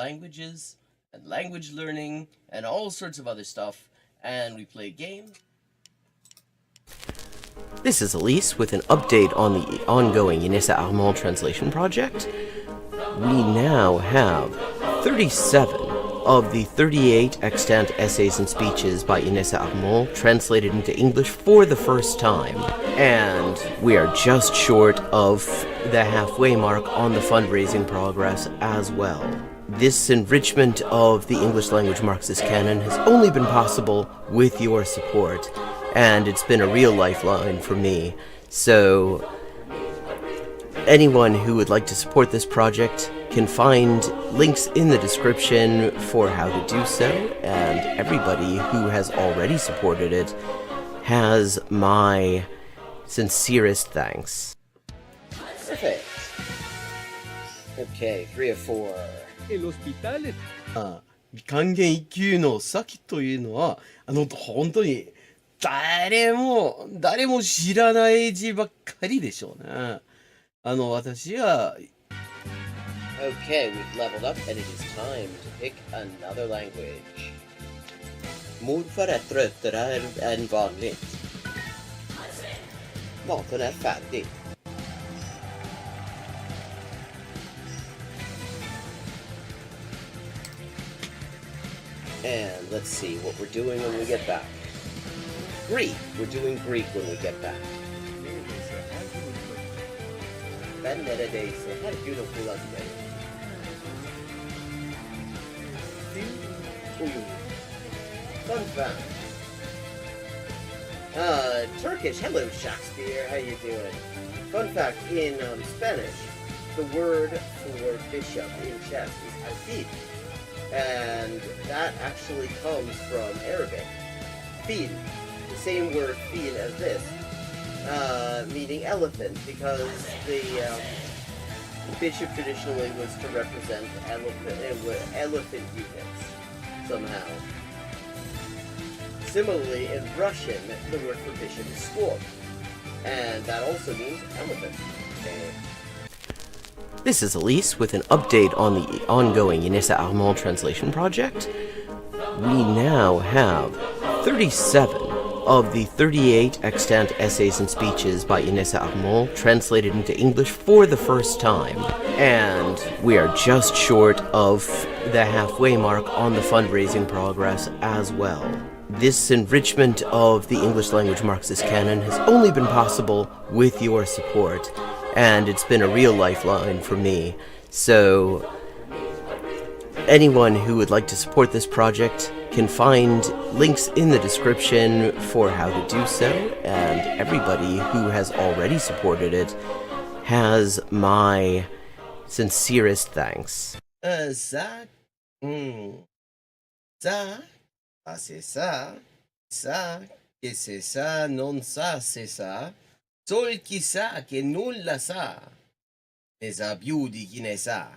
languages and language learning and all sorts of other stuff, and we play games. This is Elise with an update on the ongoing Geoguessr Armand translation project. We now have 37 of the 38 extant essays and speeches by Geoguessr Armand translated into English for the first time, and we are just short of the halfway mark on the fundraising progress as well. This enrichment of the English language Marxist canon has only been possible with your support, and it's been a real lifeline for me. So anyone who would like to support this project can find links in the description for how to do so, and everybody who has already supported it has my sincerest thanks. Perfect. Okay, 3 of 4. El hospital. 還元一級の先というのは、本当に誰も知らない字ばっかりでしょうね。私は Okay, we've leveled up and it is time to pick another language. Morfar är tröttare än vanligt. Maten är färdig. And let's see what we're doing when we get back. Greek. We're doing Greek when we get back. Fun fact. Turkish. Hello, Shakespeare. How you doing? Fun fact, in Spanish, the word for bishop in chess is alfil. And that actually comes from Arabic. Fil. The same word fil as this. Meaning elephant, because the bishop traditionally was to represent elephant units somehow. Similarly, in Russian, the word for bishop is skor, and that also means elephant. Okay. This is Elise with an update on the ongoing Geoguessr Armand translation project. We now have 37 of the 38 extant essays and speeches by Geoguessr Armand translated into English for the first time, and we are just short of the halfway mark on the fundraising progress as well. This enrichment of the English language Marxist canon has only been possible with your support, and it's been a real lifeline for me. So anyone who would like to support this project can find links in the description for how to do so, and everybody who has already supported it has my sincerest thanks. Ça, c'est ça, que c'est ça, non ça, c'est ça. Sol chi sa che nulla sa, ne sa più di chi ne sa.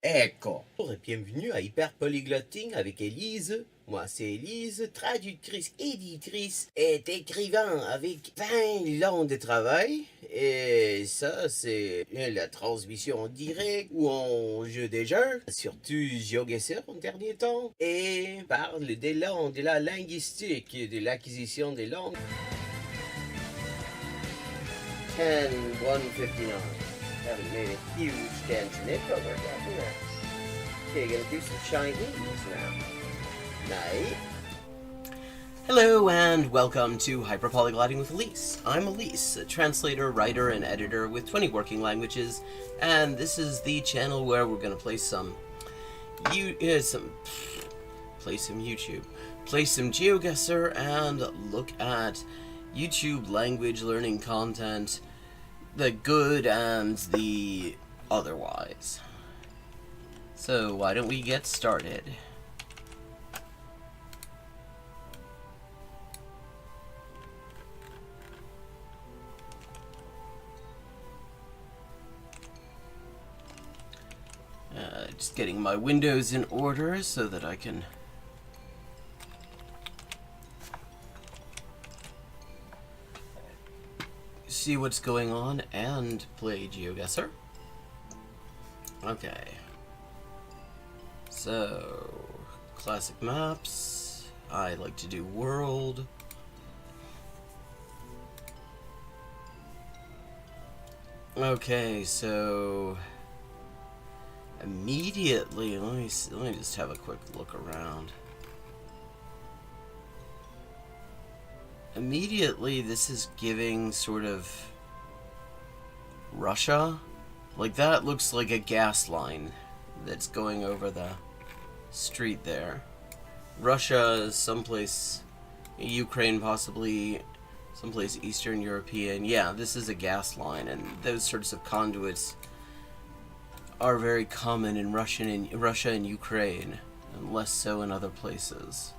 Ecco. Bonjour et bienvenue à Hyperpolyglotting avec Élise. Moi c'est Élise, traductrice, éditrice et écrivain avec 20 ans de travail. Et ça c'est la transmission en direct ou en jeu des jeux, surtout Geoguessr en dernier temps. Et parle des langues, de la linguistique, de l'acquisition des langues. 10-159. Haven't made a huge dent in it, but we're getting there. Okay, gonna do some Chinese now. Night. Hello and welcome to Hyperpolyglotting with Elise. I'm Elise, a translator, writer, and editor with 20 working languages, and this is the channel where we're gonna play some YouTube, play some Geoguessr, and look at YouTube language learning content, the good and the otherwise. So why don't we get started? Just getting my windows in order so that I can see what's going on and play Geoguessr. Okay. So, classic maps. I like to do world. Okay, so immediately, let me just have a quick look around. Immediately, this is giving sort of Russia. Like, that looks like a gas line that's going over the street there. Russia is someplace, Ukraine possibly, someplace Eastern European. Yeah, this is a gas line, and those sorts of conduits are very common in Russia and Ukraine, and less so in other places.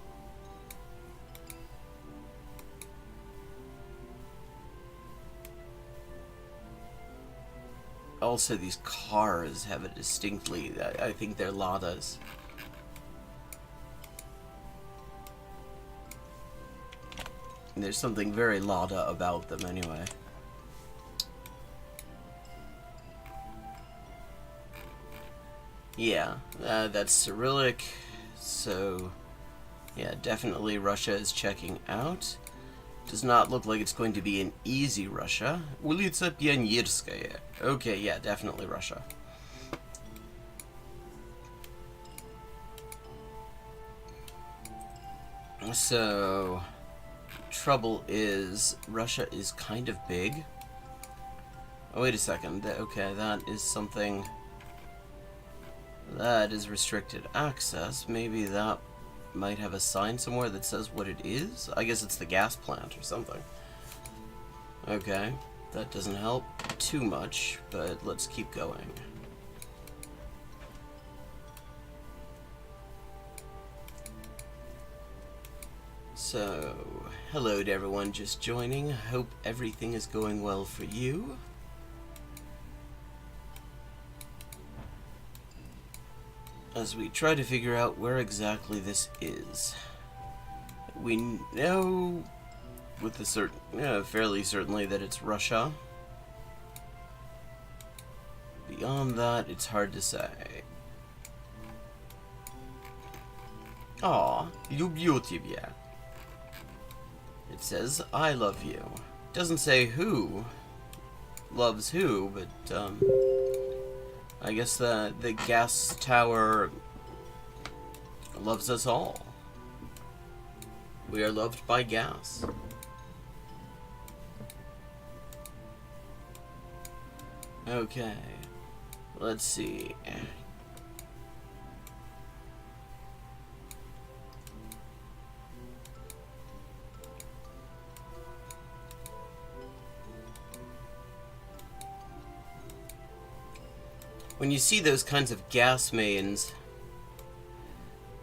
Also, these cars have a distinctly, I think they're Ladas. And there's something very Lada about them anyway. Yeah, that's Cyrillic, so yeah, definitely Russia is checking out. Does not look like it's going to be an easy Russia. Улица Пионерская. Okay, yeah, definitely Russia. So, trouble is, Russia is kind of big. Oh, wait a second. Okay, that is something... That is restricted access. Maybe that might have a sign somewhere that says what it is? I guess it's the gas plant or something. Okay, that doesn't help too much, but let's keep going. So, hello to everyone just joining. Hope everything is going well for you. As we try to figure out where exactly this is. We know with a fairly certainly that it's Russia. Beyond that, it's hard to say. Aw, люблю тебя. It says, I love you. Doesn't say who loves who, but, I guess the gas tower loves us all. We are loved by gas. Okay, let's see. When you see those kinds of gas mains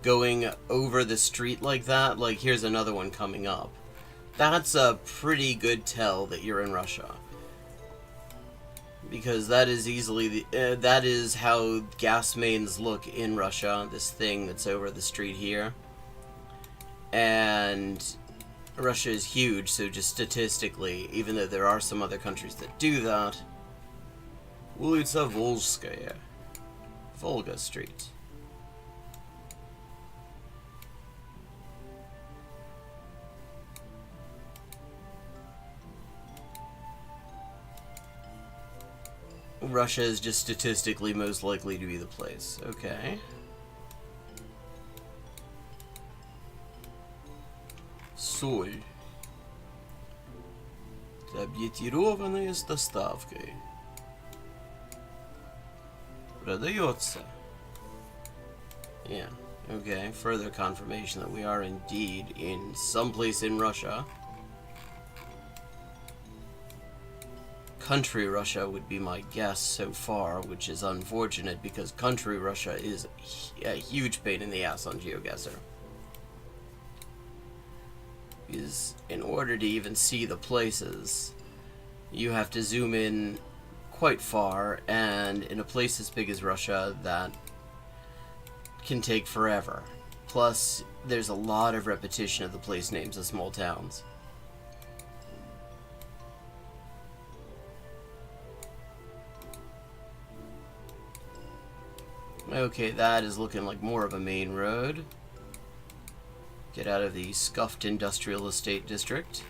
going over the street like that, like here's another one coming up, that's a pretty good tell that you're in Russia. Because that is easily that is how gas mains look in Russia, this thing that's over the street here. And Russia is huge, so just statistically, even though there are some other countries that do that, Улица Волжская, Volga Street. Russia is just statistically most likely to be the place. Okay. Соль. Таблетированная с доставкой. Продается. Yeah, okay. Further confirmation that we are indeed in someplace in Russia. Country Russia would be my guess so far, which is unfortunate because country Russia is a huge pain in the ass on Geoguessr. Because in order to even see the places, you have to zoom in quite far, and in a place as big as Russia, that can take forever. Plus, there's a lot of repetition of the place names of small towns. Okay, that is looking like more of a main road. Get out of the scuffed industrial estate district.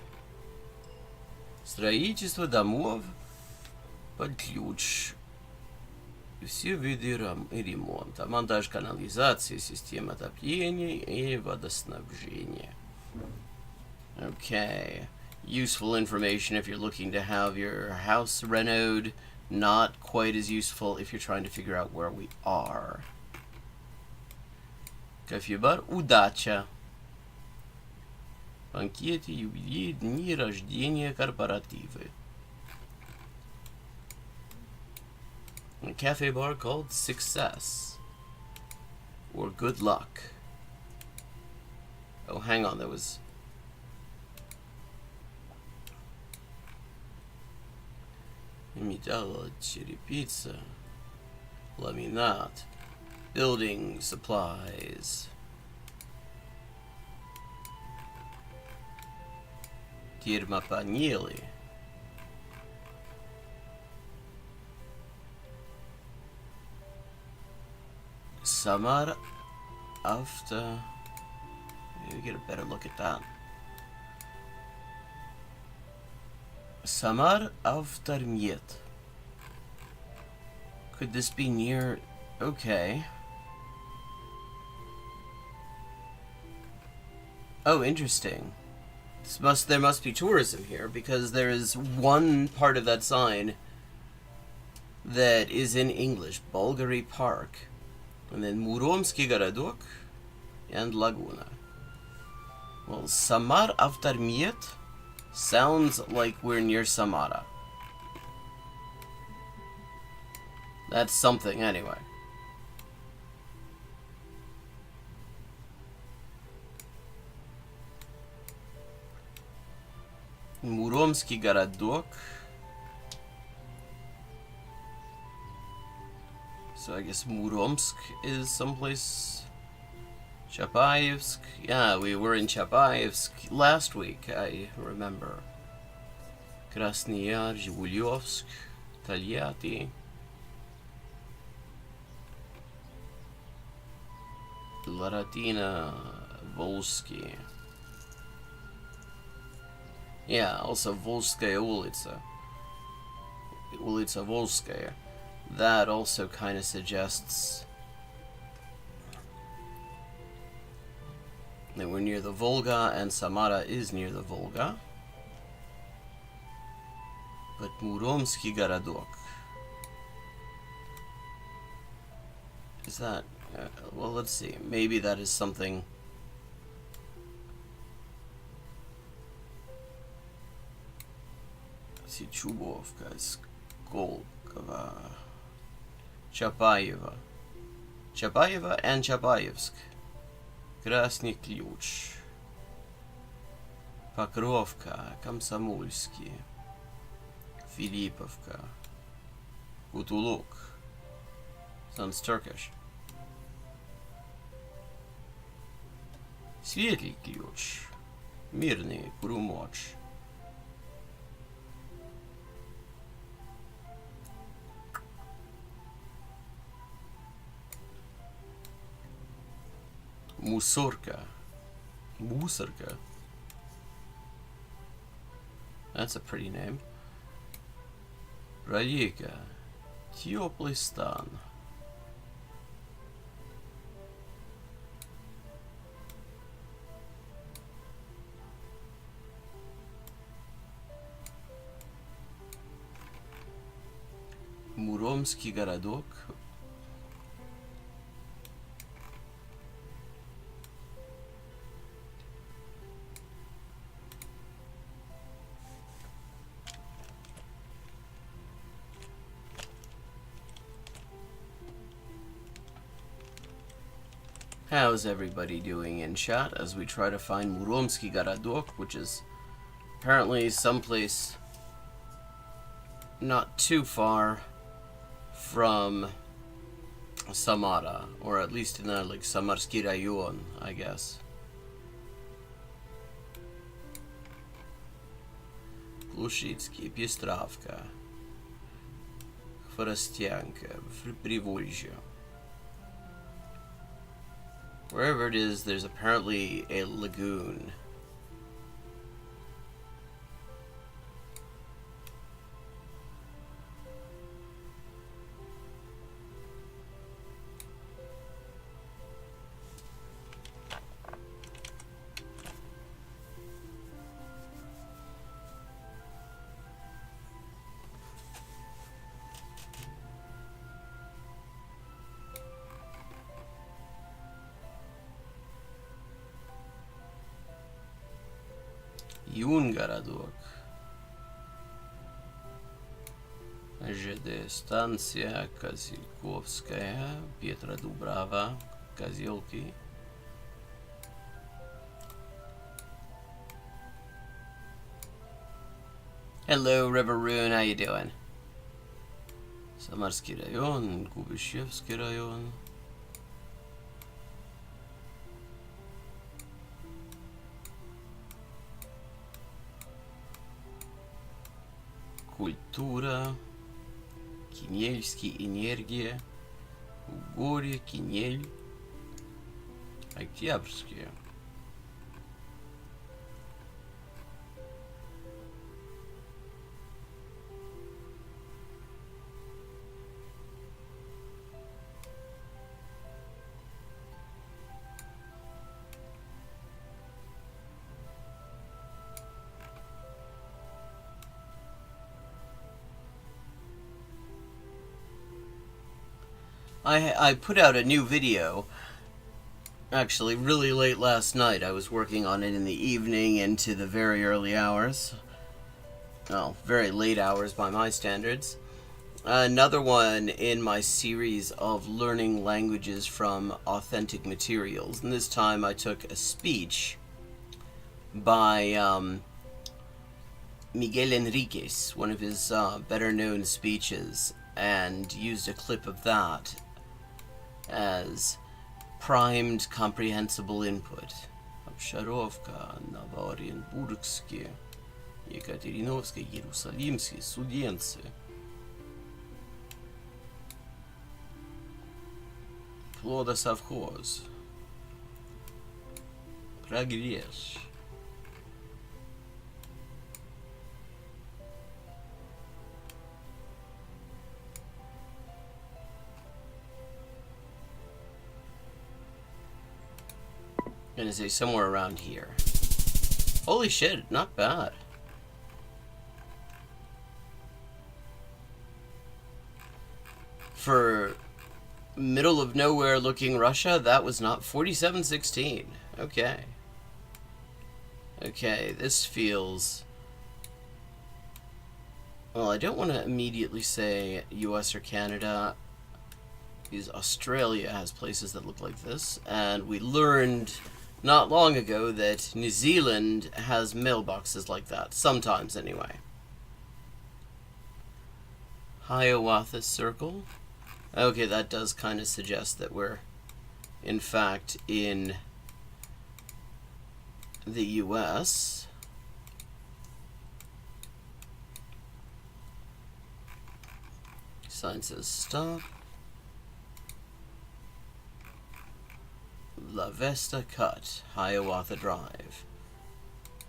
Строительство домов под ключ. Все виды ремонта. Монтаж канализации, систем отопления и водоснабжения. Okay. Useful information if you're looking to have your house renoed. Not quite as useful if you're trying to figure out where we are. Кофебар «Удача». Банкеты, юбилеи, дни рождения, корпоративы. A cafe bar called Success. Or Good Luck. Oh, hang on, there was... Металл, черепица, ламинат, building supplies. Термопанели. Samar After. Maybe get a better look at that. Samar Avtarmiet. Could this be near... Okay. Oh, interesting. There must be tourism here, because there is one part of that sign that is in English. Bulgari Park. And then Muromsky Garadok and Laguna. Well, Samar Avtarmiet sounds like we're near Samara. That's something, anyway. Muromsky Garadok. So I guess Muromsk is someplace. Chapayevsk. Yeah, we were in Chapayevsk last week, I remember. Krasny Yar, Zhigulyovsk, Tolyatti. Laratina, Volsky. Yeah, also Volskaya Ulitsa. Ulitsa Volskaya. That also kind of suggests that we're near the Volga, and Samara is near the Volga. But Muromsky Garadok. Is that... well, let's see. Maybe that is something... Let's see, Chubovka, Skolkova, Chapayeva. Chapayeva and Chapayevsk. Krasny Ключ. Покровка, Комсомольский. Filipovka. Kutuluk. Sounds Turkish. Светлый ключ. Мирный Крумоч. Musorka. Musarka. That's a pretty name. Rayeka. Теплый стан. Муромский городок. How's everybody doing in chat as we try to find Muromsky Garadok, which is apparently someplace not too far from Samara, or at least in like Samarsky Rayon, I guess. Площадский, Пестравка, Forostyanka, Привольжье. Wherever it is, there's apparently a lagoon. Городок. ЖД станция Козельковская, Петродубрава, Козелки. Hello, River Rune, how you doing? Самарский район, Кубышевский район. Культура, Кинельский, энергия, Угорье, Кинель, Октябрьские. I put out a new video, actually really late last night. I was working on it in the evening into the very early hours. Well, very late hours by my standards. Another one in my series of learning languages from authentic materials. And this time I took a speech by Miguel Enriquez, one of his better known speeches, and used a clip of that as primed comprehensible input. Обшаровка, Новооренбургские, Екатериновские, Иерусалимские, Студенцы. Плодосовхоз. Прогресс. Gonna say somewhere around here. Holy shit, not bad. For middle of nowhere looking Russia, that was not 4716. Okay. Okay, this feels... Well, I don't want to immediately say US or Canada, because Australia has places that look like this, and we learned not long ago that New Zealand has mailboxes like that, sometimes anyway. Hiawatha Circle. Okay, that does kind of suggest that we're, in fact, in the US. Sign says stop. La Vesta Cut, Hiawatha Drive.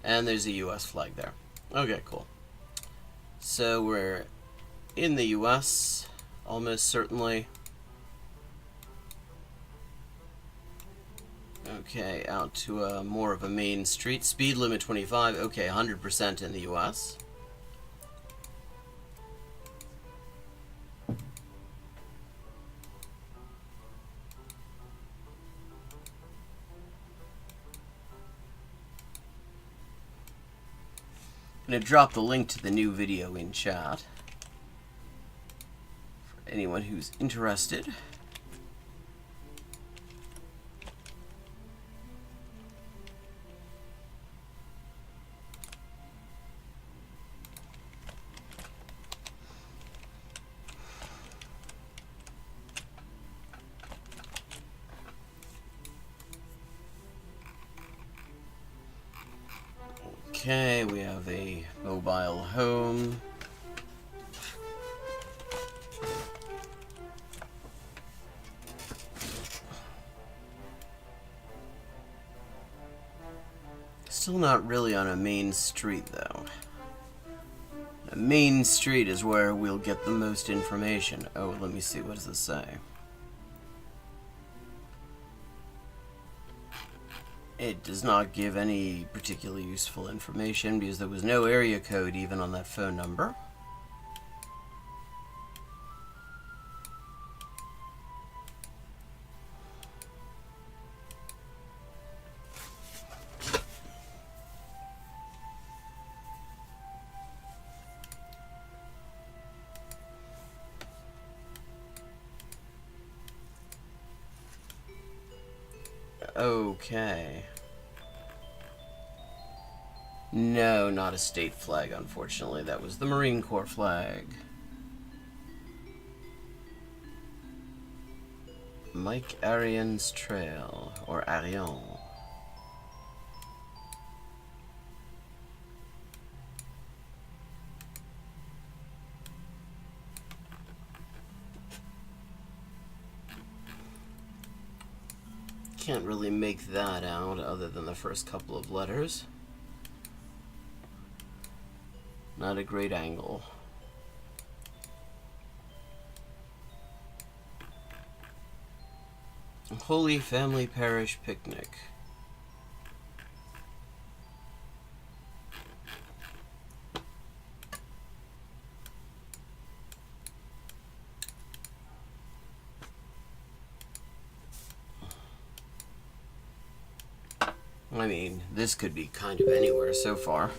And there's a US flag there. Okay, cool. So we're in the US, almost certainly. Okay, out to more of a main street. Speed limit 25. Okay, 100% in the US. I'm going to drop the link to the new video in chat for anyone who's interested. Okay, we have a mobile home. Still not really on a main street, though. A main street is where we'll get the most information. Oh, let me see. What does this say? It does not give any particularly useful information because there was no area code even on that phone number. Okay. No, not a state flag, unfortunately. That was the Marine Corps flag. Mike Arian's Trail, or Arion. Can't really make that out other than the first couple of letters. Not a great angle. Holy Family Parish Picnic. I mean, this could be kind of anywhere so far.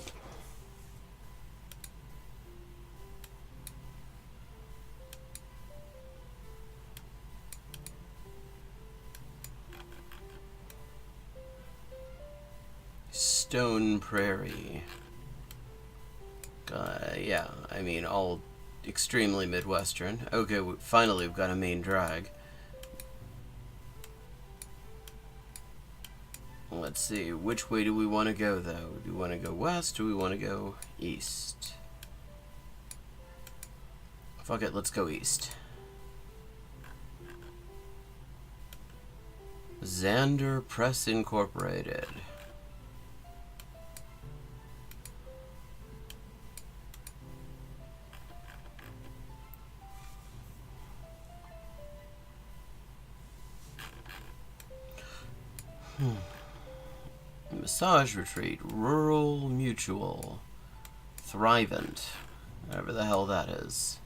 Stone Prairie. Yeah, I mean, all extremely Midwestern. Okay, finally we've got a main drag. Let's see, which way do we want to go, though? Do we want to go west, or do we want to go east? Fuck it, let's go east. Xander Press Incorporated. Massage Retreat, Rural Mutual, Thrivent, whatever the hell that is.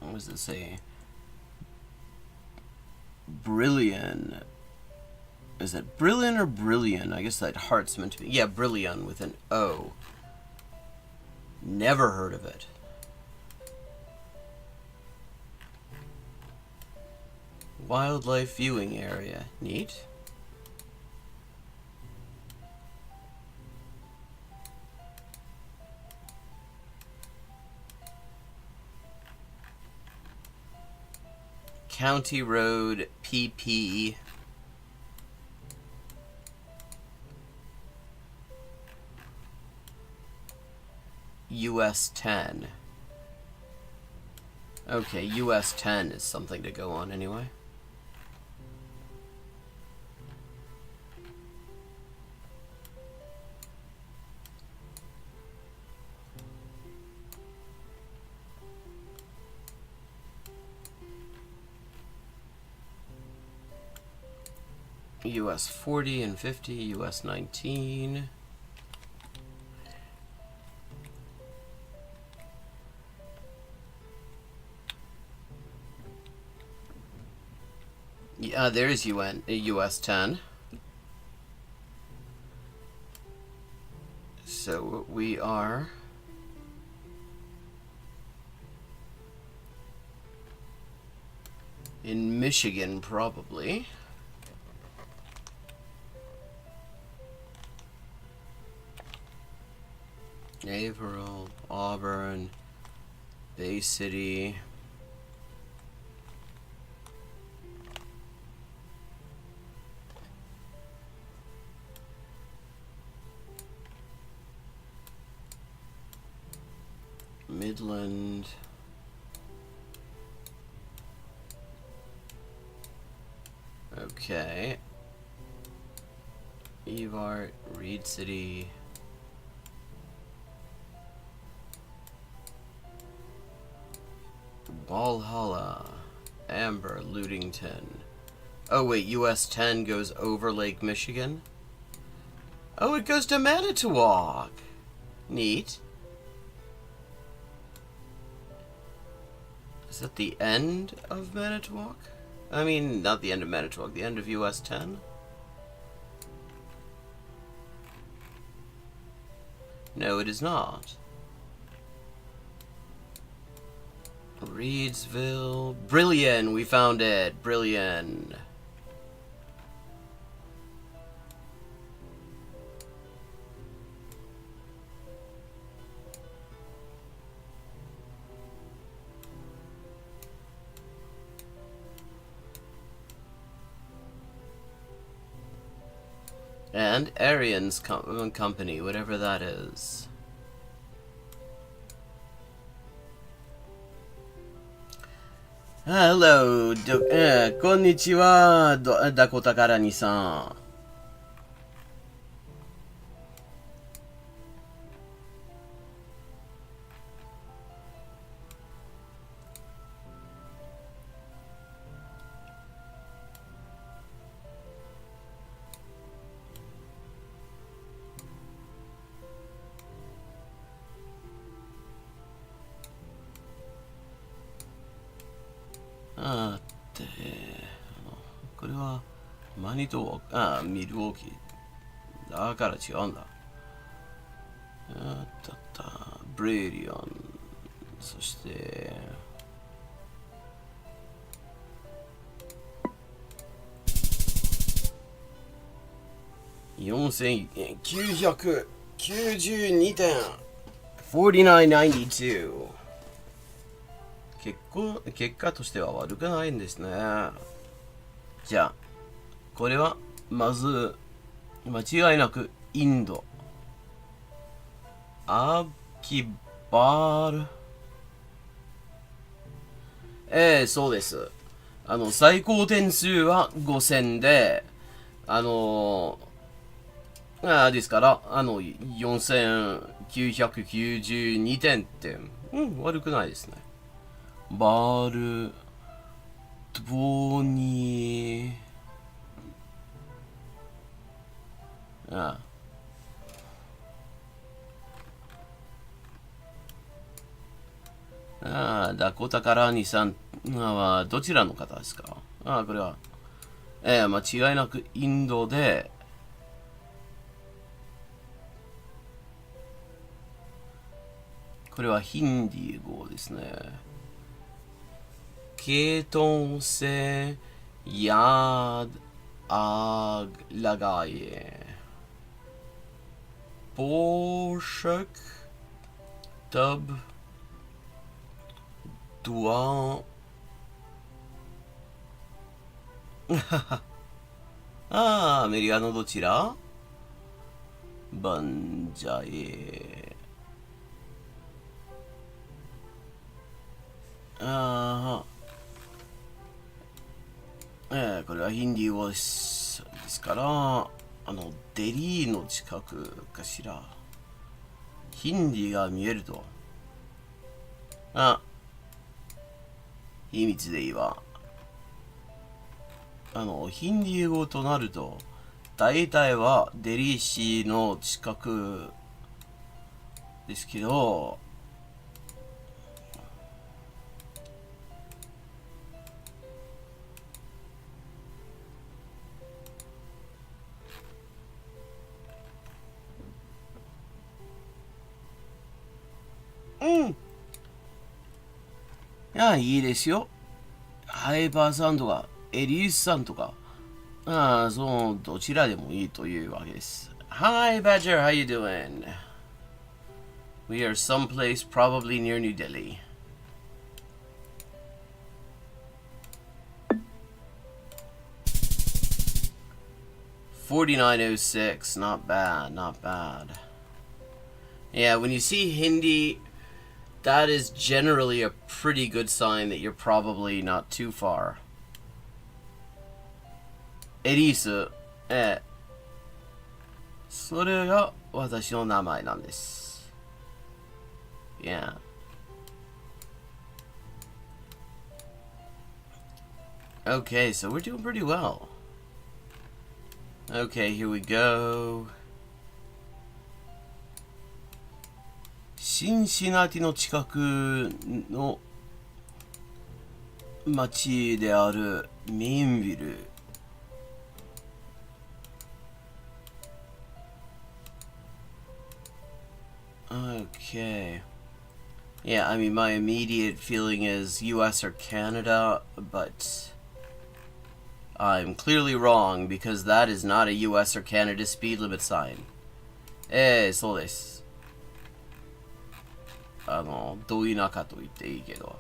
What does it say? Brilliant. Is it Brilliant or Brilliant? I guess that heart's meant to be. Yeah, Brilliant with an O. Never heard of it. Wildlife viewing area. Neat. County Road PP US 10. Okay, US 10 is something to go on anyway. US 40 and 50, US 19. Yeah, there's US 10. So we are in Michigan, probably. Navarro, Auburn, Bay City. Midland. Okay. Evart, Reed City. Valhalla, Amber, Ludington. Oh wait, US 10 goes over Lake Michigan? Oh, it goes to Manitowoc! Neat. Is that the end of Manitowoc? I mean, not the end of Manitowoc, the end of US 10? No, it is not. Reedsville. Brilliant! We found it! Brilliant! And Arian's company, whatever that is. Hello, こんにちは、ダコタカラニさん。これはマニトワーク、ミルウォーキーだから違うんだ。ブレリオン、そして4992点、4992。結果としては悪くないんですね。じゃあ、これはまず間違いなくインド。アキバール。そうです。最高点数は5000で、ですから、4992点って、悪くないですね。バール、ドボニー、ダコタカラーニさんはどちらの方ですか？これは、間違いなくインドで、これはヒンディー語ですね。ケートンセヤーアーラガイエポーシャクタブドアアメリカのどちら？バンジャエこれはヒンディー語ですから、デリーの近くかしら。ヒンディーが見えると。秘密でいいわ。ヒンディー語となると、大体はデリー市の近くですけど、いいですよ。ハイパーさんとか、エリースさんとか、どちらでもいいというわけです。Hi, Badger, how you doing? We are someplace probably near New Delhi. $49.06, not bad, not bad. Yeah, when you see Hindi, that is generally a pretty good sign that you're probably not too far. エリース、それが私の名前なんです。Yeah. Okay, so we're doing pretty well. Okay, here we go. シンシナティの近くの町であるメインビル。Okay. Yeah, I mean, my immediate feeling is US or Canada, but I'm clearly wrong because that is not a US or Canada speed limit sign. そうです。どういう中と言っていいけど。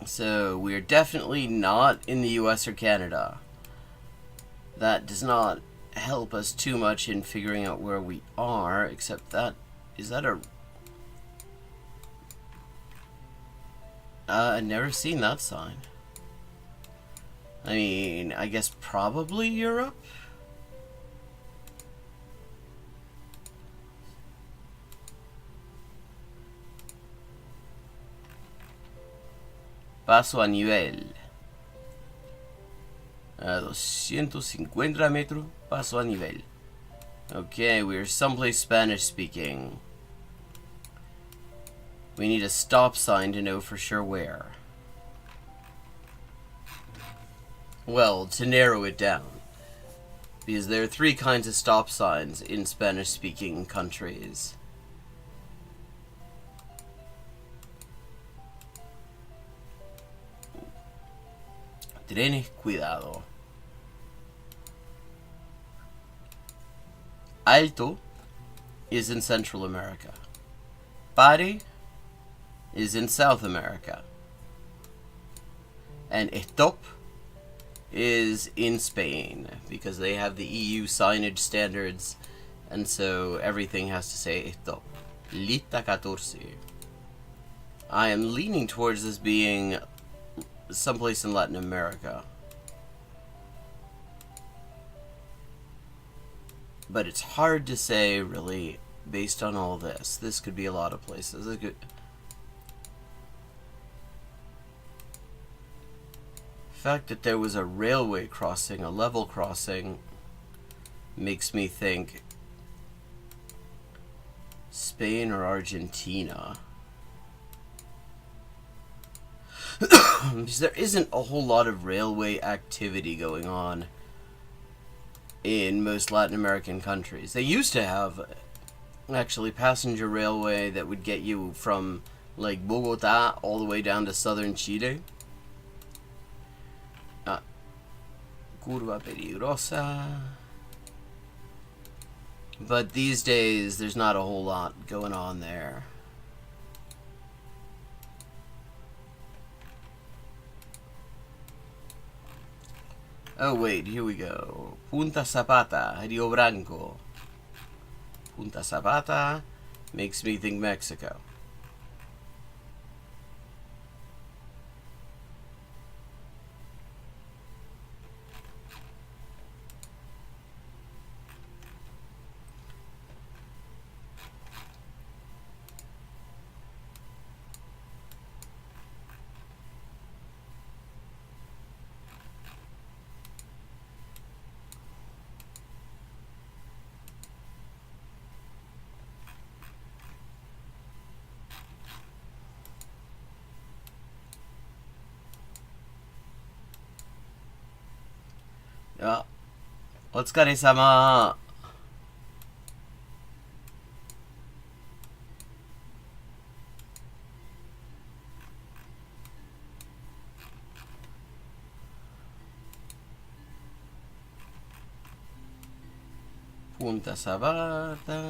So, we're definitely not in the US or Canada. That does not help us too much in figuring out where we are, except that... Is that a... I've never seen that sign. I mean, I guess probably Europe? Paso a nivel. 250 metros. Paso a nivel. Okay, we're someplace Spanish speaking. We need a stop sign to know for sure where. Well, to narrow it down. Because there are 3 kinds of stop signs in Spanish speaking countries. Trenes, cuidado. Alto is in Central America. Pare is in South America. And stop is in Spain, because they have the EU signage standards, and so everything has to say stop. Lista 14. I am leaning towards this being someplace in Latin America. But it's hard to say, really, based on all this. This could be a lot of places. The fact that there was a railway crossing, a level crossing, makes me think Spain or Argentina. Because there isn't a whole lot of railway activity going on in most Latin American countries. They used to have, actually, passenger railway that would get you from, like, Bogota all the way down to southern Chile. Curva peligrosa. But these days, there's not a whole lot going on there. Oh wait, here we go. Punta Zapata, Rio Branco. Punta Zapata makes me think Mexico. Yeah. お疲れ様。Punta Zapata.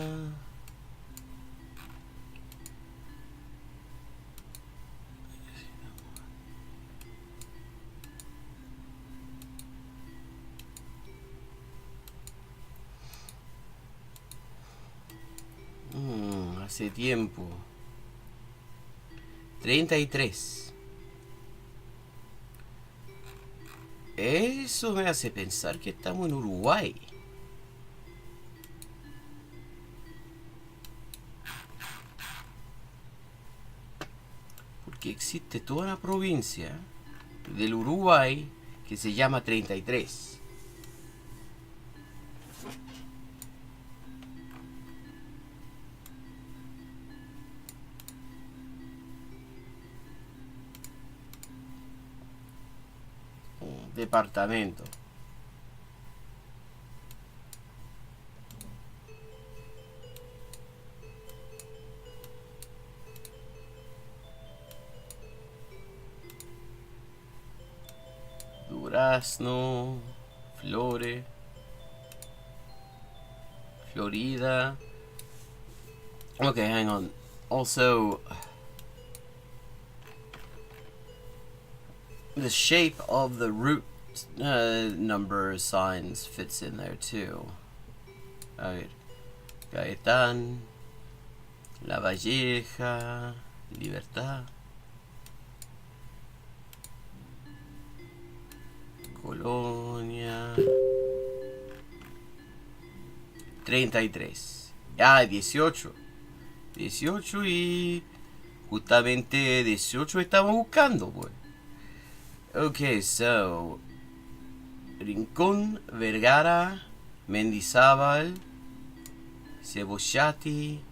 Hace tiempo. 33. Eso me hace pensar que estamos en Uruguay. Porque existe toda una provincia del Uruguay que se llama 33. Un departamento. Durazno, Flores, Florida. Okay, hang on. Also, the shape of the root number signs fits in there too. Alright. Gaetán, La Valleja, Libertad, Colonia. 33. Ah, 18. 18 y justamente 18 estamos buscando, pues. Okay, so Rincón, Vergara, Mendizábal, Cebollati,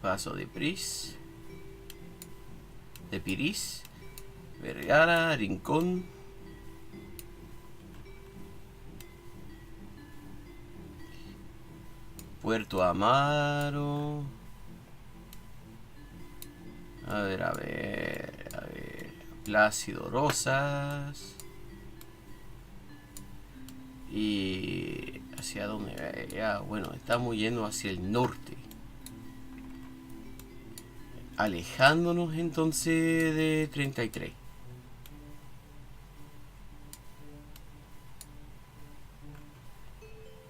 Paso de Pris, de Piris, Vergara, Rincón, Puerto Amaro. A ver. Plácido Rosas. Y hacia dónde, ya, bueno, estamos yendo hacia el norte. Alejándonos entonces de 33.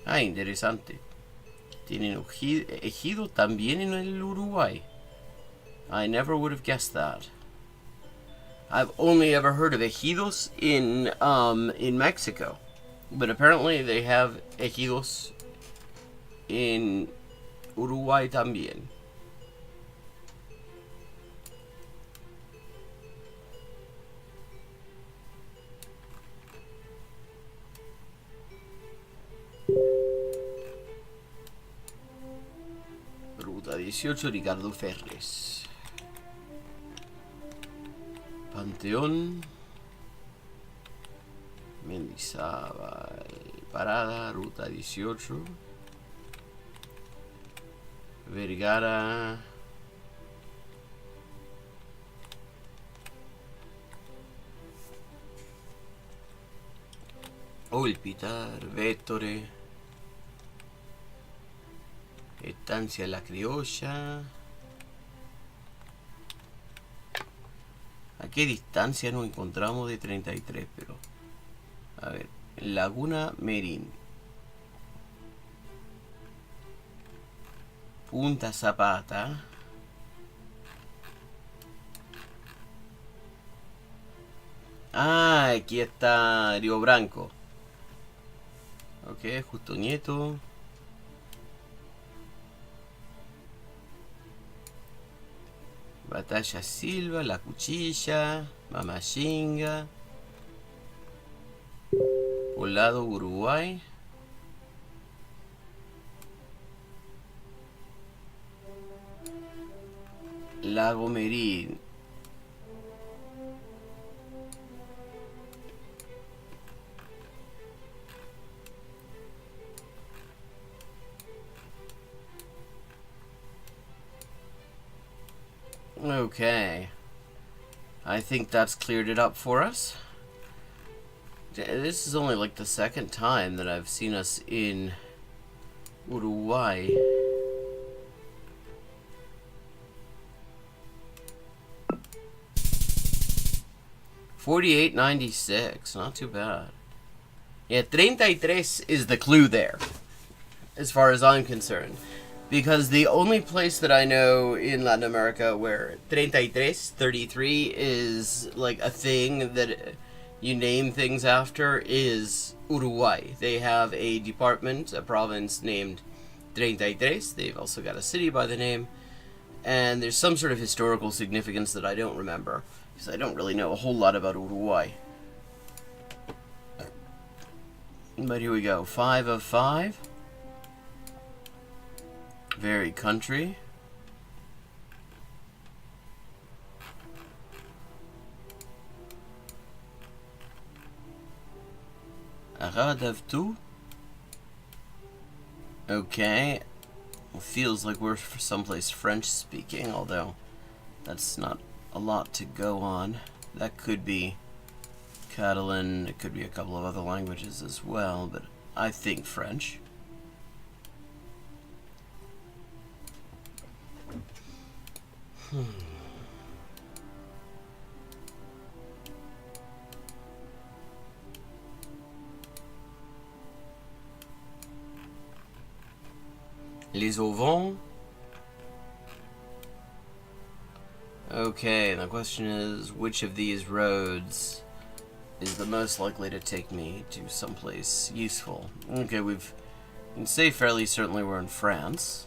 Ah, interesante. Tienen ejido también en el Uruguay. I never would have guessed that. I've only ever heard of ejidos in Mexico, but apparently they have ejidos in Uruguay también. Ruta 18, Ricardo Ferres. Panteón, Mendizábal, Parada, Ruta 18, Vergara, Olpitar, Vétore, Estancia La Criolla. ¿A qué distancia nos encontramos de 33? Pero, a ver, Laguna Merín, Punta Zapata, ah, aquí está Río Branco. Ok, Justo Nieto. Batalla Silva, La Cuchilla, Mamayinga, Poblado Uruguay, Lago Merín. Okay. I think that's cleared it up for us. This is only like the second time that I've seen us in Uruguay. $48.96, not too bad. Yeah, 33 is the clue there, as far as I'm concerned. Because the only place that I know in Latin America where 33 is like a thing that you name things after is Uruguay. They have a department, a province named 33. They've also got a city by the name. And there's some sort of historical significance that I don't remember, because I don't really know a whole lot about Uruguay. But here we go. 5 of 5. Very country. Arad of 2. Okay. Feels like we're someplace French speaking, although that's not a lot to go on. That could be Catalan, it could be a couple of other languages as well, but I think French. Les auvents. Okay, the question is, which of these roads is the most likely to take me to someplace useful? Okay, we can say fairly certainly we're in France.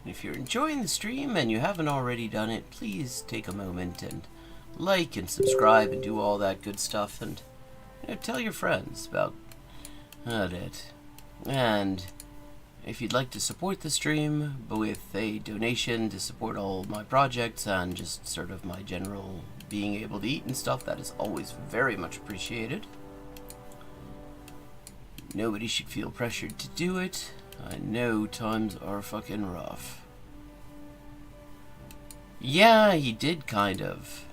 If you're enjoying the stream and you haven't already done it, please take a moment and like and subscribe and do all that good stuff, and tell your friends about it. And if you'd like to support the stream with a donation to support all my projects and just sort of my general being able to eat and stuff, that is always very much appreciated. Nobody should feel pressured to do it. I know times are fucking rough. Yeah, he did kind of.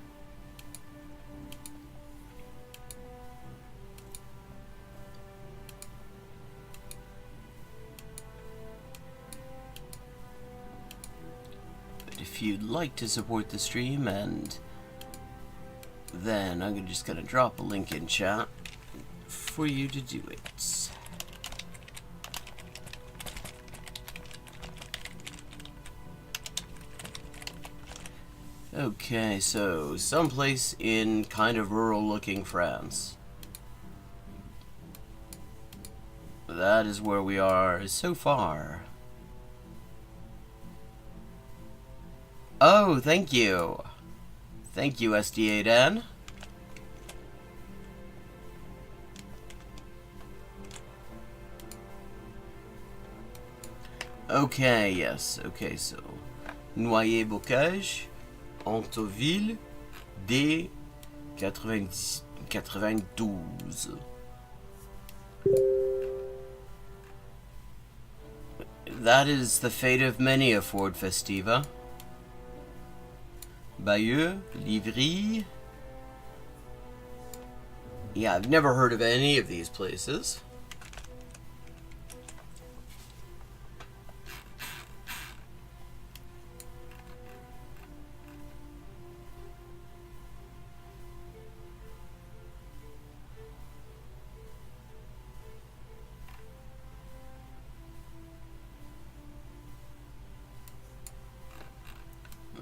But if you'd like to support the stream, and then I'm just gonna drop a link in chat for you to do it. Okay, so someplace in kind of rural-looking France. That is where we are so far. Oh, thank you. Thank you, SDA Dan. Okay, yes. Okay, so Noyer-Bocage. Antoville de 92. That is the fate of many a Ford Festiva. Bayeux, Livry. Yeah, I've never heard of any of these places.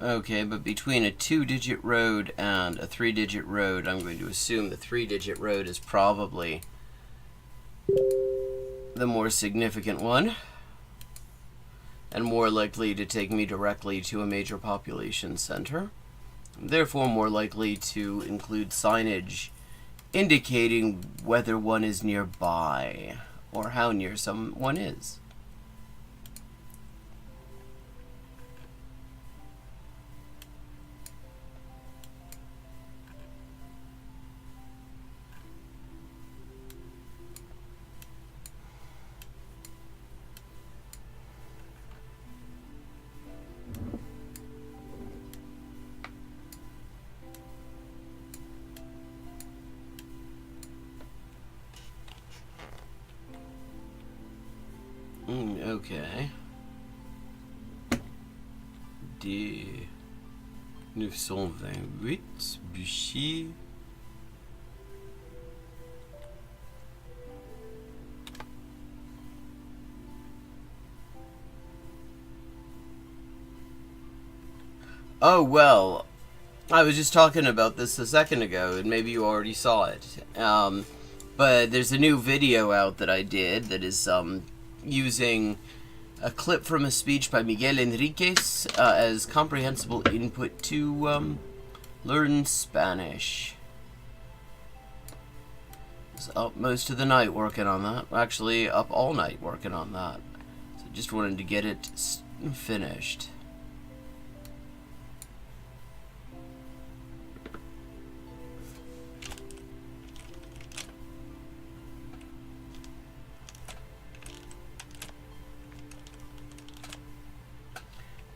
Okay, but between a 2-digit road and a 3-digit road, I'm going to assume the 3-digit road is probably the more significant one, and more likely to take me directly to a major population center, therefore more likely to include signage indicating whether one is nearby, or how near someone is. Okay. Des 928, Buchy. Oh, well, I was just talking about this a second ago, and maybe you already saw it. But there's a new video out that I did that is using a clip from a speech by Miguel Enriquez as comprehensible input to learn Spanish. I was up most of the night working on that. Actually, up all night working on that. So just wanted to get it finished.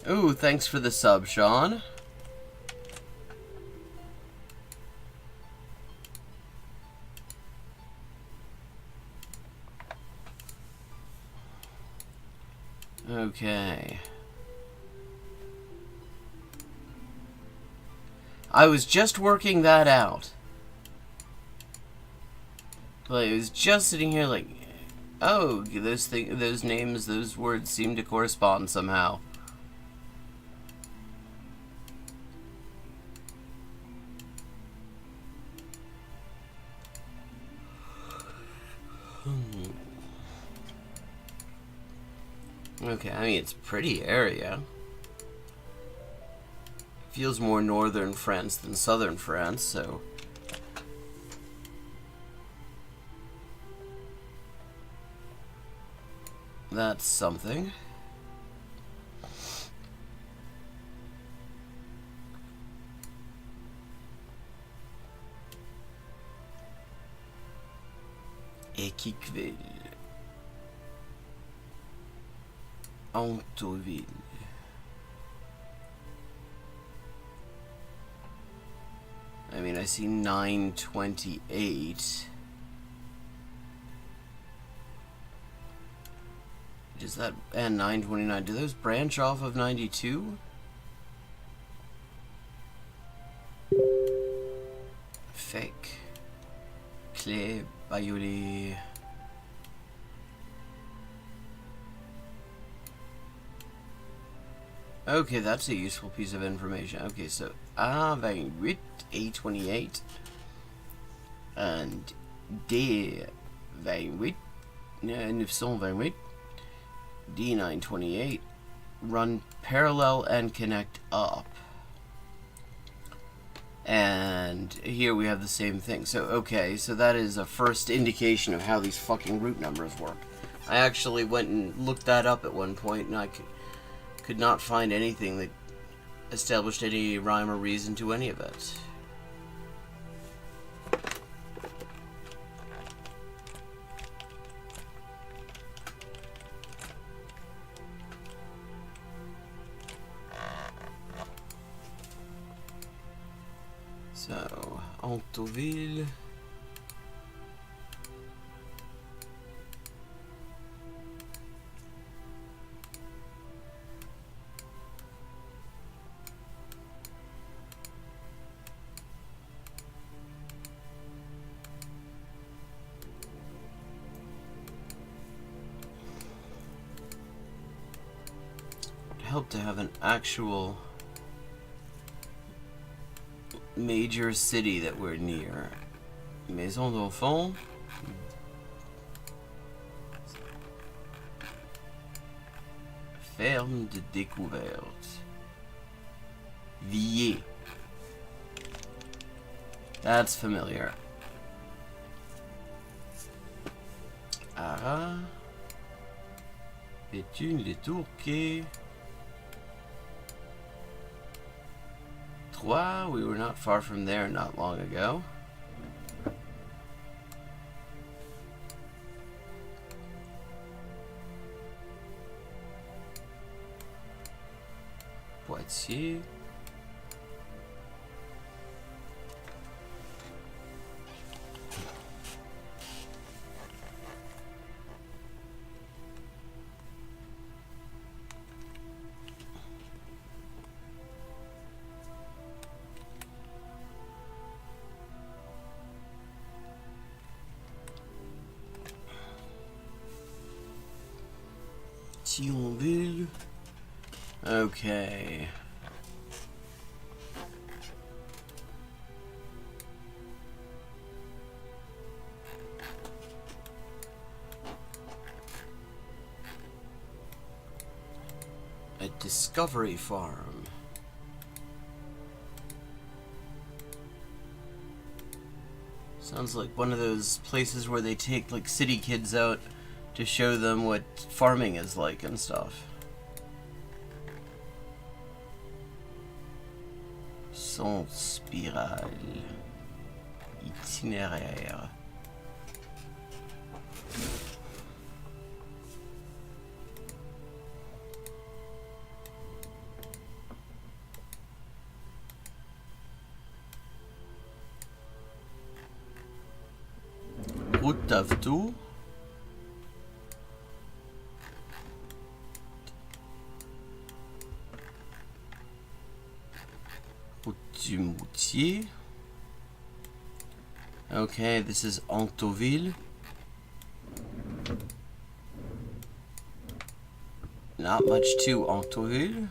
Ooh, thanks for the sub, Sean. Okay. I was just working that out. Like, I was just sitting here like, oh, those names, those words seem to correspond somehow. Okay, I mean, it's a pretty area. Feels more northern France than southern France, so... that's something. Equiqueville. Antoville. I mean, I see 928. Does that, and 929, do those branch off of 92? Fake. Clé, Bayoli. Okay, that's a useful piece of information. Okay, so A28, A28, and D28, 928, D928, run parallel and connect up. And here we have the same thing. So, okay, so that is a first indication of how these fucking root numbers work. I actually went and looked that up at one point, and I could not find anything that established any rhyme or reason to any of it. So, Antoville. Help to have an actual major city that we're near. Maison d'Enfant. Ferme de découverte. Villiers. That's familiar. Ara. Béthune, les Tourquets. Troyes, we were not far from there not long ago. Poitiers. Thionville. Okay. A discovery farm. Sounds like one of those places where they take like city kids out to show them what farming is like and stuff. Son spirale. Itinéraire. Route d'Avto. Route du Moutier. Okay, this is Antoville. Not much to Antoville.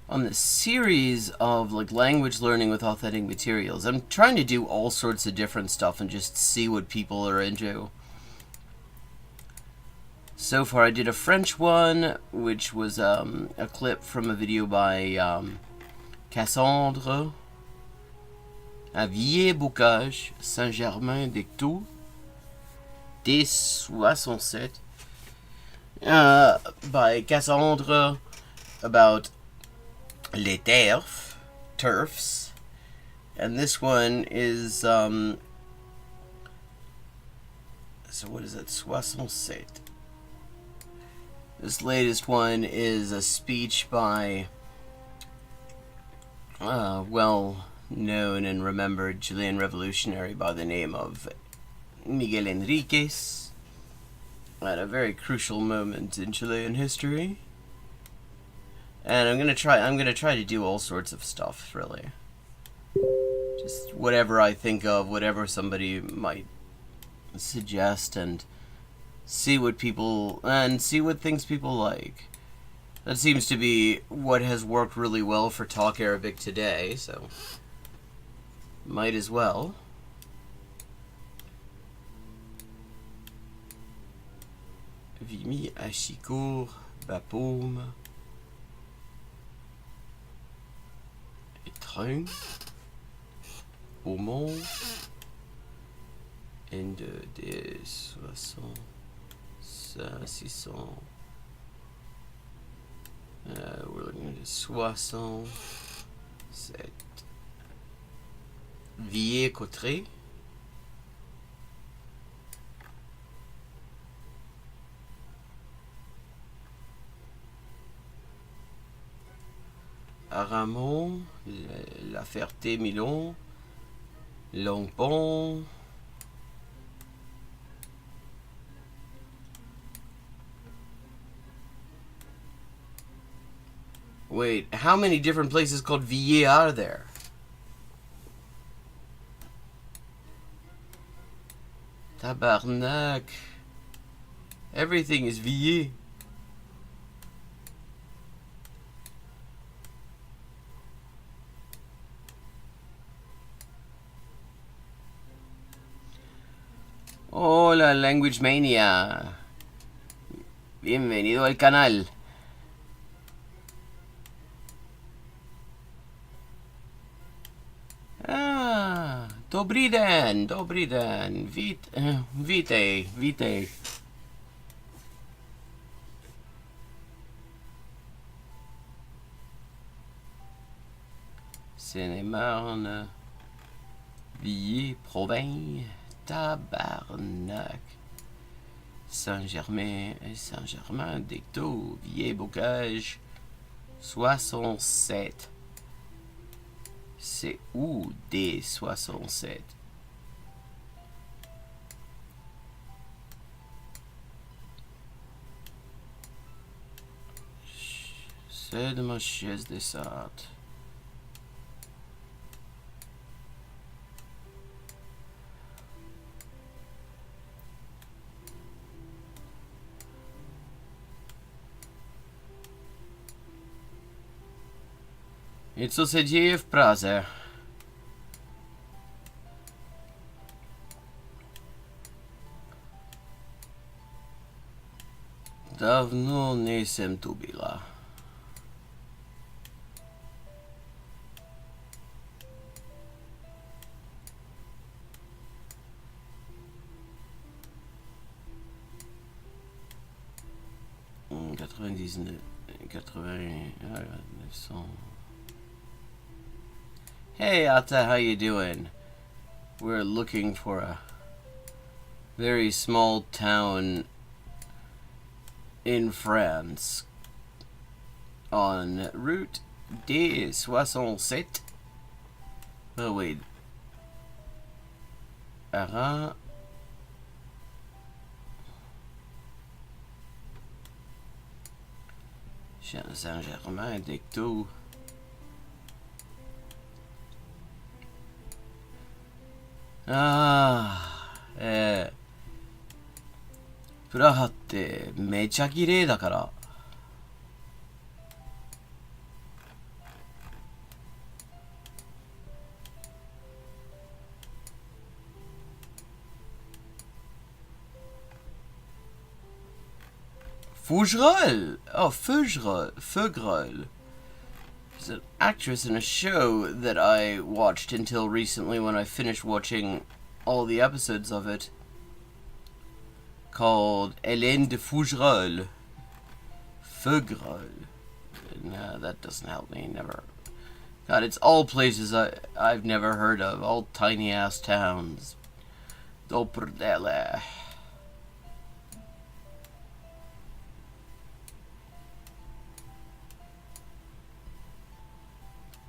On this series of like language learning with authentic materials, I'm trying to do all sorts of different stuff and just see what people are into. So far I did a French one, which was a clip from a video by Cassandre à Villers-Bocage, Saint-Germain-des-Caux, D67, by Cassandre about les turfs, and this one is so what is it? 67. This latest one is a speech by well known and remembered Chilean revolutionary by the name of Miguel Enriquez at a very crucial moment in Chilean history. And I'm gonna try to do all sorts of stuff, really. Just whatever I think of, whatever somebody might suggest, and see what things people like. That seems to be what has worked really well for Talk Arabic today, so might as well. Vimy, Achicourt, Bapaume. Train, Aumont, and des 60, 600. We're looking at 67. Villers-Cotterêts. Aramon, La Ferté-Milon, Longpont, wait, how many different places called Villers are there? Tabarnak. Everything is Villers. Hola, Language Mania. Bienvenido al canal. Ah, dobrý den, vítej. Seine-et-Marne, Villers, Provins. Tabarnak. Saint-Germain-des-Caux, Villers-Bocage, 67. C'est où D67? C'est de ma chaise de sat. I co se dzieje w Pradze? Dawno nie jsem tu byla. Hmm, 99, 900. Hey Atta, how you doing? We're looking for a very small town in France on Route D67. Oh wait. Saint-Germain Dicto.プラハってめちゃ綺麗だから。Fougerolles! Oh, Fougerolles. She's an actress in a show that I watched until recently when I finished watching all the episodes of it. Called Hélène de Fougerolles. Fougerolles. No, that doesn't help me. Never. God, it's all places I've never heard of. All tiny ass towns. Doperdele.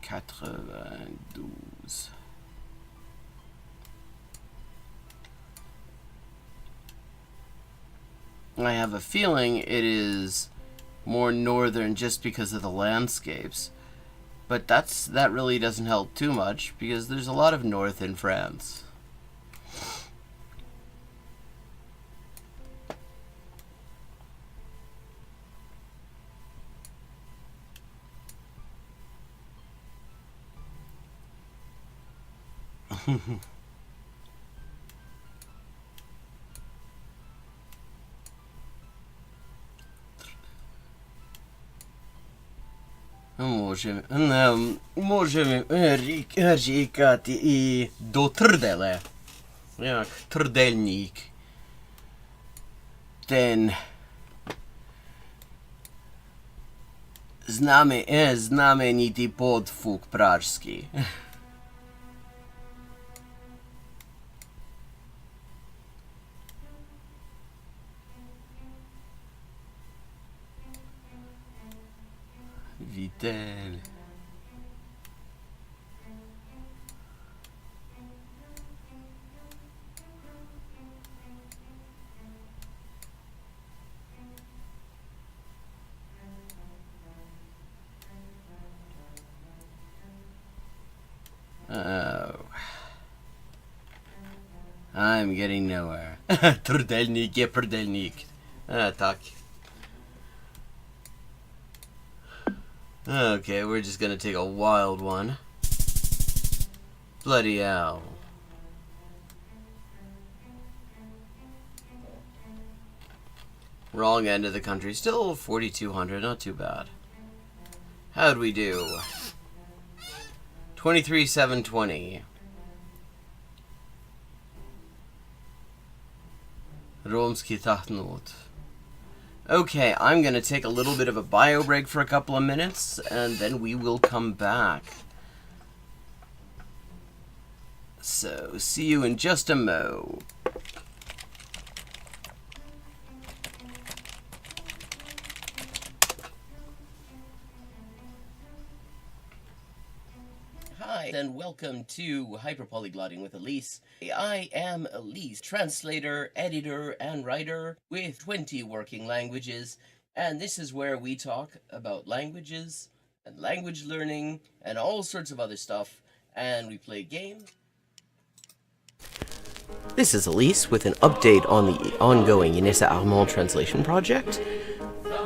$92. I have a feeling it is more northern just because of the landscapes. But that really doesn't help too much because there's a lot of north in France. Możemy říkat i do trdele. Jak trdelník. Ten znamenitý podfuk pražský. Vitel. Oh. I'm getting nowhere. Trdelnik je prdelnik. Tak. Okay, we're just gonna take a wild one. Bloody hell. Wrong end of the country. Still 4,200, not too bad. How'd we do? 23,720. Romski Tatnot. Okay, I'm gonna take a little bit of a bio break for a couple of minutes, and then we will come back. So, see you in just a mo. Hi, Hi, and welcome to Hyperpolyglotting with Elise. I am Elise, translator, editor, and writer with 20 working languages, and this is where we talk about languages and language learning and all sorts of other stuff, and we play games. This is Elise with an update on the ongoing Inessa Armand translation project.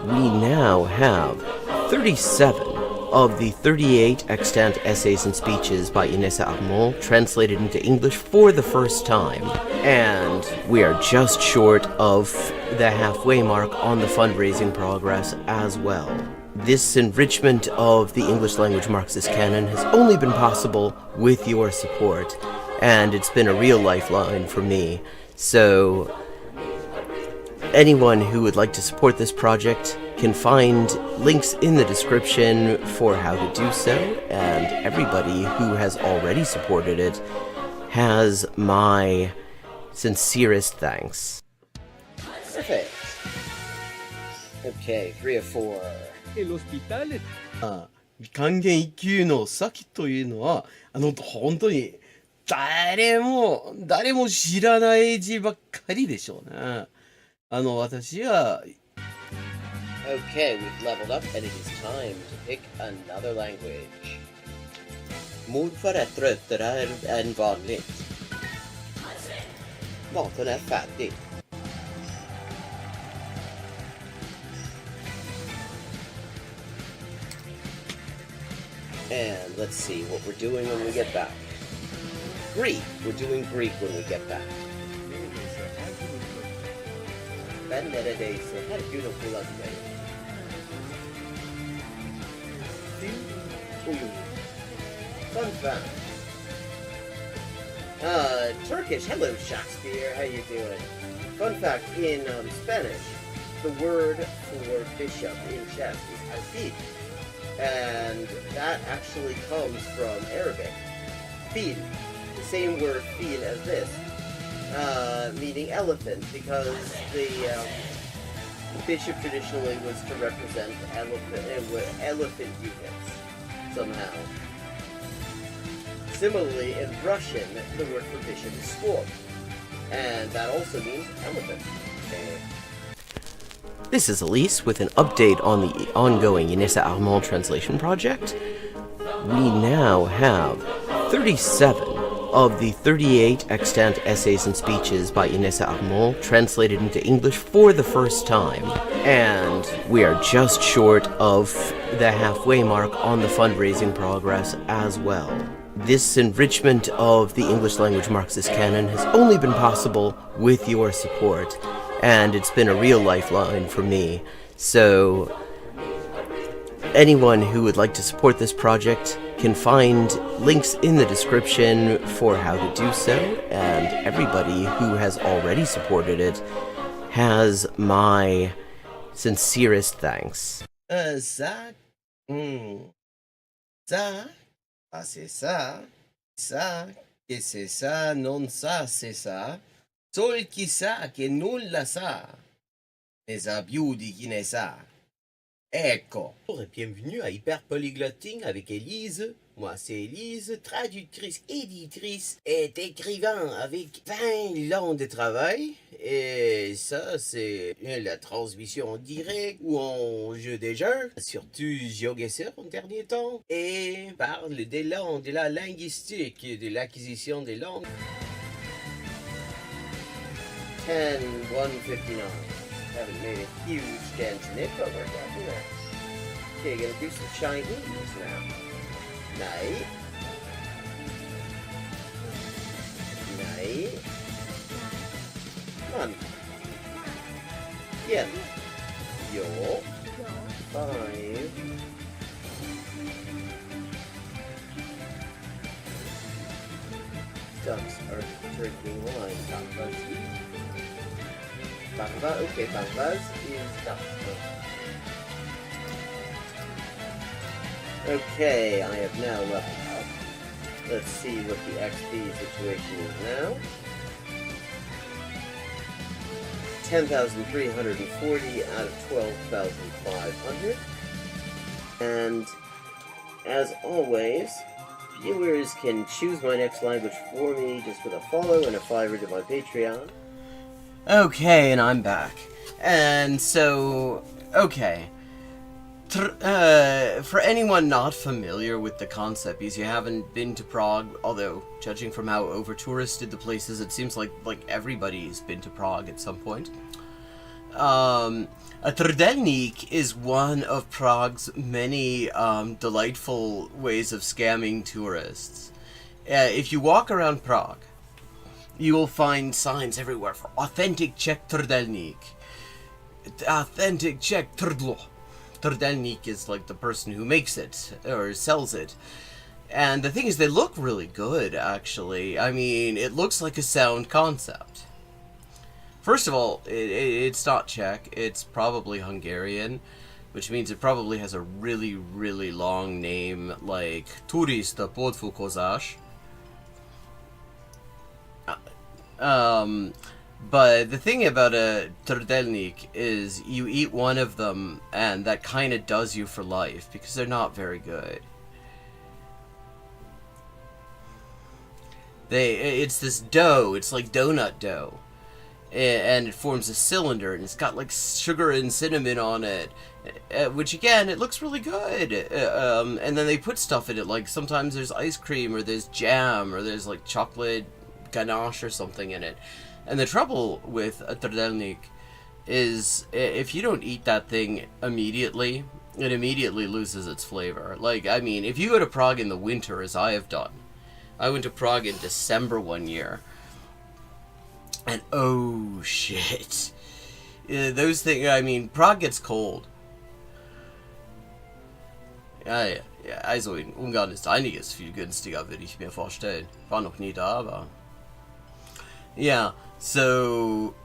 We now have 37 of the 38 extant essays and speeches by Inessa Armand translated into English for the first time. And we are just short of the halfway mark on the fundraising progress as well. This enrichment of the English language Marxist canon has only been possible with your support, and it's been a real lifeline for me. So anyone who would like to support this project can find links in the description for how to do so, and everybody who has already supported it has my sincerest thanks. Perfect. Okay, 3 of 4. El hospital. 還元一級の先というのは、本当に誰も知らない字ばっかりでしょうね。私は Okay, we've leveled up and it is time to pick another language. Morfar är tröttare än vanligt. Maten är färdig. And let's see what we're doing when we get back. Greek. We're doing Greek when we get back. Ben neredeyse her gün okula giderim. Fun fact. Turkish. Hello, Shakespeare. How you doing? Fun fact, in Spanish, the word for bishop in chess is alfil. And that actually comes from Arabic. Fil. The same word fil as this. Meaning elephant, because the bishop traditionally was to represent elephant units somehow. Similarly, in Russian, the word for bishop is sword, and that also means elephant. This is Elise with an update on the ongoing Inessa Armand translation project. We now have 37 of the 38 extant essays and speeches by Inessa Armand translated into English for the first time, and we are just short of the halfway mark on the fundraising progress as well. This enrichment of the English language Marxist canon has only been possible with your support, and it's been a real lifeline for me. So anyone who would like to support this project can find links in the description for how to do so, and everybody who has already supported it has my sincerest thanks. Ça, ça, c'est ça, ça, que c'est ça, non ça, c'est ça, sol chi sa che nulla sa, ne sa più di chi ne sa. Ecco. Bonjour et bienvenue à Hyperpolyglotting avec Elise. Moi, c'est Elise, traductrice, éditrice et écrivain avec 20 ans de travail. Et ça, c'est la transmission en direct ou en jeu des jeux, surtout Geoguessr en dernier temps. Et parle des langues, de la linguistique, de l'acquisition des langues. 10-159. Haven't made a huge dent in it, but we're getting there. Okay, gonna do some Chinese now. Nej. Man. Igen. Ja. 5. Ducks are drinking wine. Bambas. Bamba, okay, Bambas is duck. Okay, I have now leveled up. Let's see what the XP situation is now. 10,340 out of 12,500. And as always, viewers can choose my next language for me just with a follow and a $5 to my Patreon. Okay, and I'm back. And so, okay. For anyone not familiar with the concept, because you haven't been to Prague, although judging from how over-touristed the place is, it seems like everybody's been to Prague at some point. A trdelník is one of Prague's many delightful ways of scamming tourists. If you walk around Prague, you will find signs everywhere for authentic Czech trdelník. Authentic Czech trdlo. Trdelník is like the person who makes it, or sells it. And the thing is, they look really good, actually. I mean, it looks like a sound concept. First of all, it's not Czech, it's probably Hungarian, which means it probably has a really, really long name, like Turista Podfukozás. But the thing about a trdelník is you eat one of them and that kind of does you for life because they're not very good. It's this dough, it's like donut dough, and it forms a cylinder and it's got like sugar and cinnamon on it, which again, it looks really good. And then they put stuff in it, like sometimes there's ice cream or there's jam or there's like chocolate ganache or something in it. And the trouble with a trdelník is if you don't eat that thing immediately, it immediately loses its flavor. Like, I mean, if you go to Prague in the winter, as I have done, I went to Prague in December one year, and oh shit. Those things, I mean, Prague gets cold. Ja, also in Ungarn ist einiges viel günstiger, würde ich mir vorstellen. War noch nie da, aber... Yeah, so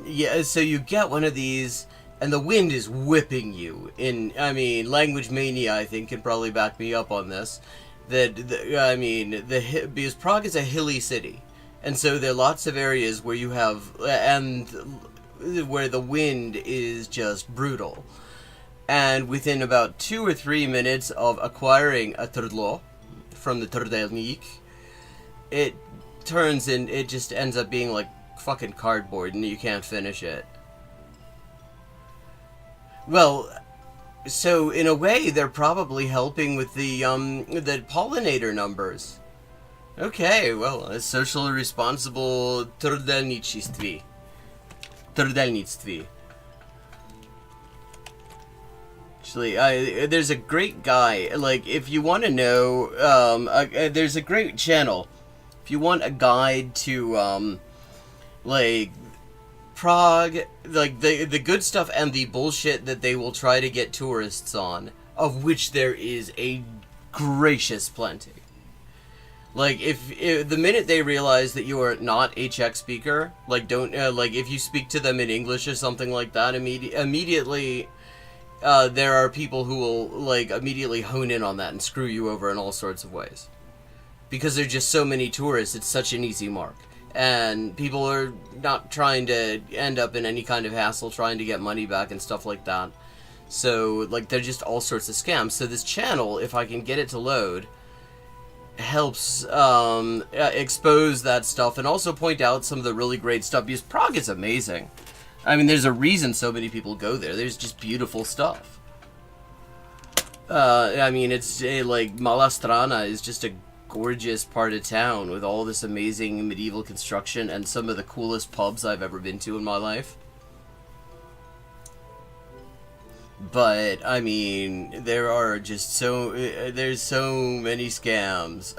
you get one of these, and the wind is whipping you. Language Mania, I think, can probably back me up on this. Because Prague is a hilly city, and so there are lots of areas where you have, and where the wind is just brutal. And within about 2 or 3 minutes of acquiring a trdlo from the trdelník, it just ends up being like fucking cardboard and you can't finish it. Well, so in a way they're probably helping with the pollinator numbers. Okay, well, a socially responsible trdelnictví. Actually, there's a great guy, like, if you want to know, there's a great channel. If you want a guide to, like, Prague, like, the good stuff and the bullshit that they will try to get tourists on, of which there is a gracious plenty. Like, if the minute they realize that you are not a Czech speaker, like, don't, like, if you speak to them in English or something like that, immediately, there are people who will, like, immediately hone in on that and screw you over in all sorts of ways. Because there are just so many tourists, it's such an easy mark. And people are not trying to end up in any kind of hassle, trying to get money back and stuff like that. So, like, they're just all sorts of scams. So this channel, if I can get it to load, helps expose that stuff and also point out some of the really great stuff, because Prague is amazing. I mean, there's a reason so many people go there. There's just beautiful stuff. I mean, it's like Malá Strana is just a gorgeous part of town with all this amazing medieval construction and some of the coolest pubs I've ever been to in my life. But, I mean, there are just there's so many scams.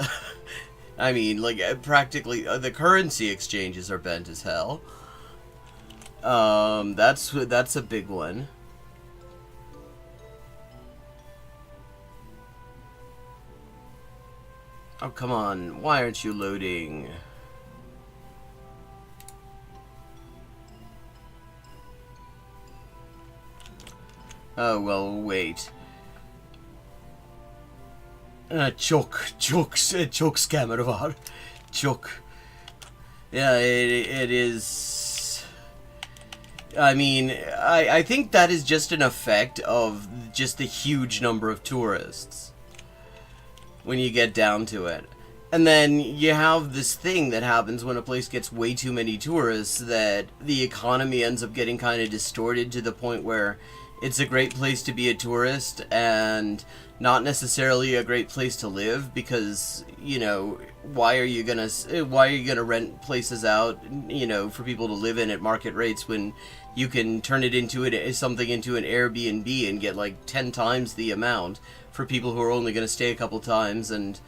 I mean, like, practically, the currency exchanges are bent as hell. That's a big one. Oh, come on, why aren't you loading? Oh, well, wait. Çok scammer var. Çok. Yeah, it is. I mean, I think that is just an effect of just the huge number of tourists. when you get down to it. And then you have this thing that happens when a place gets way too many tourists, that the economy ends up getting kind of distorted to the point where it's a great place to be a tourist and not necessarily a great place to live, because, you know, why are you gonna rent places out, you know, for people to live in at market rates when you can turn it into something into an Airbnb and get like 10 times the amount for people who are only going to stay a couple times and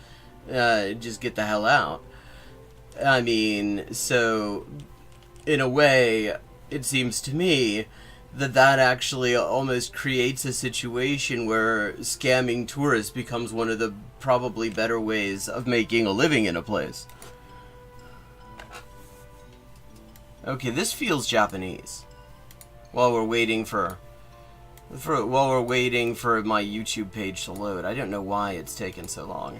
just get the hell out. I mean, so in a way, it seems to me that actually almost creates a situation where scamming tourists becomes one of the probably better ways of making a living in a place. Okay, this feels Japanese. While we're waiting for my YouTube page to load. I don't know why it's taken so long.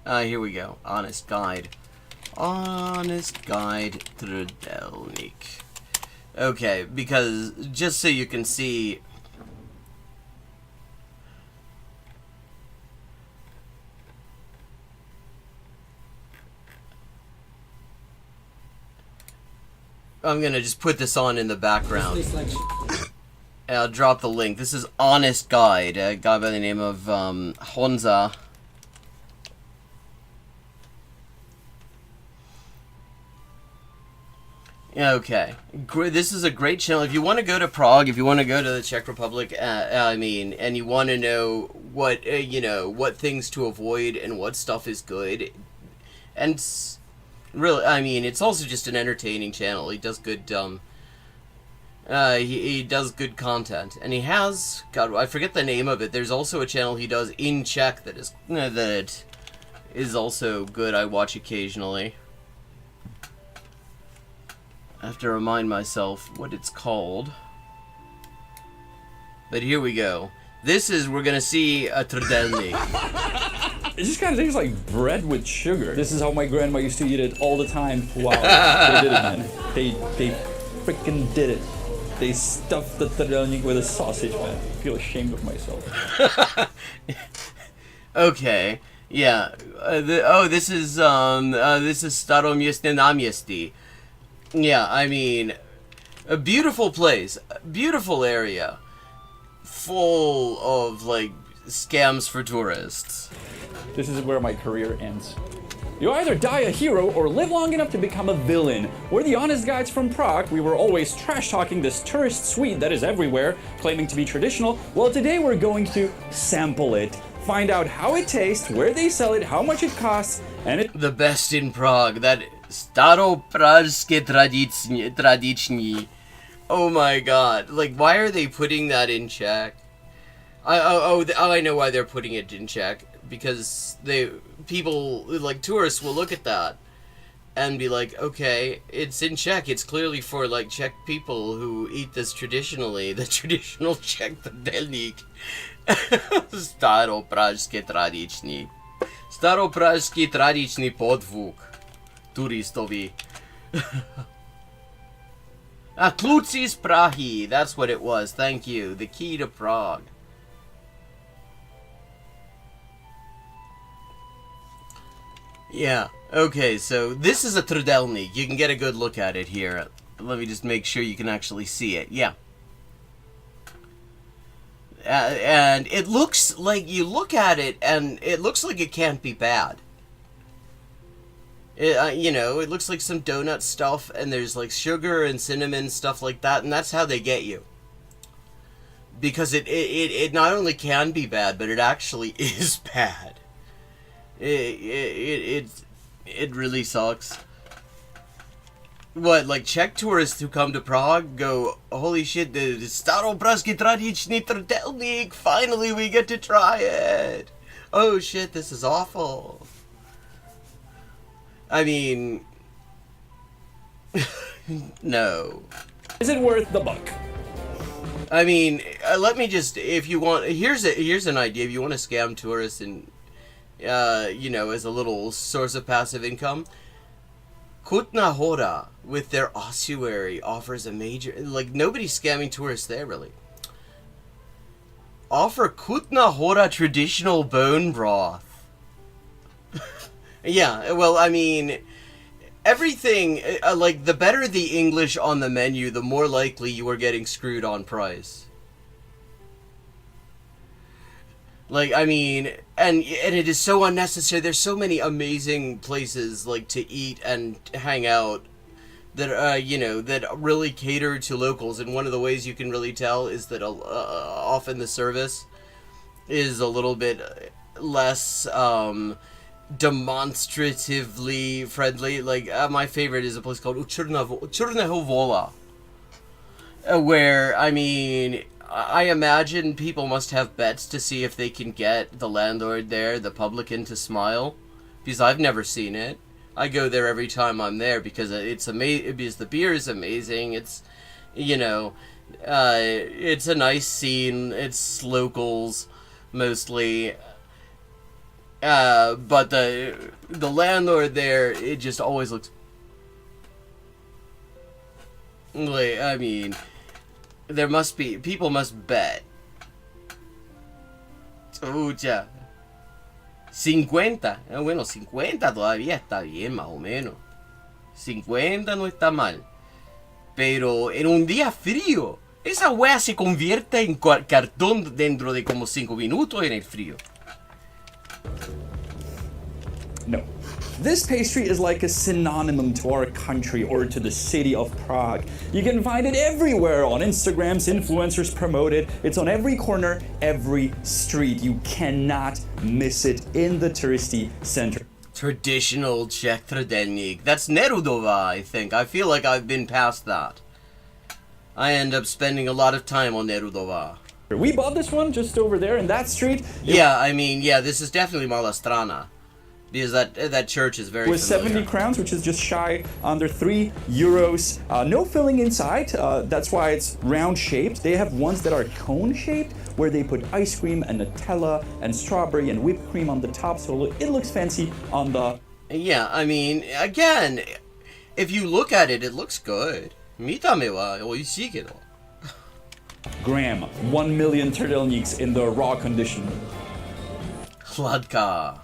Here we go. Honest Guide. Honest Guide Trudelnik. Okay, because just so you can see, I'm gonna just put this on in the background. I'll drop the link. This is Honest Guide, a guy by the name of Honza. Okay, this is a great channel. If you want to go to Prague, if you want to go to the Czech Republic, I mean, and you want to know what you know, what things to avoid and what stuff is good, and really, I mean, it's also just an entertaining channel. He does good, he does good content, and he has, God, I forget the name of it. There's also a channel he does in Czech that is also good. I watch occasionally. I have to remind myself what it's called. But here we go. This is, we're gonna see a trudelnik. It just kind of tastes like bread with sugar. This is how my grandma used to eat it all the time. Wow, they did it, man. They freaking did it. They stuffed the trudelnik with a sausage, man. I feel ashamed of myself. Okay, yeah. This is Staromiestne Namiesti. Yeah, I mean, a beautiful place, a beautiful area, full of, like, scams for tourists. This is where my career ends. You either die a hero or live long enough to become a villain. We're the honest guys from Prague. We were always trash-talking this tourist sweet that is everywhere, claiming to be traditional. Well, today we're going to sample it, find out how it tastes, where they sell it, how much it costs, and it... The best in Prague, that Staropražské tradiční. Oh my god, like, why are they putting that in Czech? I know why they're putting it in Czech. Because people, like, tourists will look at that and be like, okay, it's in Czech. It's clearly for, like, Czech people who eat this traditionally. The traditional Czech trudelník. Staropražské tradiční. Staropražský tradiční podvuk. Turistovi. Kluci z Prahy. That's what it was. Thank you. The key to Prague. Yeah, okay, so this is a trudelník. You can get a good look at it here. Let me just make sure you can actually see it. Yeah. And it looks like, you look at it, and it looks like it can't be bad. You know, it looks like some donut stuff, and there's, like, sugar and cinnamon, stuff like that, and that's how they get you. Because it not only can be bad, but it actually is bad. It really sucks. What, like, Czech tourists who come to Prague go, holy shit, the Staropražský tradiční trudelník, finally we get to try it. Oh shit, this is awful. I mean, no. Is it worth the buck? I mean, let me just, if you want, here's an idea. If you want to scam tourists and you know, as a little source of passive income, Kutna Hora, with their ossuary, offers a major... Like, nobody's scamming tourists there, really. Offer Kutna Hora traditional bone broth. Yeah, well, I mean... Everything... like, the better the English on the menu, the more likely you are getting screwed on price. Like, I mean, and it is so unnecessary. There's so many amazing places, like, to eat and hang out that, you know, that really cater to locals. And one of the ways you can really tell is that often the service is a little bit less demonstratively friendly. Like, my favorite is a place called Churnahovola, where, I mean... I imagine people must have bets to see if they can get the landlord there, the publican, to smile, because I've never seen it. I go there every time I'm there because it's amazing. Because the beer is amazing. It's, you know, it's a nice scene. It's locals mostly, but the landlord there, it just always looks like, I mean. There must be... People must bet. Chucha. 50. Bueno, 50 todavía está bien, más o menos. 50 no está mal. Pero en un día frío, esa wea se convierte en cartón dentro de como 5 minutos en el frío. No. This pastry is like a synonym to our country or to the city of Prague. You can find it everywhere on Instagrams, influencers promote it. It's on every corner, every street. You cannot miss it in the touristy center. Traditional Czech trdelník. That's Nerudova, I think. I feel like I've been past that. I end up spending a lot of time on Nerudova. We bought this one just over there in that street. Yeah, I mean, yeah, this is definitely Malastrana. Because that church is very with familiar. 70 crowns, which is just shy under 3 euros. No filling inside, that's why it's round shaped. They have ones that are cone shaped, where they put ice cream and Nutella and strawberry and whipped cream on the top, so it looks fancy on the... Yeah, I mean, again, if you look at it, it looks good. Mítame wa oishii kedo. Gram, 1 million turtelniks in the raw condition. Hladka.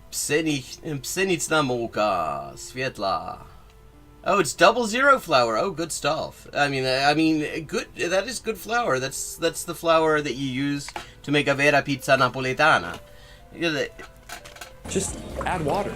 Pszenicna mouka. Svietla. Oh, it's 00 flour. Oh, good stuff. I mean, good. That is good flour. That's the flour that you use to make a vera pizza napoletana. Just add water.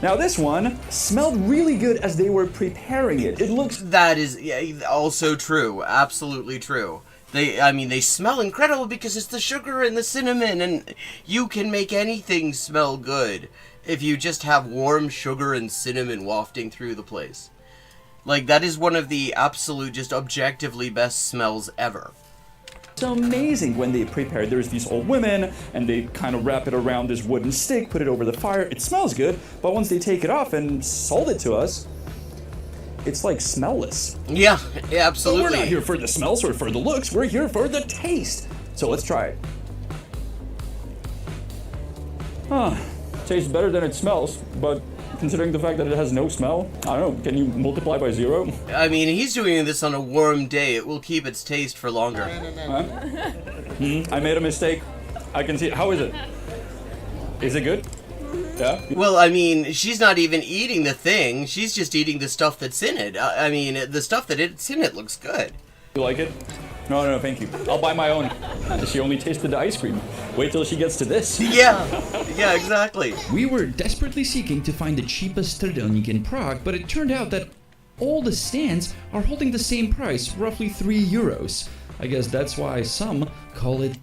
Now this one smelled really good as they were preparing it. It looks... That is also true. Absolutely true. They smell incredible because it's the sugar and the cinnamon, and you can make anything smell good if you just have warm sugar and cinnamon wafting through the place. Like, that is one of the absolute, just objectively best smells ever. It's amazing when they prepare. There's these old women, and they kind of wrap it around this wooden stick, put it over the fire. It smells good, but once they take it off and sold it to us, it's like smellless. Yeah, absolutely. But we're not here for the smells or for the looks. We're here for the taste. So let's try it. Tastes better than it smells, but considering the fact that it has no smell, I don't know, can you multiply by 0? I mean, he's doing this on a warm day. It will keep its taste for longer. I made a mistake. I can see it. How is it? Is it good? Yeah? Well, I mean, she's not even eating the thing. She's just eating the stuff that's in it. I mean, the stuff that's in it looks good. You like it? No, thank you. I'll buy my own. She only tasted the ice cream. Wait till she gets to this. Yeah, exactly. We were desperately seeking to find the cheapest trdelník in Prague, but it turned out that all the stands are holding the same price, roughly 3 euros. I guess that's why some call it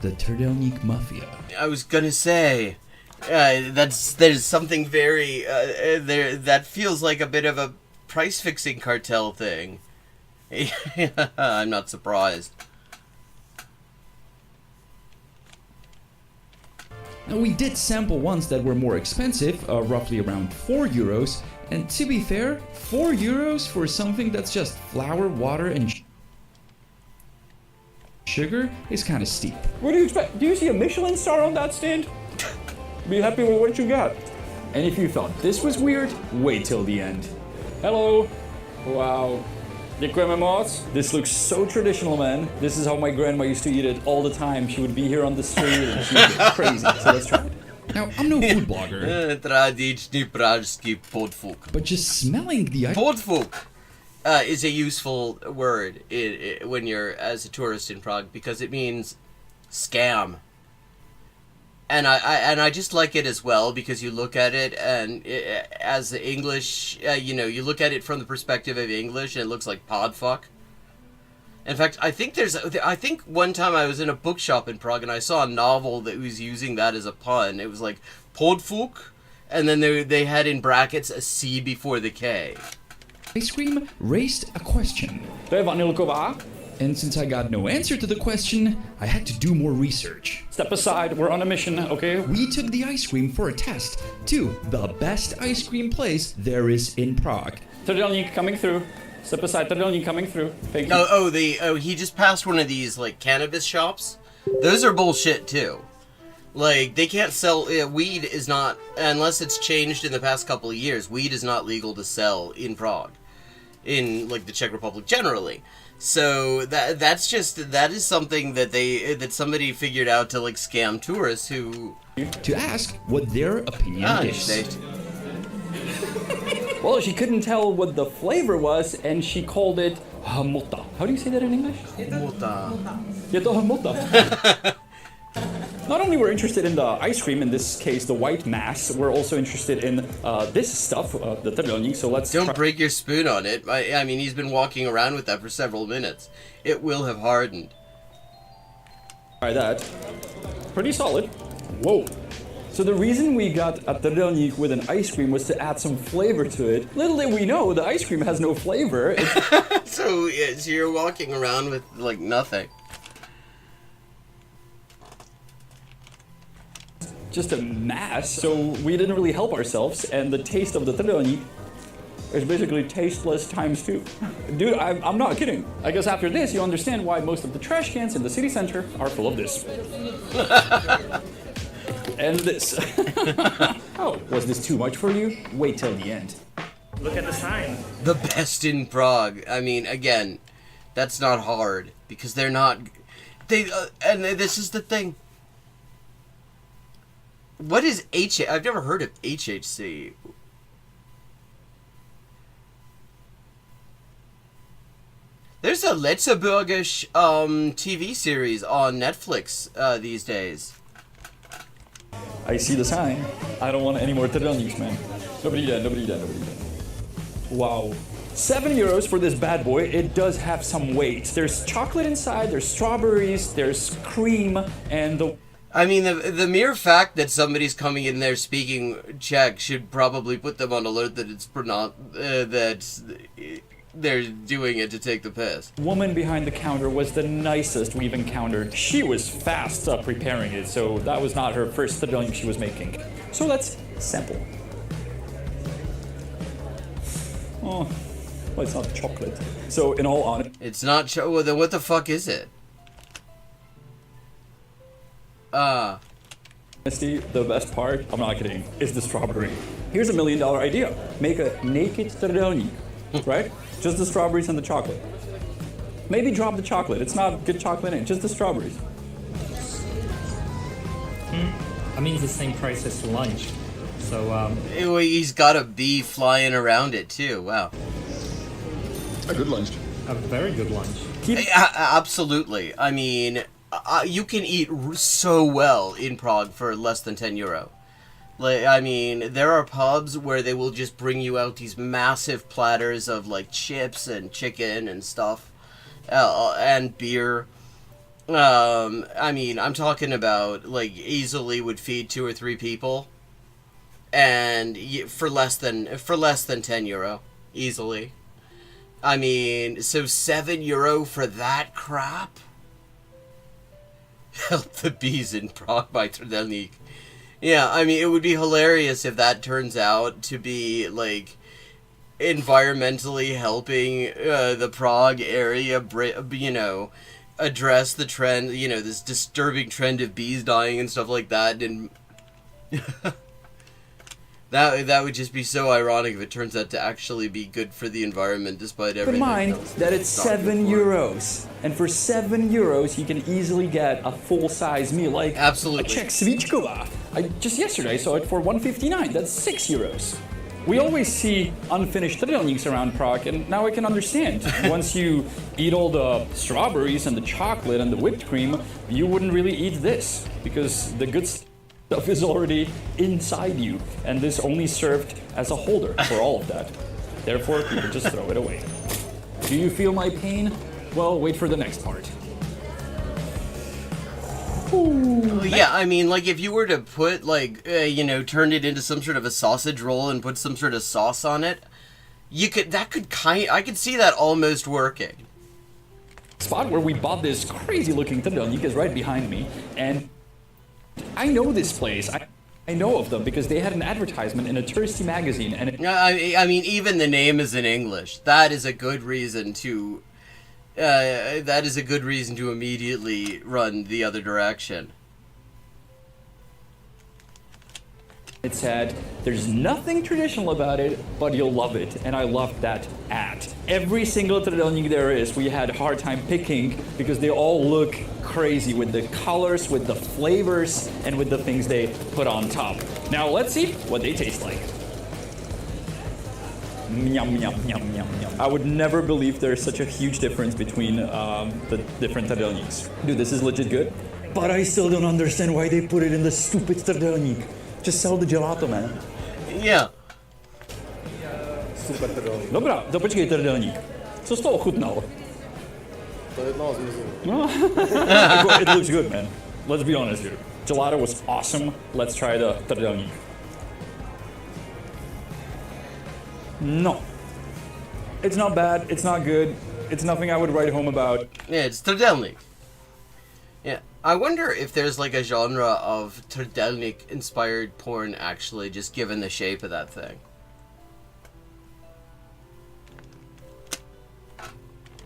the trdelník mafia. I was gonna say... there's something very there that feels like a bit of a price fixing cartel thing. I'm not surprised. Now we did sample ones that were more expensive, roughly around 4 euros, and to be fair, 4 euros for something that's just flour, water, and sugar is kind of steep. What do you expect? Do you see a Michelin star on that stand? Be happy with what you got. And if you thought this was weird, wait till the end. Hello. Wow. Děkujeme moc. This looks so traditional, man. This is how my grandma used to eat it all the time. She would be here on the street and she would get crazy. So let's try it. Now, I'm no food blogger, Tradičný pražský podfuk. but just smelling the ice Podfuk is a useful word when you're as a tourist in Prague because it means scam. And I just like it as well because you look at it and as the English, you look at it from the perspective of English and it looks like podfuck. In fact, I think one time I was in a bookshop in Prague and I saw a novel that was using that as a pun. It was like podfuk, and then they had in brackets a C before the K. cream raised a question. To je vanilková. And since I got no answer to the question, I had to do more research. Step aside, we're on a mission, okay? We took the ice cream for a test to the best ice cream place there is in Prague. Trdelník coming through. Step aside, Trdelník coming through. Thank you. He just passed one of these like cannabis shops. Those are bullshit too. Like they can't sell weed is not unless it's changed in the past couple of years. Weed is not legal to sell in Prague, in like the Czech Republic generally. So that is something that somebody figured out to like scam tourists who To ask what their opinion is. Well, she couldn't tell what the flavor was, and she called it hamota. How do you say that in English? Je to hamota. Not only we're interested in the ice cream, in this case the white mass, we're also interested in this stuff, the trdelník, so let's don't break your spoon on it. I mean, he's been walking around with that for several minutes. It will have hardened. try that. Pretty solid. Whoa. So the reason we got a trdelník with an ice cream was to add some flavor to it. Little did we know, the ice cream has no flavor. So you're walking around with, like, nothing. Just a mass, so we didn't really help ourselves, and the taste of the trdelník is basically tasteless times 2. Dude, I'm not kidding. I guess after this, you understand why most of the trash cans in the city center are full of this. And this. Oh, was this too much for you? Wait till the end. Look at the sign. The best in Prague. I mean, again, that's not hard, because they're not... and this is the thing. What is I've never heard of HHC. There's a Letzeburgish TV series on Netflix these days. I see the sign. I don't want any more trdelníks, man. Nobody dead. Wow. €7 for this bad boy. It does have some weight. There's chocolate inside, there's strawberries, there's cream, and the... I mean, the mere fact that somebody's coming in there speaking Czech should probably put them on alert that it's that they're doing it to take the piss. woman behind the counter was the nicest we've encountered. She was fast preparing it, so that was not her first trdelník she was making. So let's sample. Oh, well, it's not chocolate. So in all honesty, It's not... Well, then what the fuck is it? the best part, I'm not kidding, is the strawberry. Here's $1 million idea. Make a naked trdelník, right? Just the strawberries and the chocolate. Maybe drop the chocolate. It's not good chocolate in it, just the strawberries. I mean, it's the same price as lunch. So, He's got a bee flying around it, too. Wow. A good lunch. a very good lunch. Absolutely. I mean... you can eat so well in Prague for less than €10. Like, I mean, there are pubs where they will just bring you out these massive platters of like chips and chicken and stuff, and beer. I mean, I'm talking about like easily would feed 2 or 3 people, and for less than €10 easily. I mean, so €7 for that crap. Help the bees in Prague by Trdelník. Yeah, I mean, it would be hilarious if that turns out to be, like, environmentally helping the Prague area, you know, address the trend, you know, this disturbing trend of bees dying and stuff like that. And That would just be so ironic if it turns out to actually be good for the environment, despite Keep in everything mind else that it's not good €7, for. and for €7 you can easily get a full-size meal, like Absolutely. a Czech svíčková. Just yesterday I saw it for €1.59. That's €6. We always see unfinished trdelníks around Prague, and now I can understand. Once you eat all the strawberries and the chocolate and the whipped cream, you wouldn't really eat this, because the good stuff is already inside you, and this only served as a holder for all of that. Therefore, you could just throw it away. Do you feel my pain? Well, wait for the next part. Well, yeah, I mean, like, if you were to put, like, turn it into some sort of a sausage roll and put some sort of sauce on it, I could see that almost working. Spot where we bought this crazy looking trdelník is right behind me, and I know this place. I know of them because they had an advertisement in a touristy magazine, and I mean, even the name is in English. That is a good reason to immediately run the other direction. it said, there's nothing traditional about it, but you'll love it. And I loved that ad. Every single trdelník there is, we had a hard time picking because they all look crazy with the colors, with the flavors, and with the things they put on top. Now let's see what they taste like. Yum, yum, yum, yum, yum. I would never believe there's such a huge difference between the different trdelníks. Dude, this is legit good. But I still don't understand why they put it in the stupid trdelník. Just sell the gelato, man. Yeah. Super trdelník. Dobra, to počkej, trdelník. Co z toho ochutnalo? To jednoho zmizí. No. It looks good, man. Let's be honest here. Gelato was awesome. Let's try the trdelník. No. It's not bad. It's not good. It's nothing I would write home about. Yeah, it's trdelník. Yeah. I wonder if there's like a genre of trdelník inspired porn actually, just given the shape of that thing.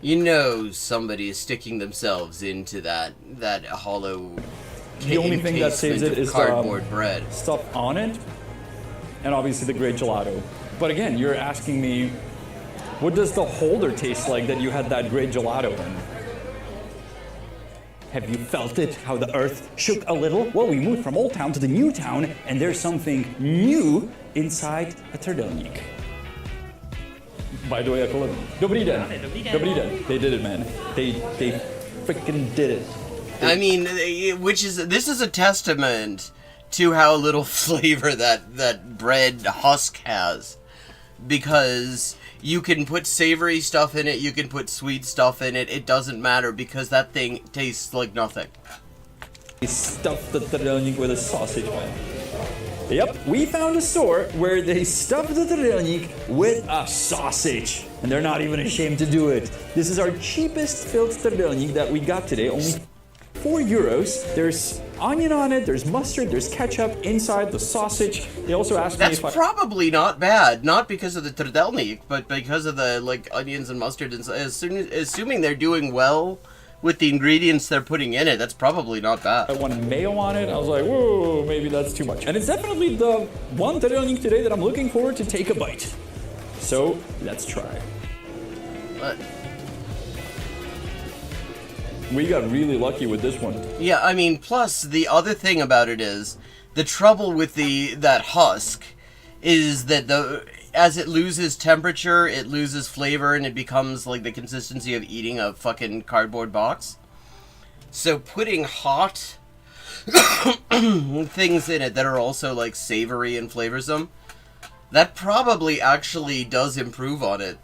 You know somebody is sticking themselves into that hollow The only thing that saves it is cardboard bread. Stuff on it, and obviously the great gelato. But again, you're asking me, what does the holder taste like that you had that great gelato in? Have you felt it, how the earth shook a little? Well, we moved from Old Town to the New Town, and there's something new inside a trdelník. By the way, jako Dobrý den. Dobrý den. They did it, man. They freaking did it. I mean, this is a testament to how little flavor that bread husk has. Because you can put savory stuff in it, you can put sweet stuff in it, it doesn't matter because that thing tastes like nothing. They stuffed the trdelník with a sausage, man. Yep, we found a store where they stuffed the trdelník with a sausage. And they're not even ashamed to do it. This is our cheapest filled trdelník that we got today, only €4. There's onion on it, there's mustard, there's ketchup inside the sausage. They also asked me That's if probably not bad, not because of the trdelník, but because of the onions and mustard. And assuming they're doing well with the ingredients they're putting in it, that's probably not bad. I wanted mayo on it. I was like, whoa, maybe that's too much. And it's definitely the one trdelník today that I'm looking forward to take a bite. So let's try. We got really lucky with this one. Yeah, I mean, plus the other thing about it is the trouble with that husk is that as it loses temperature, it loses flavor, and it becomes like the consistency of eating a fucking cardboard box. So putting hot things in it that are also like savory and flavorsome, that probably actually does improve on it.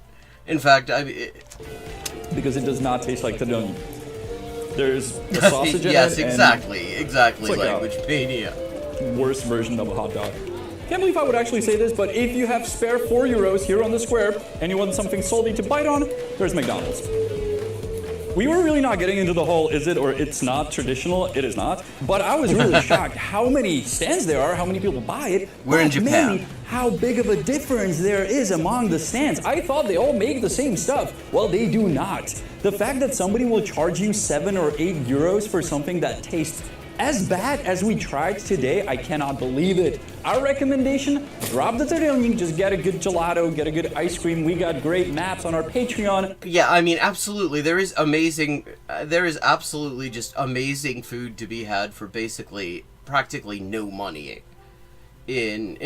In fact, because it does not taste like trdelník. There's the sausage in yes, it. Exactly, like language mania. Worst version of a hot dog. Can't believe I would actually say this, but if you have spare €4 here on the square and you want something salty to bite on, there's McDonald's. We were really not getting into the whole is it or it's not traditional. It is not. But I was really shocked how many stands there are, how many people buy it. We're in Japan. Mainly, how big of a difference there is among the stands. I thought they all make the same stuff. Well, they do not. The fact that somebody will charge you €7 or €8 for something that tastes As bad as we tried today, I cannot believe it. Our recommendation, drop the Tyrrhenian, just get a good gelato, get a good ice cream. We got great maps on our Patreon. Yeah, I mean, absolutely. There is absolutely just amazing food to be had for basically practically no money in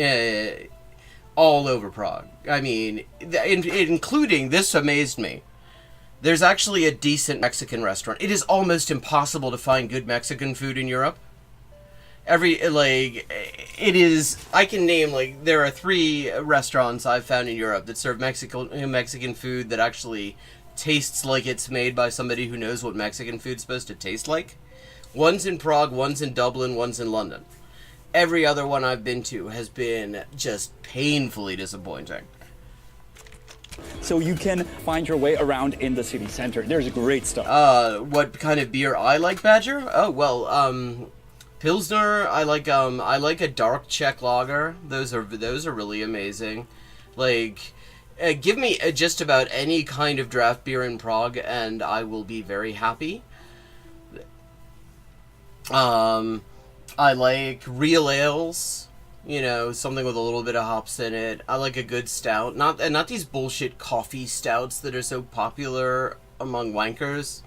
all over Prague. I mean, including, this amazed me. There's actually a decent Mexican restaurant. It is almost impossible to find good Mexican food in Europe. I can name, there are 3 restaurants I've found in Europe that serve Mexican food that actually tastes like it's made by somebody who knows what Mexican food's supposed to taste like. One's in Prague, one's in Dublin, one's in London. Every other one I've been to has been just painfully disappointing. So you can find your way around in the city center. There's great stuff. What kind of beer I like, Badger? Oh, well, Pilsner, I like a dark Czech lager. Those are really amazing. Give me just about any kind of draft beer in Prague and I will be very happy. I like real ales. You know, something with a little bit of hops in it. I like a good stout. Not these bullshit coffee stouts that are so popular among wankers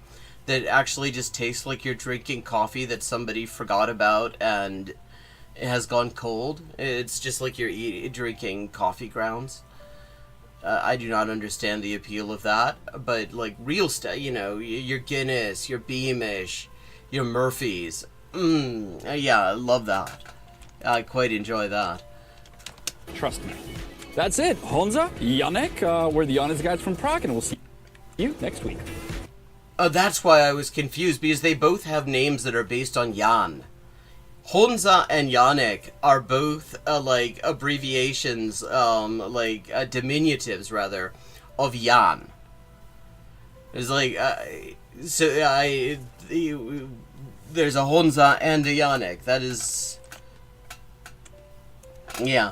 that actually just taste like you're drinking coffee that somebody forgot about and it has gone cold. It's just like you're drinking coffee grounds. I do not understand the appeal of that, but real stout, your Guinness, your Beamish, your Murphy's. Yeah, I love that. I quite enjoy that. Trust me. That's it. Honza, Janek, we're the Honest Guys from Prague, and we'll see you next week. That's why I was confused, because they both have names that are based on Jan. Honza and Janek are both, abbreviations, diminutives, rather, of Jan. It's there's a Honza and a Janek. That is... Yeah.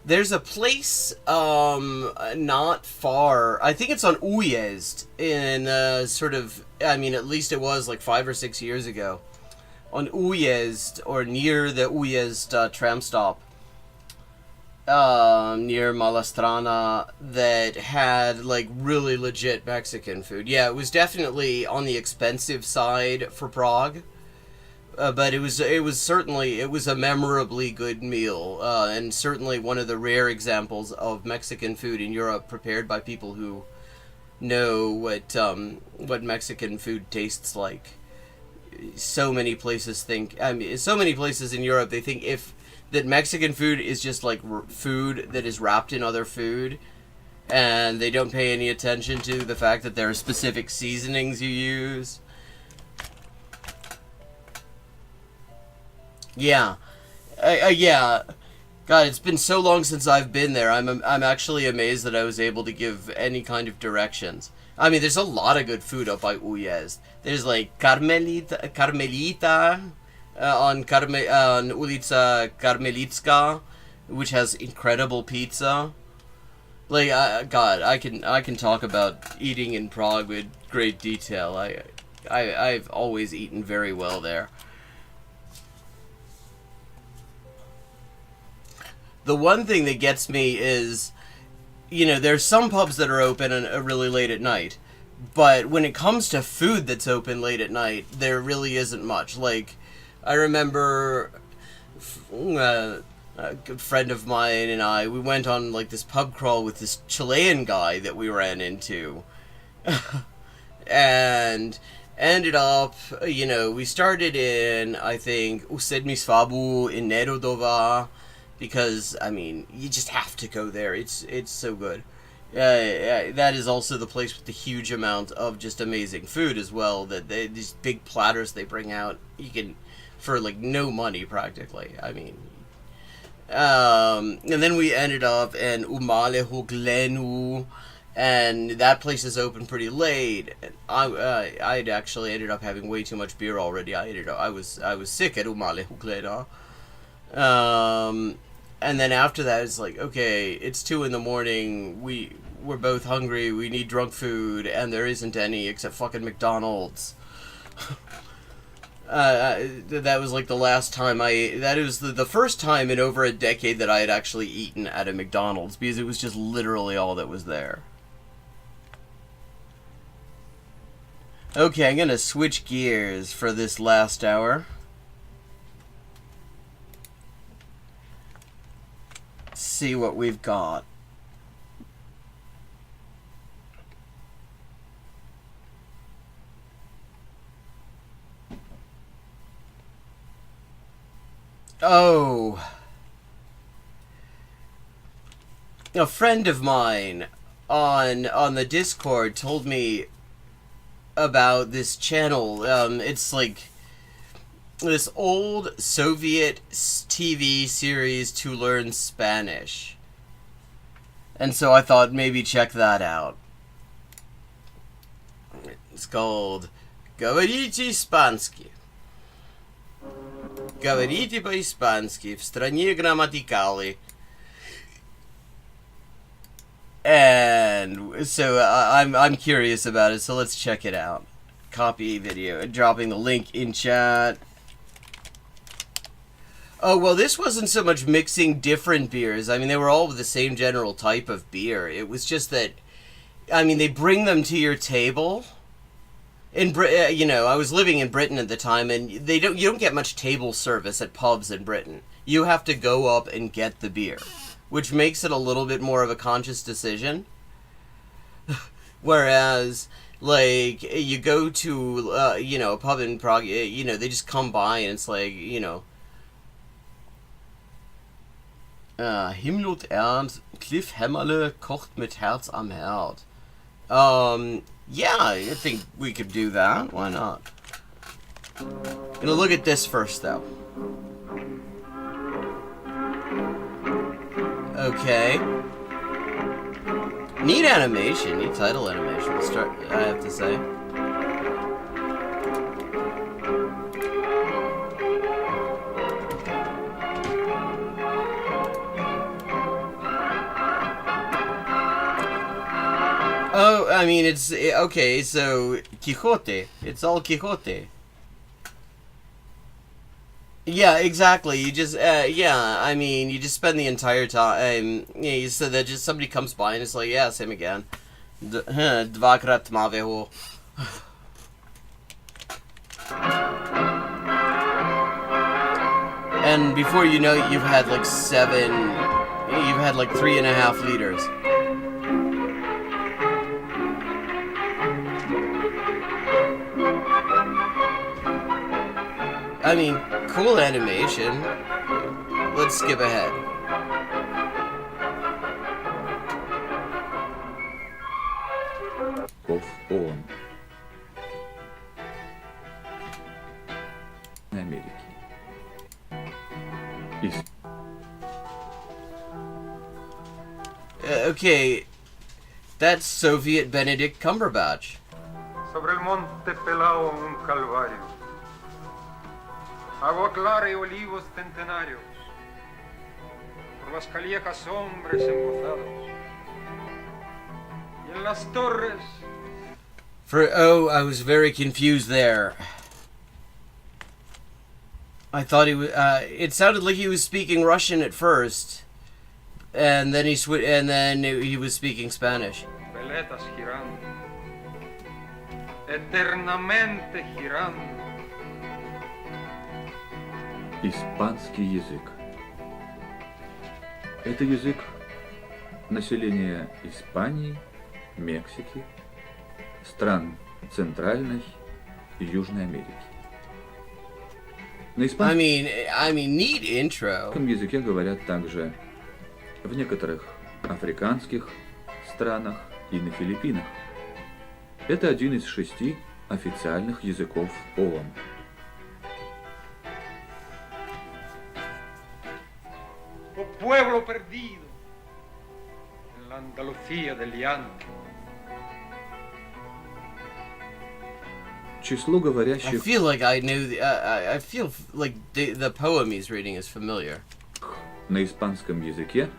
There's a place, not far, I think it's on Újezd, in, at least it was 5 or 6 years ago, on Újezd, or near the Újezd tram stop, near Malastrana, that had, really legit Mexican food. Yeah, it was definitely on the expensive side for Prague. But it was a memorably good meal, and certainly one of the rare examples of Mexican food in Europe prepared by people who know what Mexican food tastes like. So many places in Europe, they think that Mexican food is just food that is wrapped in other food, and they don't pay any attention to the fact that there are specific seasonings you use. Yeah, yeah. God, it's been so long since I've been there. I'm actually amazed that I was able to give any kind of directions. I mean, there's a lot of good food up by Újezd. There's Carmelita on Ulica Karmelitska, which has incredible pizza. God, I can talk about eating in Prague with great detail. I've always eaten very well there. The one thing that gets me is, there's some pubs that are open really late at night, but when it comes to food that's open late at night, there really isn't much. I remember a good friend of mine and I, we went on this pub crawl with this Chilean guy that we ran into, and ended up, we started in, I think, Usedmi Svabu in Nerodova, because, you just have to go there. It's so good. That is also the place with the huge amount of just amazing food as well. These big platters they bring out, you can, for no money practically. And then we ended up in Umale Huglenu, and that place is open pretty late. And I'd actually ended up having way too much beer already. I was sick at Umale Huglenu. And then after that, it's okay, it's 2 in the morning, we're both hungry, we need drunk food, and there isn't any except fucking McDonald's. That was like the last time that was the first time in over a decade that I had actually eaten at a McDonald's, because it was just literally all that was there. Okay, I'm gonna switch gears for this last hour. See what we've got. Oh. A friend of mine on the Discord told me about this channel. It's like this old Soviet TV series to learn Spanish. And so I thought maybe check that out. It's called Говорите Испанский. Говорите по-испански в стране грамматикали. And so I'm curious about it, so let's check it out. Copy video, dropping the link in chat. Oh, well, this wasn't so much mixing different beers. I mean, they were all the same general type of beer. It was just that, I mean, they bring them to your table. You know, I was living in Britain at the time, and you don't get much table service at pubs in Britain. You have to go up and get the beer, which makes it a little bit more of a conscious decision. Whereas, like, you go to, you know, a pub in Prague, you know, they just come by and it's like, you know, Himmel und Erd, Cliff Hämmerle kocht mit Herz am Herd. Yeah, I think we could do that. Why not? Gonna look at this first, though. Okay. Neat animation, neat title animation. Let's start, I have to say. Oh, I mean, it's okay. So Quixote, it's all Quixote. Yeah, exactly. You just, yeah. I mean, you just spend the entire time. Yeah, you said that just somebody comes by and it's like, yeah, same again. Dvakrat maveho. And before you know it, you've had like 3.5 liters. I mean, cool animation. Let's skip ahead. Of ООН. Америки. Okay, that's Soviet Benedict Cumberbatch. Sobre el monte pelado un calvario. Agua clara y olivos centenarios. Por las callejas hombres embozados. Y en las torres. I was very confused there. I thought he was. It sounded like he was speaking Russian at first, and then he was speaking Spanish. Veletas girando. Eternamente girando. Испанский язык. Это язык населения Испании, Мексики, стран Центральной и Южной Америки. На испанском neat intro. языке говорят также в некоторых африканских странах и на Филиппинах. Это один из 6 официальных языков ООН. O pueblo perdido en la Andalucía del llanto. Число I говорящих feel like I knew. I feel like the poem he's reading is familiar. на испанском языке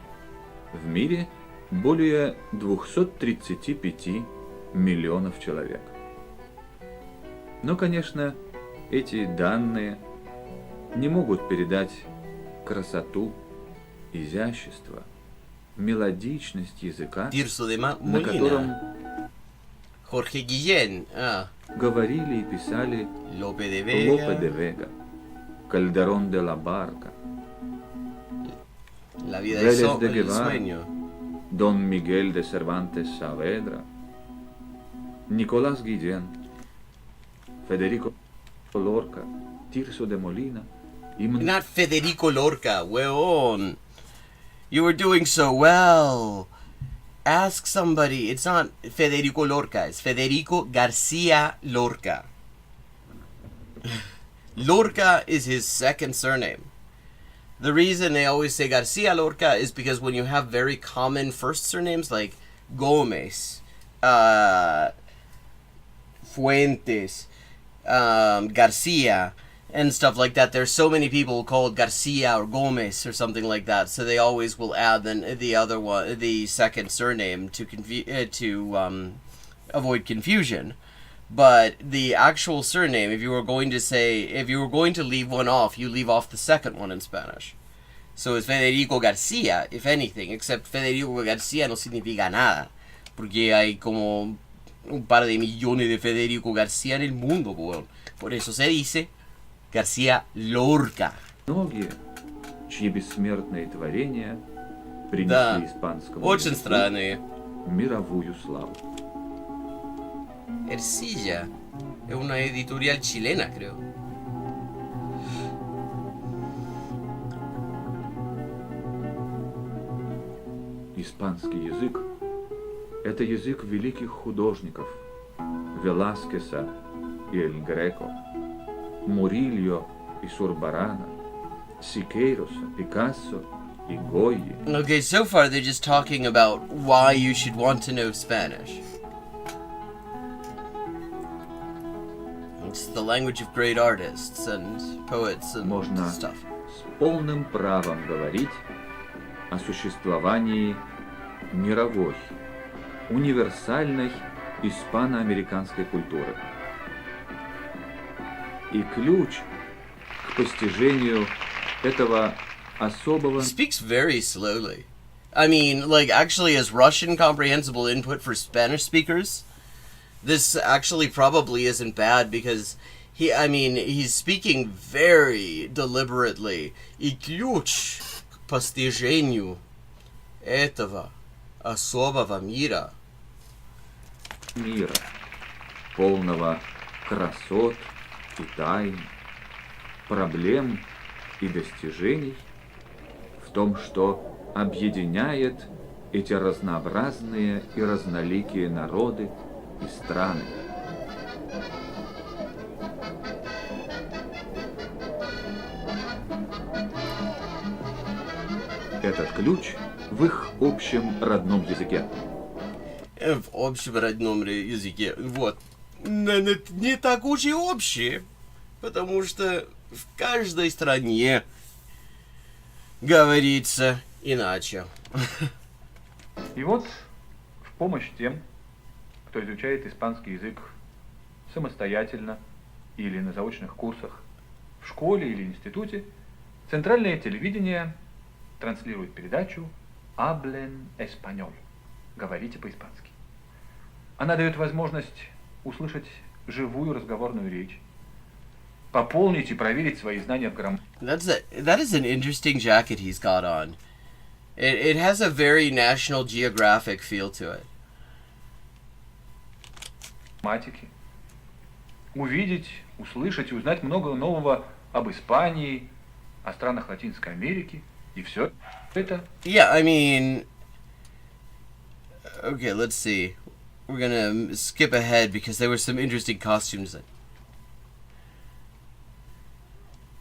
в мире более 235 миллионов человек. Но, конечно, эти данные не могут передать красоту, изящество, мелодичность языка, Tirso de на котором Molina, Jorge Guillén, говорили и писали Lope de Лопе де Vega, Вега, Кальдерон де ла Барка, La vida Vélez del de el Guevara, sueño, Дон Мигель де Сервантес Саведра, Николас Гиден, Федерико Лорка, Тирсо де Молина и Not Federico Lorca, weón. You were doing so well. Ask somebody. It's not Federico Lorca. It's Federico Garcia Lorca. Lorca is his second surname. The reason they always say Garcia Lorca is because when you have very common first surnames like Gomez, Fuentes, Garcia, and stuff like that, there's so many people called Garcia or Gomez or something like that, so they always will add the other one, the second surname, to avoid confusion. But the actual surname, if you were going to leave one off, you leave off the second one in Spanish. So it's Federico Garcia, if anything, except Federico Garcia no significa nada, porque hay como un par de millones de Federico Garcia en el mundo, weón. Por eso se dice García Lorca. многие, чьи бессмертные творения принесли Да, испанскому очень языку странные. мировую славу. Ercilla es una editorial chilena, creo. Испанский язык – это язык великих художников Веласкеса и Эль Греко, Мурильо и Сурбарана, Сикейроса, Пикассо и Гойи. Okay, so far they're just talking about why you should want to know Spanish. It's the language of great artists and poets and Можно stuff. с полным правом говорить о существовании мировой, универсальной испано-американской культуры. И ключ к постижению этого особого... He speaks very slowly. I mean, like, actually, as Russian comprehensible input for Spanish speakers, this actually probably isn't bad because he's speaking very deliberately. И ключ к постижению этого особого мира. мира, полного красот и тайн, проблем и достижений, в том, что объединяет эти разнообразные и разноликие народы и страны. Этот ключ в их общем родном языке. В общем родном языке. Вот. Но не так уж и общее. Потому что в каждой стране говорится иначе. И вот в помощь тем, кто изучает испанский язык самостоятельно или на заочных курсах, в школе или институте, центральное телевидение транслирует передачу «Hablen español» – «Говорите по-испански». Она дает возможность услышать живую разговорную речь, пополнить и проверить свои знания в грамматике. That is an interesting jacket he's got on. It has a very National Geographic feel to it. Увидеть, услышать и узнать много нового об Испании, о странах Латинской Америки, и все это. Yeah, I mean... Okay, let's see. We're gonna skip ahead because there were some interesting costumes.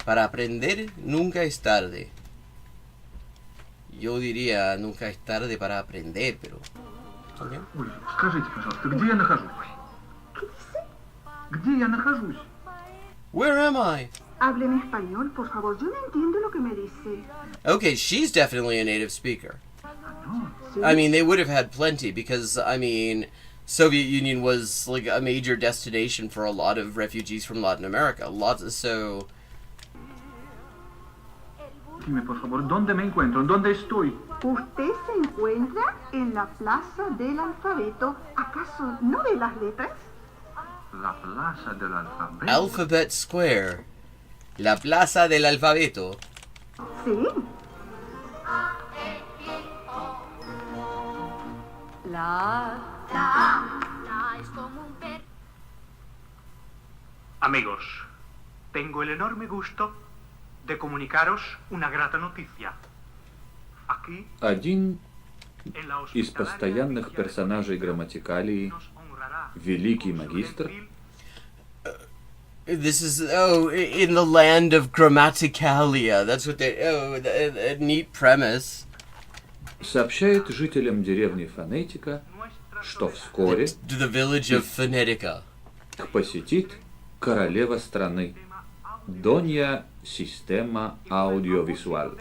Para aprender nunca es tarde. Yo diría nunca es tarde para aprender, pero... Okay. Ой, скажите, пожалуйста, где я нахожусь? Где я нахожусь? Where am I? Hable en español, por favor. Yo no entiendo lo que me dice. Okay, she's definitely a native speaker. I mean, they would have had plenty because, I mean, Soviet Union was like a major destination for a lot of refugees from Latin America. So Dime, por favor, ¿dónde me encuentro? ¿Dónde estoy? Usted se encuentra en la Plaza del Alfabeto. ¿Acaso no ve las letras? La Plaza del Alfabeto. Alphabet Square, la Plaza del Alfabeto. Sí. Amigos, tengo el enorme gusto de comunicaros una grata noticia. Aquí, Один en la из hospitalaria постоянных Villa персонажей de грамматикалии, nos honrará великий con su магистр, gentil This is in the land of Grammaticalia. That's what they a neat premise. сообщает жителям деревни Фонетика, что вскоре To the village of Phonetica. их посетит королева страны, Донья Система Аудиовisual.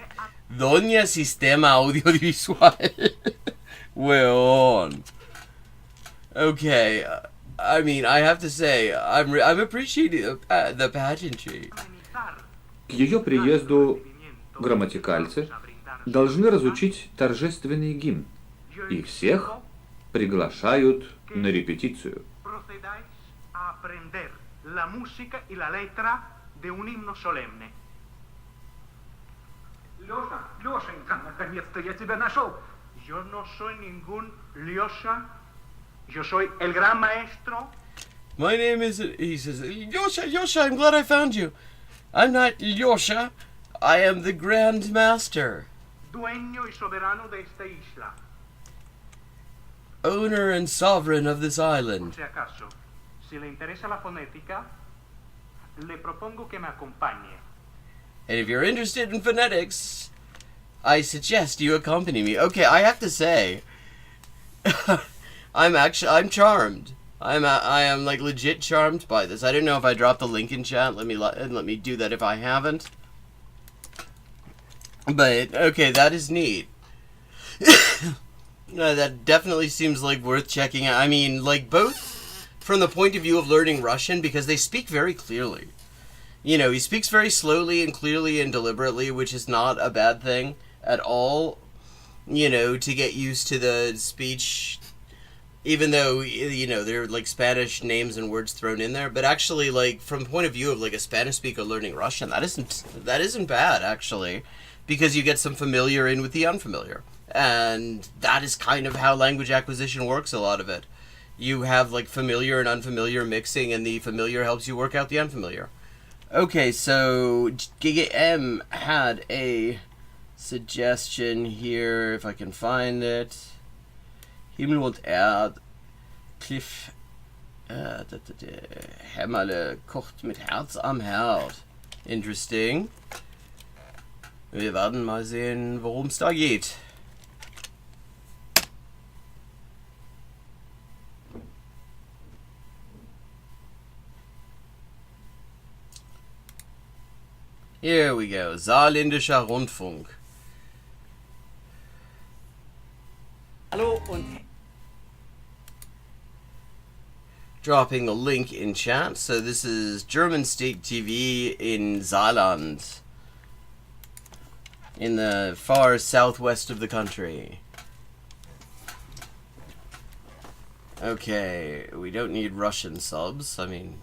Doña Sistema Audiovisual. Weón. Okay, I mean, I have to say, I'm appreciating the pageantry. К ее приезду грамматикальцы должны разучить торжественный гимн, и всех приглашают на репетицию. procedáis a aprender la música y la letra de un himno solemne. Лёша, Лёшенька, наконец-то я тебя нашел. Yo no soy ningún Lyosa. Yo soy el gran maestro. My name is, he says, Yosha, I'm glad I found you. I'm not Yosha, I am the Grand Master, Dueño y soberano de esta isla. owner and sovereign of this Por island. si acaso, si le interesa la fonética, le propongo que me acompañe. And if you're interested in phonetics, I suggest you accompany me. Okay, I have to say, I'm charmed. I am like legit charmed by this. I don't know if I dropped the link in chat. Let me do that if I haven't. But okay, that is neat. That definitely seems like worth checking out. I mean, like both from the point of view of learning Russian, because they speak very clearly. You know, he speaks very slowly and clearly and deliberately, which is not a bad thing at all. You know, to get used to the speech, even though, you know, there are like Spanish names and words thrown in there. But actually, like, from the point of view of like a Spanish speaker learning Russian, that isn't bad, actually. Because you get some familiar in with the unfamiliar. And that is kind of how language acquisition works, a lot of it. You have like familiar and unfamiliar mixing, and the familiar helps you work out the unfamiliar. Okay, so Giga M had a suggestion here, if I can find it. Himmel und Erd, Cliff, Hämmerle kocht mit Herz am Herd. Interesting. Wir werden mal sehen, worum es da geht. Here we go. Saarländischer Rundfunk. Hallo und dropping a link in chat. So this is German State TV in Saarland, in the far southwest of the country. Okay, we don't need Russian subs. I mean,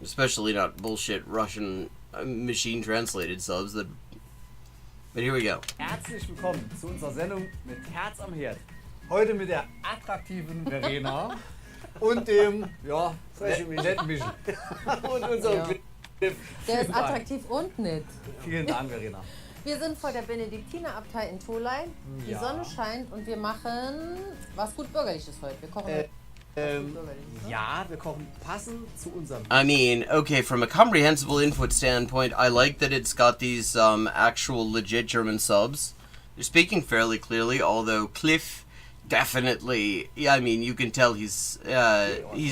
especially not bullshit Russian machine translated subs. But here we go. herzlich willkommen zu unserer Sendung mit Herz am Herd. Heute mit der attraktiven Verena und dem, ja, netten Mischen. Und unserem Cliff. Der ist attraktiv und nett. Vielen Dank, Verena. Wir sind vor der Benediktinerabtei in Tholheim. Die Ja. Sonne scheint und wir machen was gut Bürgerliches heute. Wir kochen Ja, wir kochen passend zu unserem. I mean, okay, from a comprehensible input standpoint, I like that it's got these actual legit German subs. They're speaking fairly clearly, although Cliff definitely, yeah, I mean, you can tell he's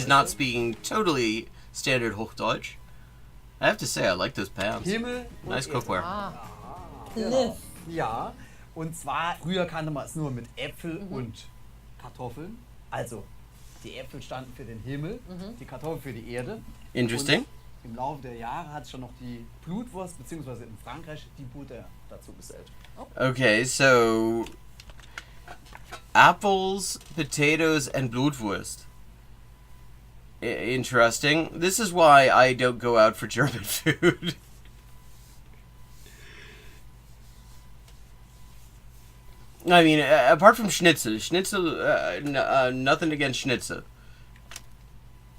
not speaking totally standard Hochdeutsch. I have to say, I like those pants. Himmel und Nice Erde. cookware. Genau. Ja, und zwar früher kannte man es nur mit Äpfel und Kartoffeln. Also Die Äpfel standen für den Himmel, die Kartoffeln für die Erde. Interesting. Und im Laufe der Jahre hat schon noch die Blutwurst, beziehungsweise in Frankreich die Butter dazu gesellt. Okay, so apples, potatoes, and Blutwurst. Interesting. This is why I don't go out for German food. I mean, apart from Schnitzel, nothing against Schnitzel.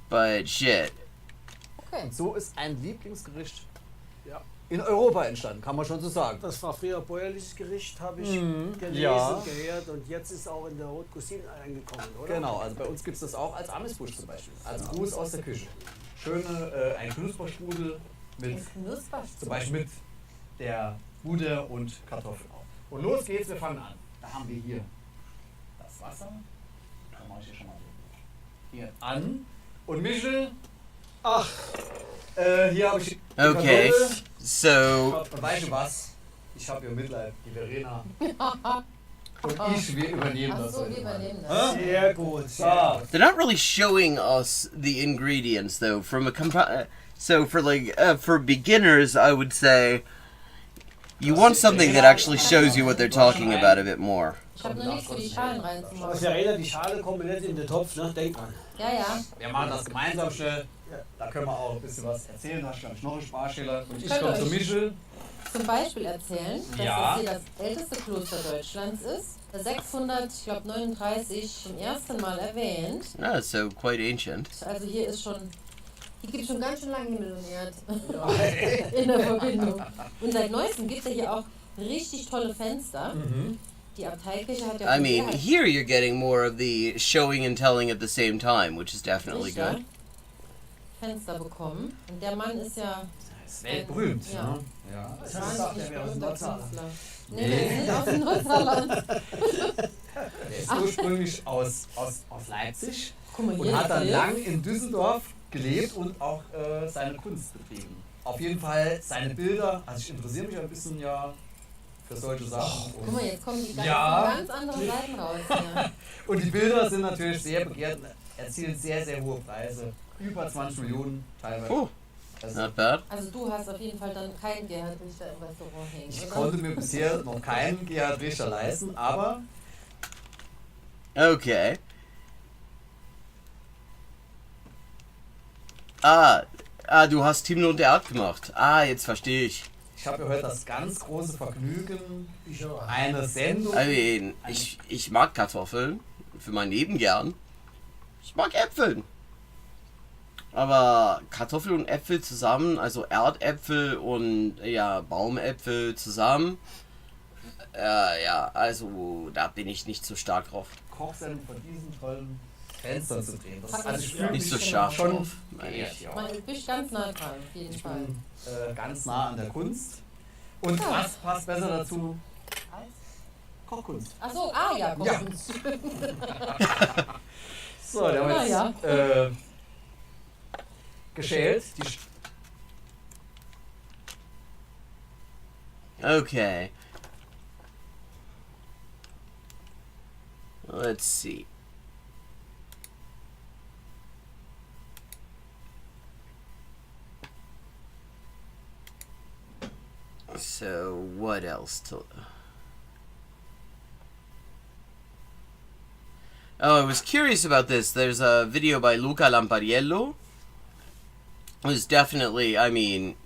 But shit. Okay. Und so ist ein Lieblingsgericht in Europa entstanden, kann man schon so sagen. Das war früher bäuerliches Gericht, habe ich gelesen, gehört, und jetzt ist auch in der Haute Cuisine eingekommen, oder? Genau, also bei uns gibt es das auch als Amüsbusch zum Beispiel, als Gruß aus der Küche. Schöne, ein Knusperstrudel mit, zum Beispiel mit der Butter und Kartoffeln auch. Und los geht's, wir fangen an. Da haben wir hier das Wasser, da mache ich hier schon mal hier an. Und Michel, hier habe ich die Okay, Kartoffel. so Und weißt du was? Ich habe hier Mitleid, die Verena. Und wir übernehmen das So, heute wir mal. übernehmen das. Sehr gut. So. they're not really showing us the ingredients though. From a so for like for beginners, I would say you want something that actually shows you what they're talking about a bit more. Ich habe nur nichts für die Schalen reinzumachen. Was Verena, die Schale kommt nicht in den Topf, ne? Denk dran. Ja, ja. Wir machen das gemeinsam schnell. Da können wir auch ein bisschen was erzählen. Da hast du noch einen Sparsteller. Und ich Könnt komme zu euch Michel. Zum Beispiel erzählen, dass Ja. das hier das älteste Kloster Deutschlands ist. 639 zum ersten Mal erwähnt. Ah, so quite ancient. Also hier ist schon, hier gibt es schon ganz schön lange Himmel und Erd in der Verbindung. Und seit neuestem gibt es ja hier auch richtig tolle Fenster. Die Abteikirche hat ja I mean, here you're getting more of the showing and telling at the same time, which is definitely good. Fenster bekommen. Und der Mann ist ja Weltberühmt. Ja. Ne? Ja. Das ist gesagt, der wäre aus dem Nordsaarland. Nee, der ist nicht aus dem Nordsaarland. Der ist ursprünglich aus Leipzig Guck mal, und hier hat dann ist lang in Düsseldorf gelebt und auch seine Kunst betrieben. Auf jeden Fall seine Bilder, also ich interessiere mich ein bisschen ja für solche Sachen. Guck mal, jetzt kommen die ganzen, Ja. ganz anderen Seiten raus hier. Und die Bilder sind natürlich sehr begehrt, erzielen sehr, sehr hohe Preise. Über 20 Millionen teilweise. Oh, Also, not bad. Also du hast auf jeden Fall dann keinen Gerhard Richter im Restaurant hängen, ich oder? konnte mir bisher noch keinen Gerhard Richter leisten, aber Okay. Du hast Himmel und Erd gemacht. Ah, jetzt verstehe ich. ich habe ja heute das ganz große Vergnügen, eine Sendung. I mean, ich mag Kartoffeln für mein Leben gern. Ich mag Äpfeln. Aber Kartoffeln und Äpfel zusammen, also Erdäpfel und ja, Baumäpfel zusammen, ja, also da bin ich nicht so stark drauf. Kochsendung von diesen tollen Fenstern zu drehen. Das, Also also ich fühle Nicht mich so scharf schon drauf, meine geehrt, ich. ja. Man ist ganz nah dran, auf jeden Ich Fall. bin ganz nah an der Kunst. Und Ja. was passt besser dazu? Kochkunst. Ach so, ja, komm. Ja. So, der haben wir Na jetzt geschält. Okay. Let's see. So, what else to... Oh, I was curious about this. There's a video by Luca Lampariello. Who's definitely, I mean,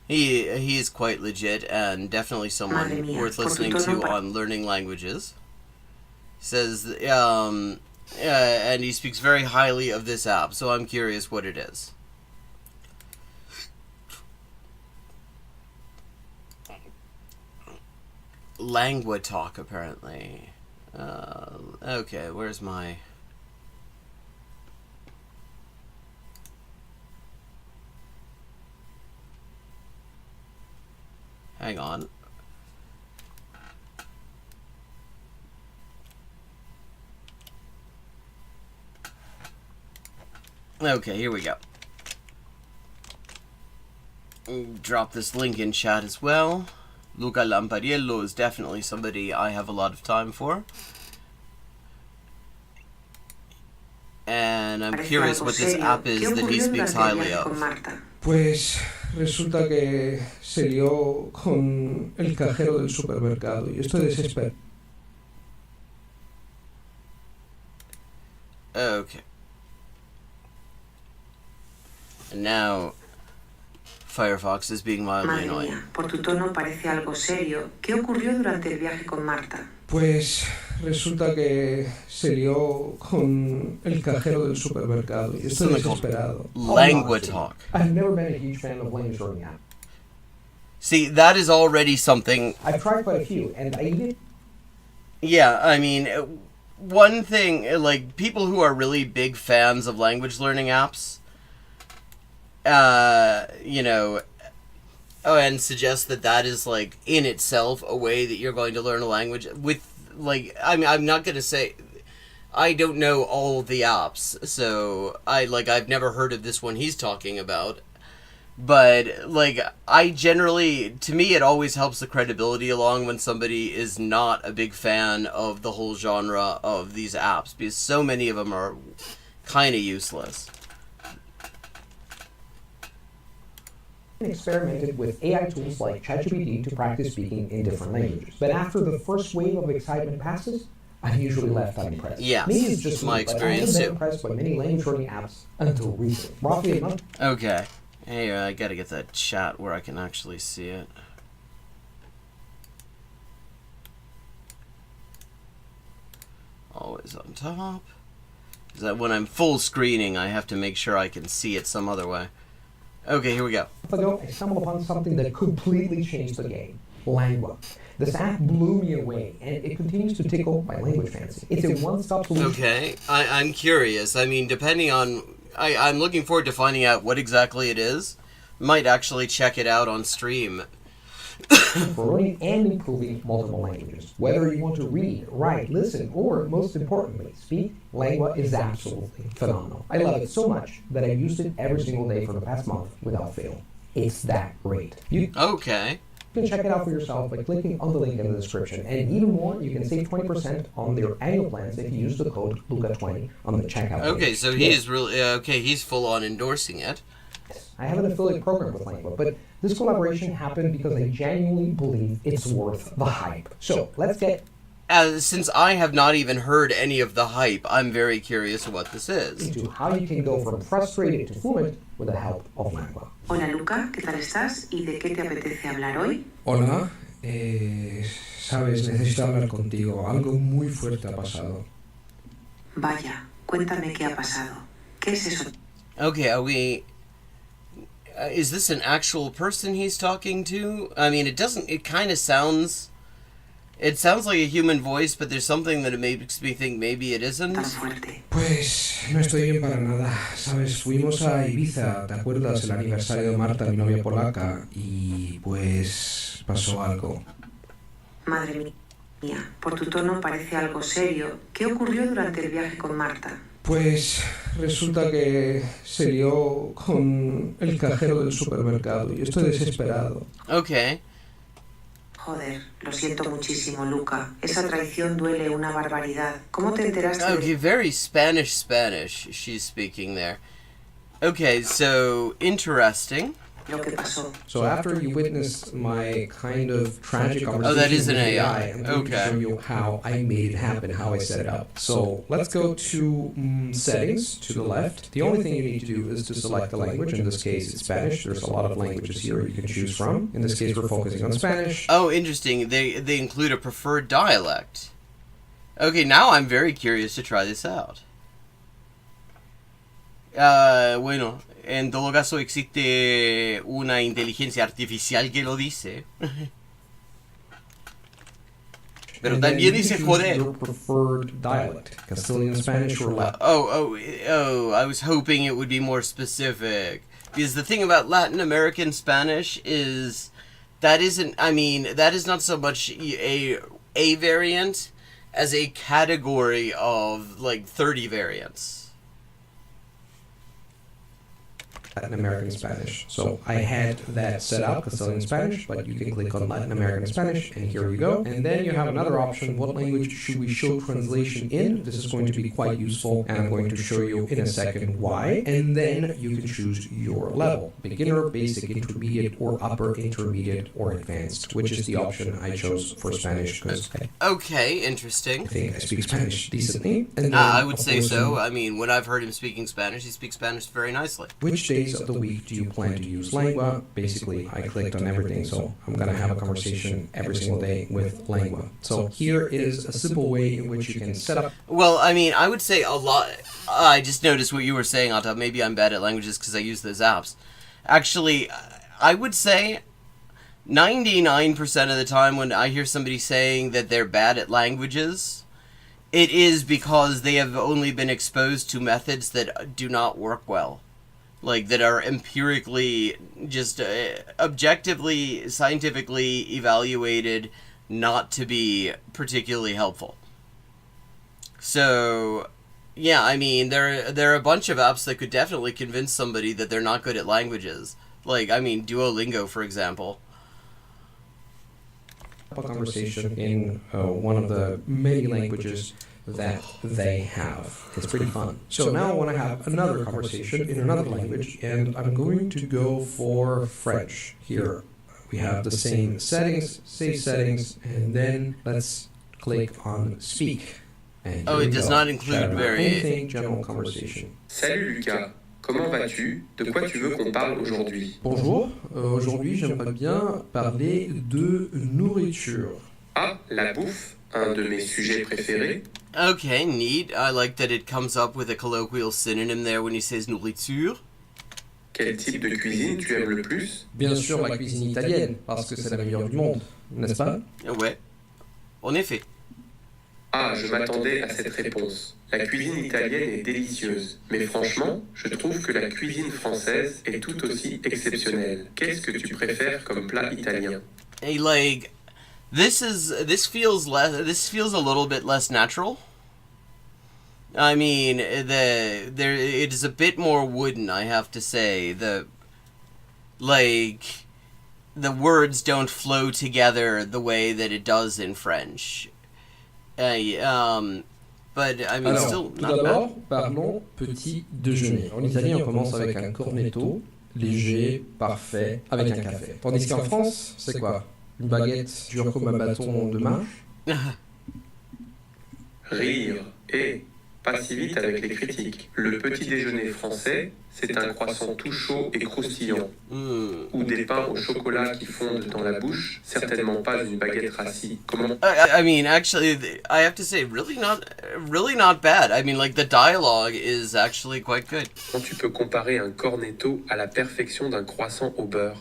he is quite legit and definitely someone worth listening to on learning languages. He says, and he speaks very highly of this app, so I'm curious what it is. Langua Talk, apparently. Okay, where's my... Hang on. Okay, here we go. Drop this link in chat as well. Luca Lampariello is definitely somebody I have a lot of time for. And I'm curious what this app is that he speaks highly of. Pues resulta que se lió con el cajero del supermercado y estoy desesperado. Okay. And now Firefox is being mildly annoying. Mía, por tu tono parece algo serio. ¿Qué ocurrió durante el viaje con Marta? Pues resulta que se lió con el cajero del supermercado y estoy desesperado. Language talk. I've never been a huge fan of language learning apps. See, that is already something. I've tried quite a few, and I did. Yeah, I mean, one thing, like, people who are really big fans of language learning apps, you know, and suggest that that is, like, in itself a way that you're going to learn a language with, like, I mean, I'm not going to say, I don't know all the apps, so I've never heard of this one he's talking about, but, like, I generally, to me, it always helps the credibility along when somebody is not a big fan of the whole genre of these apps, because so many of them are kind of useless. Experimented with AI tools like ChatGPT to practice speaking in different languages. But after the first wave of excitement passes, I'm usually left unimpressed. Yeah, maybe it's just my me, experience but I too. haven't been impressed by many language learning apps until recently. Roughly a month. Okay. Hey, I gotta get that chat where I can actually see it. Always on top. Because that when I'm full screening, I have to make sure I can see it some other way. Okay, here we go. Ago, I stumbled upon something that completely changed the game. Langua. This app blew me away, and it continues to tickle my language fancy. It's a one-stop solution. Okay, I'm curious. I mean, depending on... I'm looking forward to finding out what exactly it is. Might actually check it out on stream. For learning and improving multiple languages. Whether you want to read, write, listen, or, most importantly, speak, Langua is absolutely phenomenal. I love it so much that I've used it every single day for the past month without fail. It's that great. You can check it out for yourself by clicking on the link in the description. And even more, you can save 20% on their annual plans if you use the code LUCA20 on the checkout page. Okay, so he is really... okay, he's full on endorsing it. I have an affiliate program with Langua, but this collaboration happened because I genuinely believe it's worth the hype. So, let's get... Since I have not even heard any of the hype, I'm very curious what this is. Into how you can go from frustrated to fluent with the help of Langua. Hola Luca, ¿qué tal estás? ¿Y de qué te apetece hablar hoy? Hola, sabes, necesito hablar contigo. Algo muy fuerte ha pasado. Vaya, cuéntame qué ha pasado. ¿Qué es eso? Okay, are we... is this an actual person he's talking to? I mean, it kind of sounds... It sounds like a human voice, but there's something that it makes me think maybe it isn't. Pues no estoy bien para nada. Sabes, fuimos a Ibiza, ¿te acuerdas? El aniversario de Marta, mi novia polaca, y pues pasó algo. Madre mía, por tu tono parece algo serio. ¿Qué ocurrió durante el viaje con Marta? Pues resulta que se lió con el cajero del supermercado y estoy desesperado. Okay. Joder, lo siento muchísimo, Luca. Esa traición duele una barbaridad. ¿Cómo te enteraste? Okay, very Spanish she's speaking there. Okay, so interesting. Lo que pasó. So after you witnessed my kind of tragic conversation that is an with AI. I'm going to show you how I made it happen, how I set it up. So let's go to settings to the left. The only thing you need to do is to select the language. In this case, it's Spanish. There's a lot of languages here you can choose from. In this case, we're focusing on Spanish. Oh, interesting. They include a preferred dialect. Okay, now I'm very curious to try this out. Bueno, en todo caso existe una inteligencia artificial que lo dice. Pero también dice joder. Your preferred dialect, Castilian, Spanish, or Latin. I was hoping it would be more specific. Because the thing about Latin American Spanish is that is not so much a variant as a category of like 30 variants. Latin American Spanish. So I had that set up, Castilian Spanish, but you can click on Latin American Spanish, and here you go. And then you have another option, what language should we show translation in? This is going to be quite useful, and I'm going to show you in a second why. And then you can choose your level, beginner, basic, intermediate, or upper intermediate, or advanced, which is the option I chose for Spanish, because Okay, interesting. I think I speak Spanish decently. And then, I would say of course, so. I mean, when I've heard him speaking Spanish, he speaks Spanish very nicely. Which days of the week do you plan to use lengua? Basically, I clicked on everything, so I'm going to have a conversation every single day with lengua. So here is a simple way in which you can set up. Well, I mean, I would say a lot. I just noticed what you were saying, Otto. Maybe I'm bad at languages because I use those apps. Actually, I would say 99% of the time when I hear somebody saying that they're bad at languages, it is because they have only been exposed to methods that do not work well. Like, that are empirically, just objectively, scientifically evaluated not to be particularly helpful. So, yeah, I mean, there are a bunch of apps that could definitely convince somebody that they're not good at languages. Like, I mean, Duolingo, for example. A conversation in one of the many languages that they have. It's pretty fun. So now I want to have another conversation in another language, and I'm going to go for French. Here we have the same settings, save settings, and then let's click on speak. And it does not include anything, general conversation. Salut Lucas, comment vas-tu? De quoi tu veux qu'on parle aujourd'hui? Bonjour, aujourd'hui j'aimerais bien parler de nourriture. Ah, la bouffe, un de mes sujets préférés. Okay, neat. I like that it comes up with a colloquial synonym there when he says nourriture. Quel type de cuisine tu aimes le plus? Bien sûr la cuisine italienne, parce que c'est la meilleure du monde, n'est-ce pas? Ouais, en effet. Ah, je m'attendais à cette réponse. La cuisine italienne est délicieuse, mais franchement, je trouve que la cuisine française est tout aussi exceptionnelle. Qu'est-ce que tu préfères comme plat italien? Hey, like, this feels a little bit less natural. I mean, it is a bit more wooden, I have to say. The words don't flow together the way that it does in French. But I mean, Alors, still tout not d'abord, bad. parlons petit déjeuner. En Italie, on commence avec un cornetto, léger, parfait, avec un café. Tandis qu'en France, c'est quoi? Une baguette dure comme un bâton de marche? Rire et pas si vite avec les critiques. Le petit déjeuner français, c'est un croissant tout chaud et croustillant. Ou des pains au chocolat qui fondent dans la bouche, certainement pas une baguette rassis. Comment? I mean, actually, I have to say, really not bad. I mean, like, the dialogue is actually quite good. Quand tu peux comparer un cornetto à la perfection d'un croissant au beurre?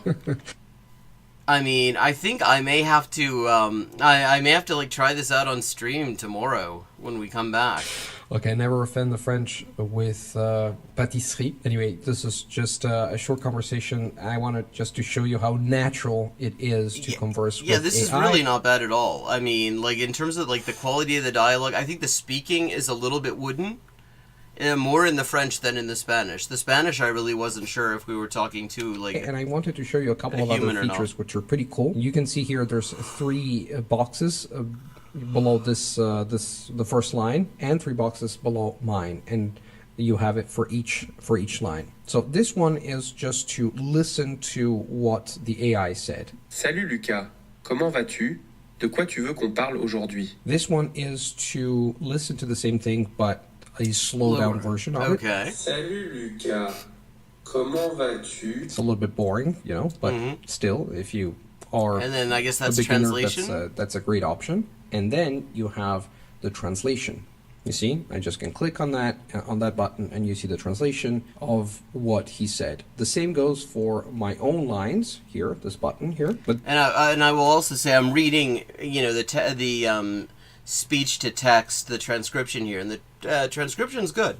I mean, I think I may have to, I may have to, like, try this out on stream tomorrow when we come back. Okay, never offend the French with pâtisserie. Anyway, this is just a short conversation. I wanted just to show you how natural it is to converse with Yeah, this is AI. really not bad at all. I mean, like, in terms of, like, the quality of the dialogue, I think the speaking is a little bit wooden. More in the French than in the Spanish. The Spanish, I really wasn't sure if we were talking to, like, and I wanted to show you a couple of other features which are pretty cool. You can see here there's 3 boxes below the first line, and 3 boxes below mine, and you have it for each line. So this one is just to listen to what the AI said. Salut Lucas, comment vas-tu? De quoi tu veux qu'on parle aujourd'hui? This one is to listen to the same thing, but a slow down version of okay. it. Salut Lucas, comment vas-tu? It's a little bit boring, you know, but still, if you are and then I guess that's a beginner, translation. That's a great option. And then you have the translation. You see, I just can click on that button, and you see the translation of what he said. The same goes for my own lines here. This button here, but and I will also say I'm reading, you know, the speech to text, the transcription here, and the transcription's good.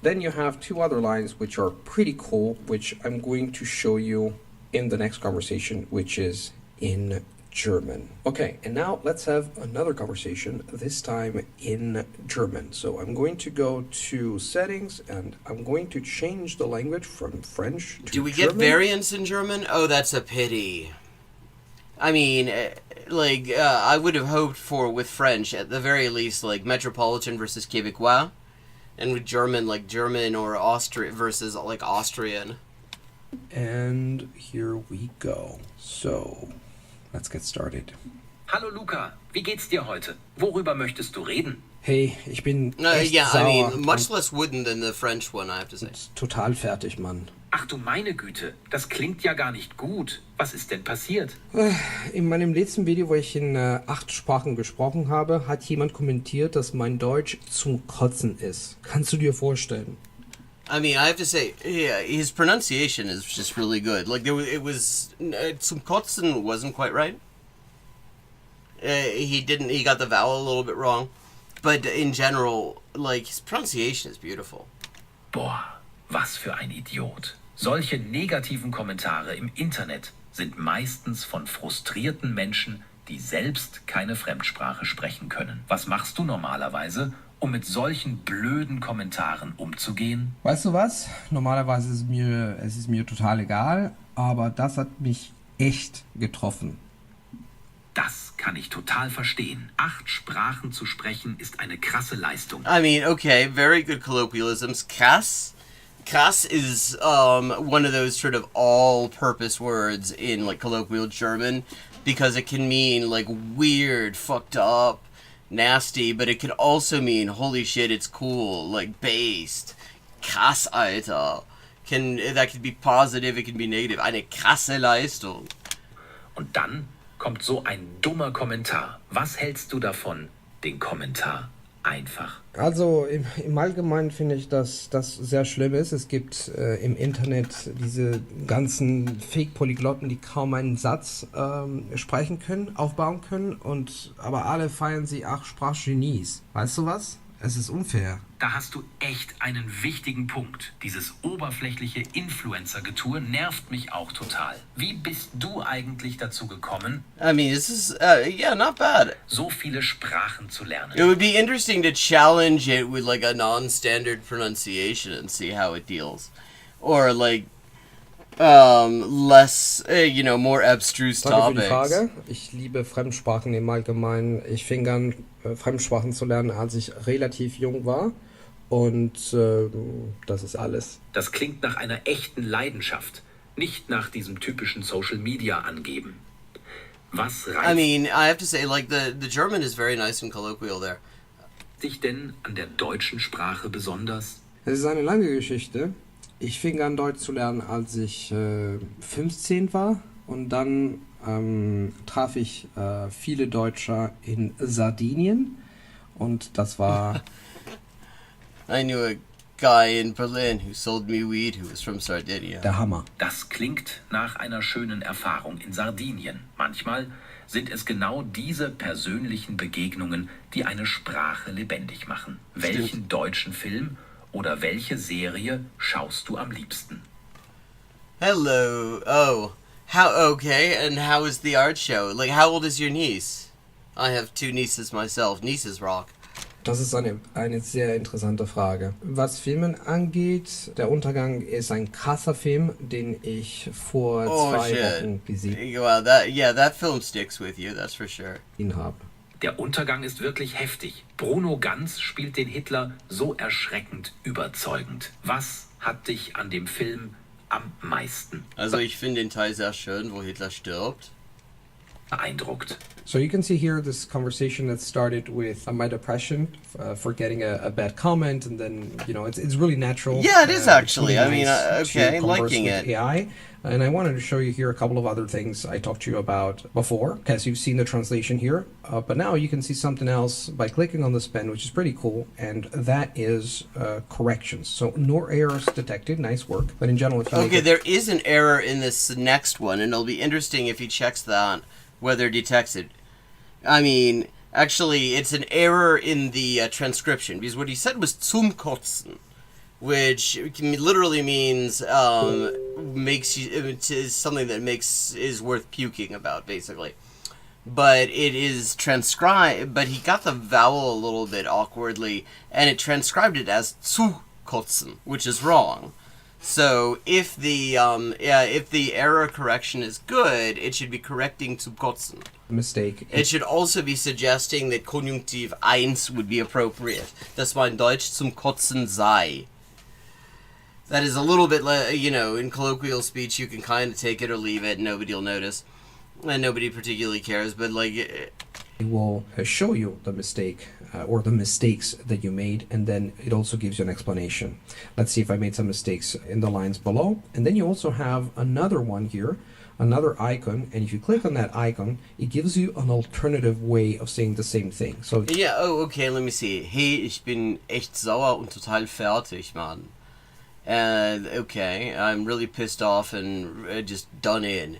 Then you have 2 other lines which are pretty cool, which I'm going to show you in the next conversation, which is in German. Okay, and now let's have another conversation, this time in German. So I'm going to go to settings and I'm going to change the language from French to Do we German. get variants in German? Oh, that's a pity. I mean, I would have hoped for, with French, at the very least, like, Metropolitan versus Québécois. And with German, like, German or Austrian versus, like, Austrian. And here we go. So, let's get started. Hallo Luca, wie geht's dir heute? Worüber möchtest du reden? Hey, ich bin echt yeah, sauer. I mean, much less wooden than the French one, I have to say. Total fertig, Mann. Ach du meine Güte, das klingt ja gar nicht gut. Was ist denn passiert? In meinem letzten Video, wo ich in 8 Sprachen gesprochen habe, hat jemand kommentiert, dass mein Deutsch zum Kotzen ist. Kannst du dir vorstellen? I mean, I have to say, yeah, his pronunciation is just really good. Like, it was zum Kotzen wasn't quite right. He got the vowel a little bit wrong. But in general, like, his pronunciation is beautiful. Boah, was für ein Idiot. Solche negativen Kommentare im Internet sind meistens von frustrierten Menschen, die selbst keine Fremdsprache sprechen können. Was machst du normalerweise, um mit solchen blöden Kommentaren umzugehen? Weißt du was? Normalerweise ist es mir total egal, aber das hat mich echt getroffen. Das kann ich total verstehen. 8 Sprachen zu sprechen ist eine krasse Leistung. I mean, okay, very good colloquialisms. Krass is one of those sort of all-purpose words in, like, colloquial German, because it can mean, like, weird, fucked up, nasty, but it could also mean, holy shit, it's cool, like, based. Krass, Alter. That could be positive, it can be negative. Eine krasse Leistung. Und dann kommt so ein dummer Kommentar. Was hältst du davon, den Kommentar einfach? Also im Allgemeinen finde ich, dass das sehr schlimm ist. Es gibt im Internet diese ganzen Fake-Polyglotten, die kaum einen Satz sprechen können, aufbauen können. Aber alle feiern sie 8 Sprachgenies. Weißt du was? Es ist unfair. Da hast du echt einen wichtigen Punkt. Dieses oberflächliche Influencer-Getue nervt mich auch total. Wie bist du eigentlich dazu gekommen? I mean, this is, yeah, not bad. So viele Sprachen zu lernen. It would be interesting to challenge it with, like, a non-standard pronunciation and see how it deals. Or, like, less, more abstruse Danke für die topics. Frage. Ich liebe Fremdsprachen im Allgemeinen. Ich fing an, Fremdsprachen zu lernen, als ich relativ jung war. Und das ist alles. Das klingt nach einer echten Leidenschaft, nicht nach diesem typischen Social Media angeben. Was reizt I mean, I have to say, like, the German is very nice and colloquial there. dich denn an der deutschen Sprache besonders? Es ist eine lange Geschichte. Ich fing an, Deutsch zu lernen, als ich 15 war. Und dann traf ich viele Deutsche in Sardinien. Und das war... I knew a guy in Berlin who sold me weed who was from Sardinia. Der Hammer. Das klingt nach einer schönen Erfahrung in Sardinien. Manchmal sind es genau diese persönlichen Begegnungen, die eine Sprache lebendig machen. Welchen deutschen Film oder welche Serie schaust du am liebsten? Hello. Oh. Okay, and how is the art show? Like, how old is your niece? I have 2 nieces myself. Nieces rock. Das ist eine sehr interessante Frage. Was Filmen angeht, Der Untergang ist ein krasser Film, den ich vor 2 Wochen gesehen Well, that film sticks with you, that's for sure. habe. Der Untergang ist wirklich heftig. Bruno Ganz spielt den Hitler so erschreckend überzeugend. Was hat dich an dem Film am meisten Also ich finde den Teil sehr schön, wo Hitler stirbt. beeindruckt? So you can see here this conversation that started with my depression for getting a bad comment, and then it's really natural. Yeah, it is actually. I mean, to okay, converse liking with it. AI, and I wanted to show you here a couple of other things I talked to you about before, because you've seen the translation here, but now you can see something else by clicking on this pen, which is pretty cool, and that is corrections. So no errors detected. Nice work. But in general, if you Okay, there is an error in this next one, and it'll be interesting if he checks that, whether it detects it. I mean, actually, it's an error in the transcription, because what he said was zum Kotzen, which literally means makes you, it is something that is worth puking about, basically. but it is transcribed, but he got the vowel a little bit awkwardly, and it transcribed it as zu kotzen, which is wrong. So if the error correction is good, it should be correcting zu kotzen. Mistake. It should also be suggesting that Konjunktiv 1 would be appropriate. Dass mein Deutsch zum Kotzen sei. That is a little bit, in colloquial speech, you can kind of take it or leave it, and nobody will notice. And nobody particularly cares, but it will show you the mistake or the mistakes that you made, and then it also gives you an explanation. Let's see if I made some mistakes in the lines below. And then you also have another one here, another icon, and if you click on that icon, it gives you an alternative way of saying the same thing. So yeah, okay, let me see. Hey, ich bin echt sauer und total fertig, Mann. Okay, I'm really pissed off and just done in.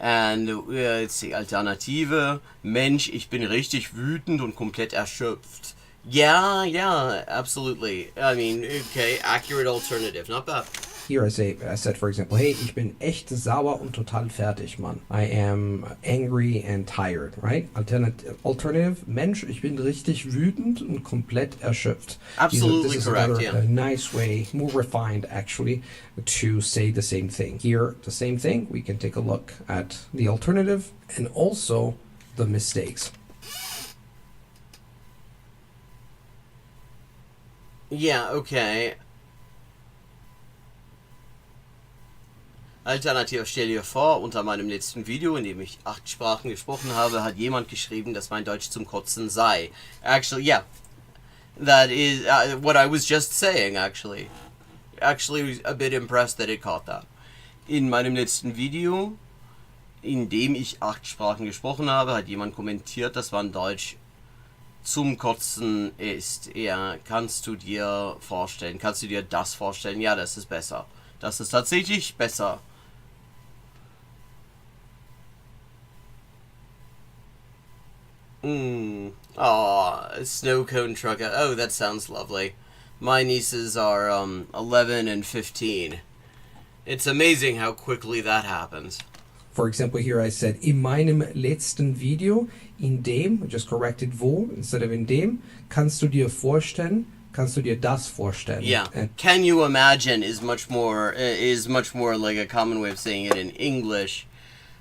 And let's see, Alternative, Mensch, ich bin richtig wütend und komplett erschöpft. Yeah, absolutely. I mean, okay, accurate alternative, not bad. Here I said, for example, hey, ich bin echt sauer und total fertig, Mann. I am angry and tired, right? Alternative, Mensch, ich bin richtig wütend und komplett erschöpft. Absolutely this is correct, another, yeah. A nice way, more refined actually, to say the same thing. Here, the same thing, we can take a look at the alternative and also the mistakes. Yeah, okay. Alternativ, stell dir vor, unter meinem letzten Video, in dem ich 8 Sprachen gesprochen habe, hat jemand geschrieben, dass mein Deutsch zum Kotzen sei. Actually, yeah. That is what I was just saying, actually. Actually, a bit impressed that it caught that. In meinem letzten Video, in dem ich 8 Sprachen gesprochen habe, hat jemand kommentiert, dass mein Deutsch zum Kotzen ist. Ja, kannst du dir das vorstellen? Ja, das ist besser. Das ist tatsächlich besser. Snow cone trucker. Oh, that sounds lovely. My nieces are 11 and 15. It's amazing how quickly that happens. For example, here I said, in meinem letzten Video, in dem, I just corrected wo instead of in dem, kannst du dir vorstellen, kannst du dir das vorstellen? Yeah. Can you imagine is much more like a common way of saying it in English.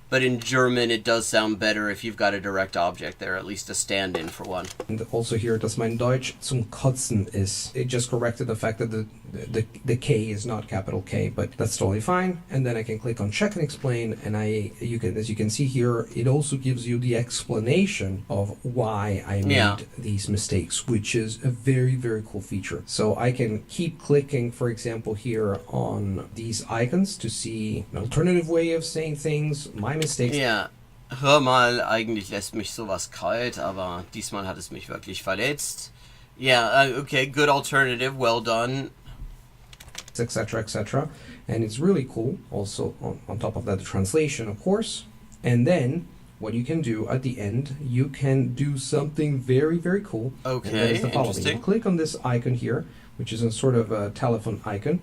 But in German, it does sound better if you've got a direct object there, at least a stand-in for one. And also here, dass mein Deutsch zum Kotzen ist. It just corrected the fact that the K is not capital K, but that's totally fine. And then I can click on check and explain, and as you can see here, it also gives you the explanation of why I made these mistakes, which is a very, very cool feature. So I can keep clicking, for example, here on these icons to see an alternative way of saying things, my mistakes. Ja, hör mal, eigentlich lässt mich sowas kalt, aber diesmal hat es mich wirklich verletzt. Yeah, okay, good alternative, well done. Etc., etc. And it's really cool. Also, on top of that, the translation, of course. And then, what you can do at the end, you can do something very, very cool. Okay, and that is the following. interesting. You click on this icon here, which is a sort of a telephone icon.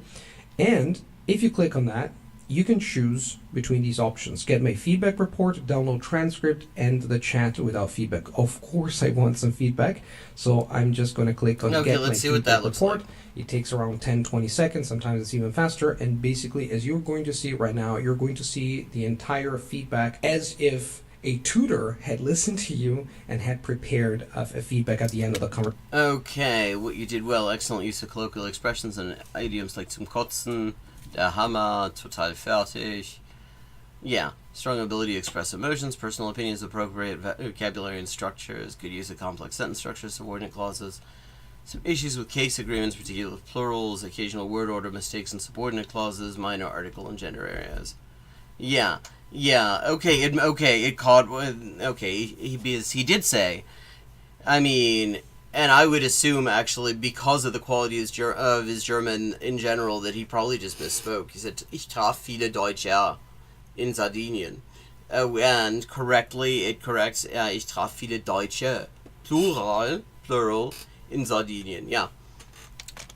And if you click on that, you can choose between these options. Get my feedback report, download transcript, and the chat without feedback. Of course, I want some feedback, so I'm just going to click on Get My Feedback Report. It takes around 10-20 seconds, sometimes it's even faster, and basically, as you're going to see right now, you're going to see the entire feedback as if a tutor had listened to you and had prepared a feedback at the end of the conversation. Okay, what you did well. Excellent use of colloquial expressions and idioms like zum Kotzen, der Hammer, total fertig. Yeah, strong ability to express emotions, personal opinions, appropriate vocabulary and structures, good use of complex sentence structures, subordinate clauses. Some issues with case agreements, particularly with plurals, occasional word order mistakes in subordinate clauses, minor article and gender areas. Yeah, okay, it caught, okay, he did say, I mean, and I would assume, actually, because of the quality of his German in general, that he probably just misspoke. He said, ich traf viele Deutsche in Sardinien. And correctly, it corrects, ich traf viele Deutsche, plural, in Sardinien, yeah.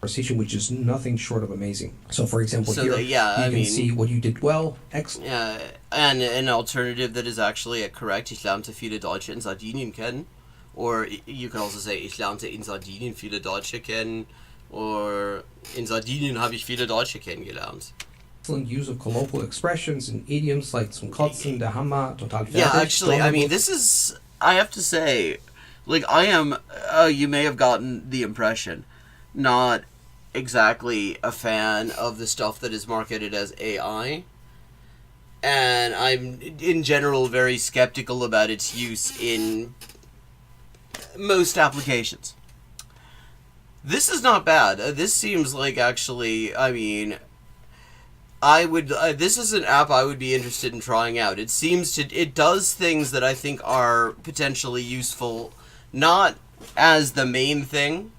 conversation, which is nothing short of amazing. So, for example, So here that, yeah, you can see what you did well. And an alternative that is actually correct. Ich lernte viele Deutsche in Sardinien kennen. Or you can also say, ich lernte in Sardinien viele Deutsche kennen. Or in Sardinien habe ich viele Deutsche kennengelernt. Excellent use of colloquial expressions and idioms like zum Kotzen, der Hammer, total fertig. Yeah, actually, I mean, this is, I have to say, like, I am, you may have gotten the impression, not exactly a fan of the stuff that is marketed as AI. And I'm, in general, very skeptical about its use in most applications. This is not bad. This seems like, actually, I mean, I would, this is an app I would be interested in trying out. It seems to, it does things that I think are potentially useful, not as the main thing,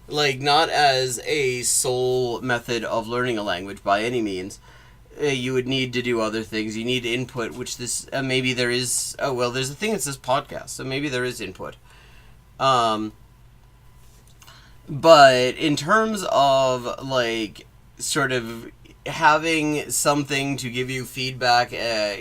like, not as a sole method of learning a language by any means. You would need to do other things. You need input, which this, maybe there is, oh, well, there's a thing that says podcast, so maybe there is input. But in terms of, like, sort of having something to give you feedback,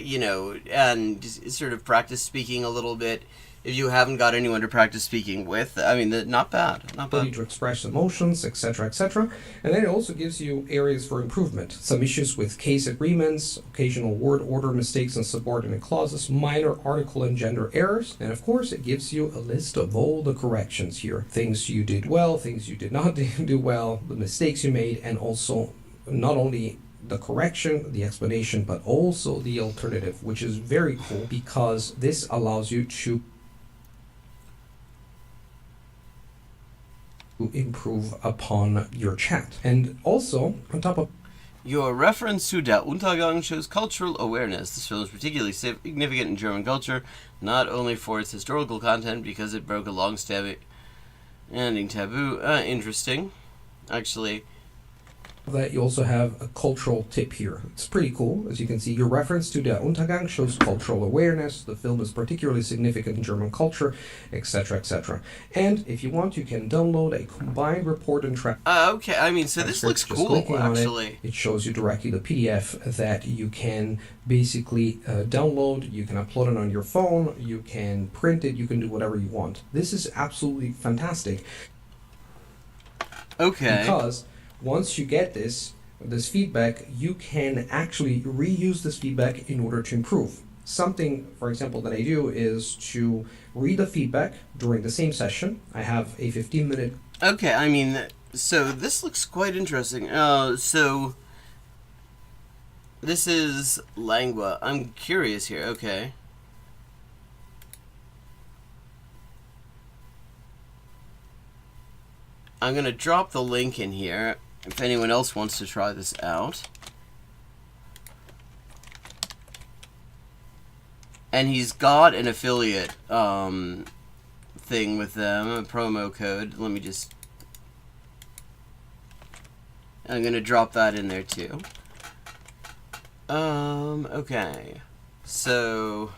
you know, and sort of practice speaking a little bit, if you haven't got anyone to practice speaking with, I mean, not bad, not bad. To express emotions, etc., etc. And then it also gives you areas for improvement. Some issues with case agreements, occasional word order mistakes and subordinate clauses, minor article and gender errors. And of course, it gives you a list of all the corrections here. Things you did well, things you did not do well, the mistakes you made, and also not only the correction, the explanation, but also the alternative, which is very cool because this allows you to improve upon your chat. And also, on top of your reference to Der Untergang shows cultural awareness. This film is particularly significant in German culture, not only for its historical content, because it broke a long-standing taboo. Interesting. Actually, that you also have a cultural tip here. It's pretty cool. As you can see, your reference to Der Untergang shows cultural awareness. The film is particularly significant in German culture, etc., etc. And if you want, you can download a combined report and track. Okay, I mean, so this looks cool, actually. It shows you directly the PDF that you can basically download. You can upload it on your phone. You can print it. You can do whatever you want. This is absolutely fantastic. Okay. Because once you get this feedback, you can actually reuse this feedback in order to improve. Something, for example, that I do is to read the feedback during the same session. I have a 15-minute... Okay, I mean, so this looks quite interesting. So this is Lingua. I'm curious here. Okay. I'm going to drop the link in here if anyone else wants to try this out. And he's got an affiliate thing with them, a promo code. Let me just... I'm going to drop that in there too. Okay. So...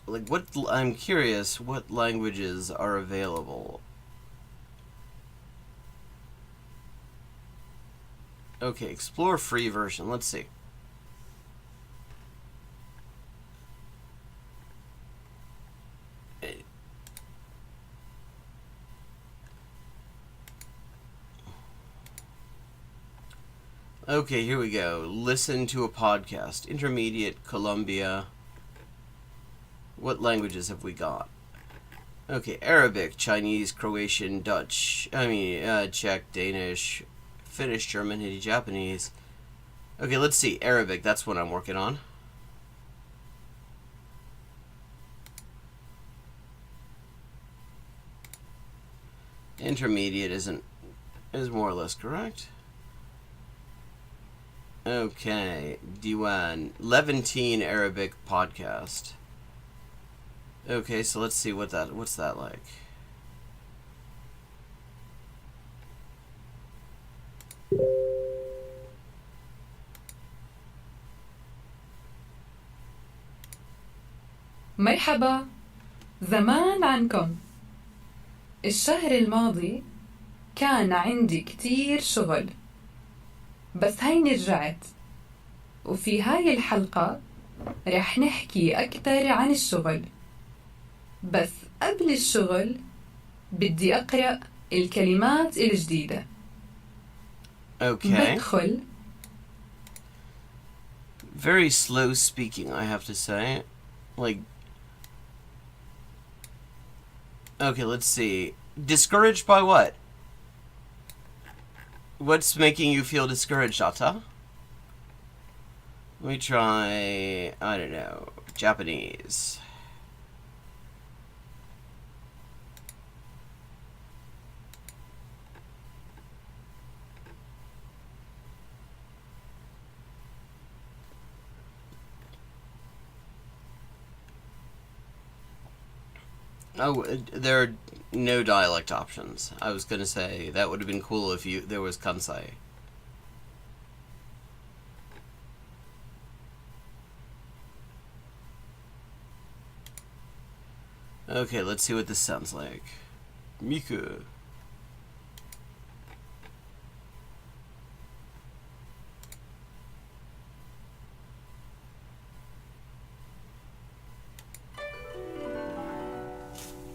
like, what, I'm curious what languages are available. Okay, explore free version. Let's see. Okay, here we go. Listen to a podcast. Intermediate, Colombia. What languages have we got? Okay, Arabic, Chinese, Croatian, Dutch, Czech, Danish, Finnish, German, Hindi, Japanese. Okay, let's see. Arabic, that's what I'm working on. Intermediate is more or less correct. Okay, Diwan, Levantine Arabic podcast. Okay, so let's see what's that like. مرحبا، زمان عنكم. الشهر الماضي كان عندي كتير شغل، بس هيني رجعت. وفي هاي الحلقة رح نحكي أكتر عن الشغل. بس قبل الشغل بدي أقرأ الكلمات الجديدة. Okay. بدخل. Very slow speaking, I have to say. Like... Okay, let's see. Discouraged by what? What's making you feel discouraged, Ata? Let me try... I don't know. Japanese. Oh, there are no dialect options. I was gonna say that would have been cool if there was Kansai. Okay, let's see what this sounds like. Miku.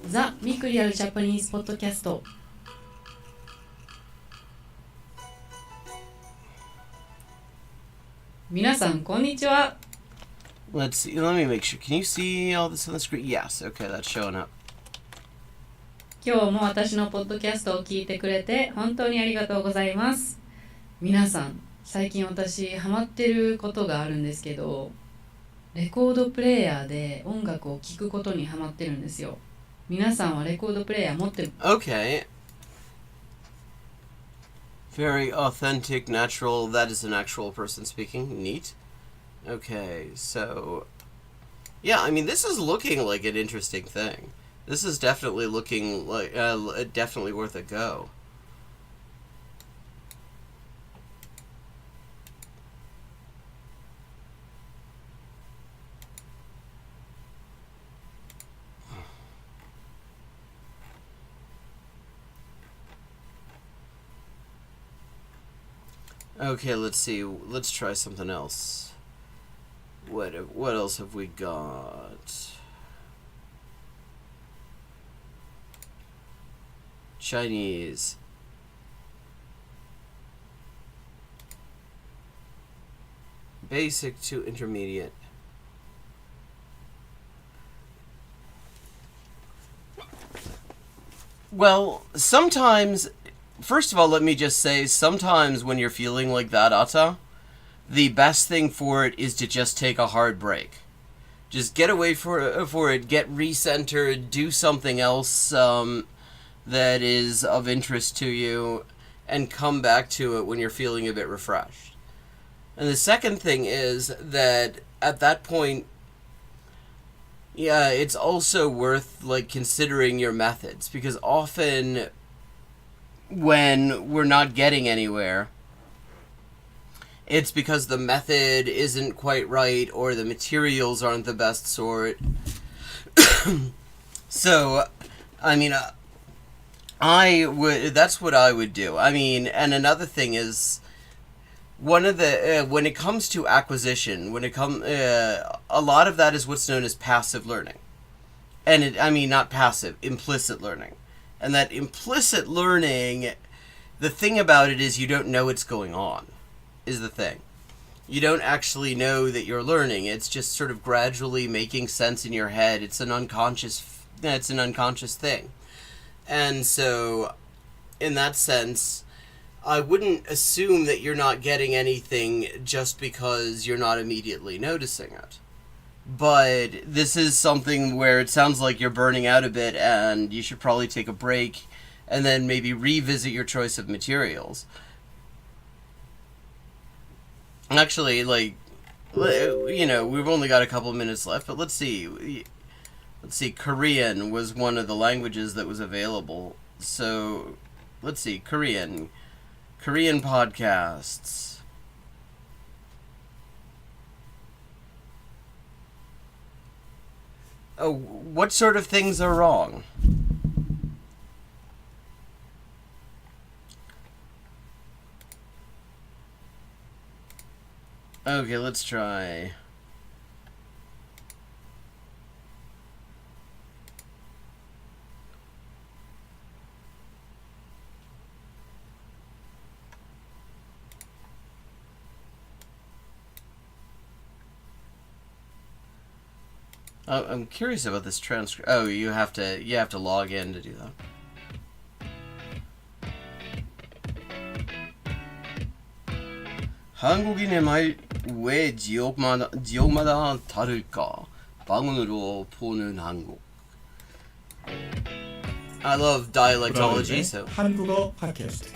ザ・ミクリアルジャパニーズポッドキャスト。皆さんこんにちは。 Let's see. Let me make sure. Can you see all this on the screen? Yes. Okay, that's showing up. 今日も私のポッドキャストを聞いてくれて本当にありがとうございます。皆さん、最近私ハマってることがあるんですけど、レコードプレイヤーで音楽を聴くことにハマってるんですよ。皆さんはレコードプレイヤー持ってる？ Okay. Very authentic, natural. That is an actual person speaking. Neat. Okay, so... Yeah, I mean, this is looking like an interesting thing. This is definitely looking like... definitely worth a go. Okay, let's see. Let's try something else. What else have we got? Chinese. Basic to intermediate. Well, sometimes... First of all, let me just say, sometimes when you're feeling like that, Ata, the best thing for it is to just take a hard break. Just get away for it, get recentered, do something else that is of interest to you, and come back to it when you're feeling a bit refreshed. And the second thing is that at that point, yeah, it's also worth like considering your methods, because often when we're not getting anywhere, it's because the method isn't quite right or the materials aren't the best sort. So, I mean, that's what I would do. I mean, and another thing is, one of the, when it comes to acquisition, a lot of that is what's known as passive learning. And I mean, not passive, implicit learning. And that implicit learning, the thing about it is you don't know what's going on, is the thing. You don't actually know that you're learning. It's just sort of gradually making sense in your head. It's an unconscious thing. And so, in that sense, I wouldn't assume that you're not getting anything just because you're not immediately noticing it. But this is something where it sounds like you're burning out a bit and you should probably take a break and then maybe revisit your choice of materials. Actually, like, you know, we've only got a couple of minutes left, but let's see. Let's see, Korean was one of the languages that was available. So, let's see, Korean podcasts. Oh, what sort of things are wrong? Okay, let's try. I'm curious about this transcript. Oh, you have to log in to do that. 한국인의 말 왜 지역마다 다를까? 방언으로 보는 한국. I love dialectology, so. 한국어 팟캐스트.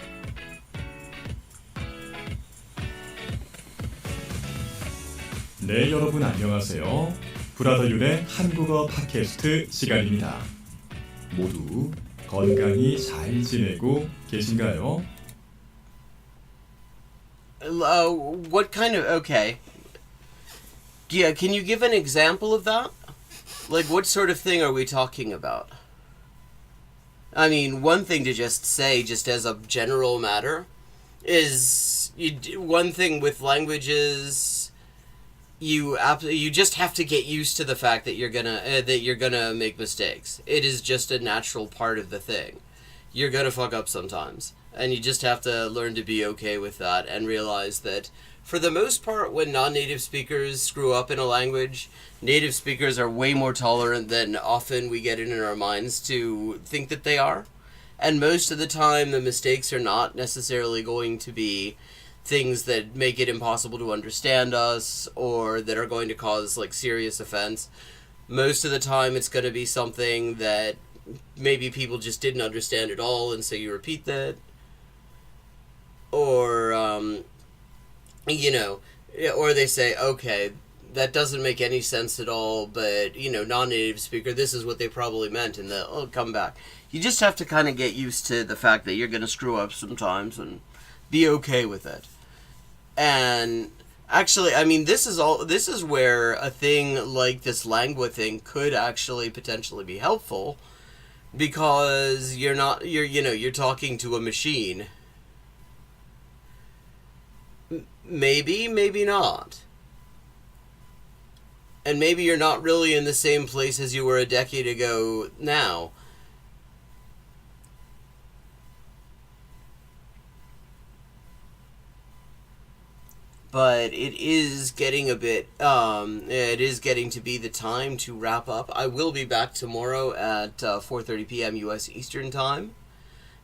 네, 여러분 안녕하세요. 브라더윤의 한국어 팟캐스트 시간입니다. 모두 건강히 잘 지내고 계신가요? What kind of... Okay. Yeah, can you give an example of that? Like, what sort of thing are we talking about? I mean, one thing to just say, just as a general matter, is... one thing with languages... You just have to get used to the fact that you're gonna make mistakes. It is just a natural part of the thing. You're gonna fuck up sometimes, and you just have to learn to be okay with that and realize that, for the most part, when non-native speakers screw up in a language, native speakers are way more tolerant than often we get it in our minds to think that they are, and most of the time the mistakes are not necessarily going to be things that make it impossible to understand us or that are going to cause like serious offense. Most of the time it's going to be something that maybe people just didn't understand at all, and so you repeat that, or or they say, okay, that doesn't make any sense at all, but non-native speaker, this is what they probably meant, and they'll come back. You just have to kind of get used to the fact that you're going to screw up sometimes and be okay with it. And actually, I mean, this is where a thing like this Langua thing could actually potentially be helpful, because you're talking to a machine. Maybe not. And maybe you're not really in the same place as you were a decade ago now. But it is getting a bit, it is getting to be the time to wrap up. I will be back tomorrow at 4:30 p.m. U.S. Eastern Time.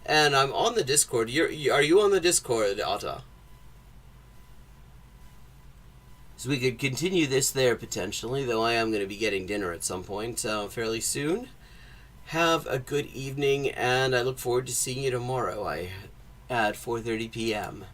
And I'm on the Discord. Are you on the Discord, Atta? So we could continue this there, potentially, though I am going to be getting dinner at some point fairly soon. Have a good evening, and I look forward to seeing you tomorrow at 4:30 p.m.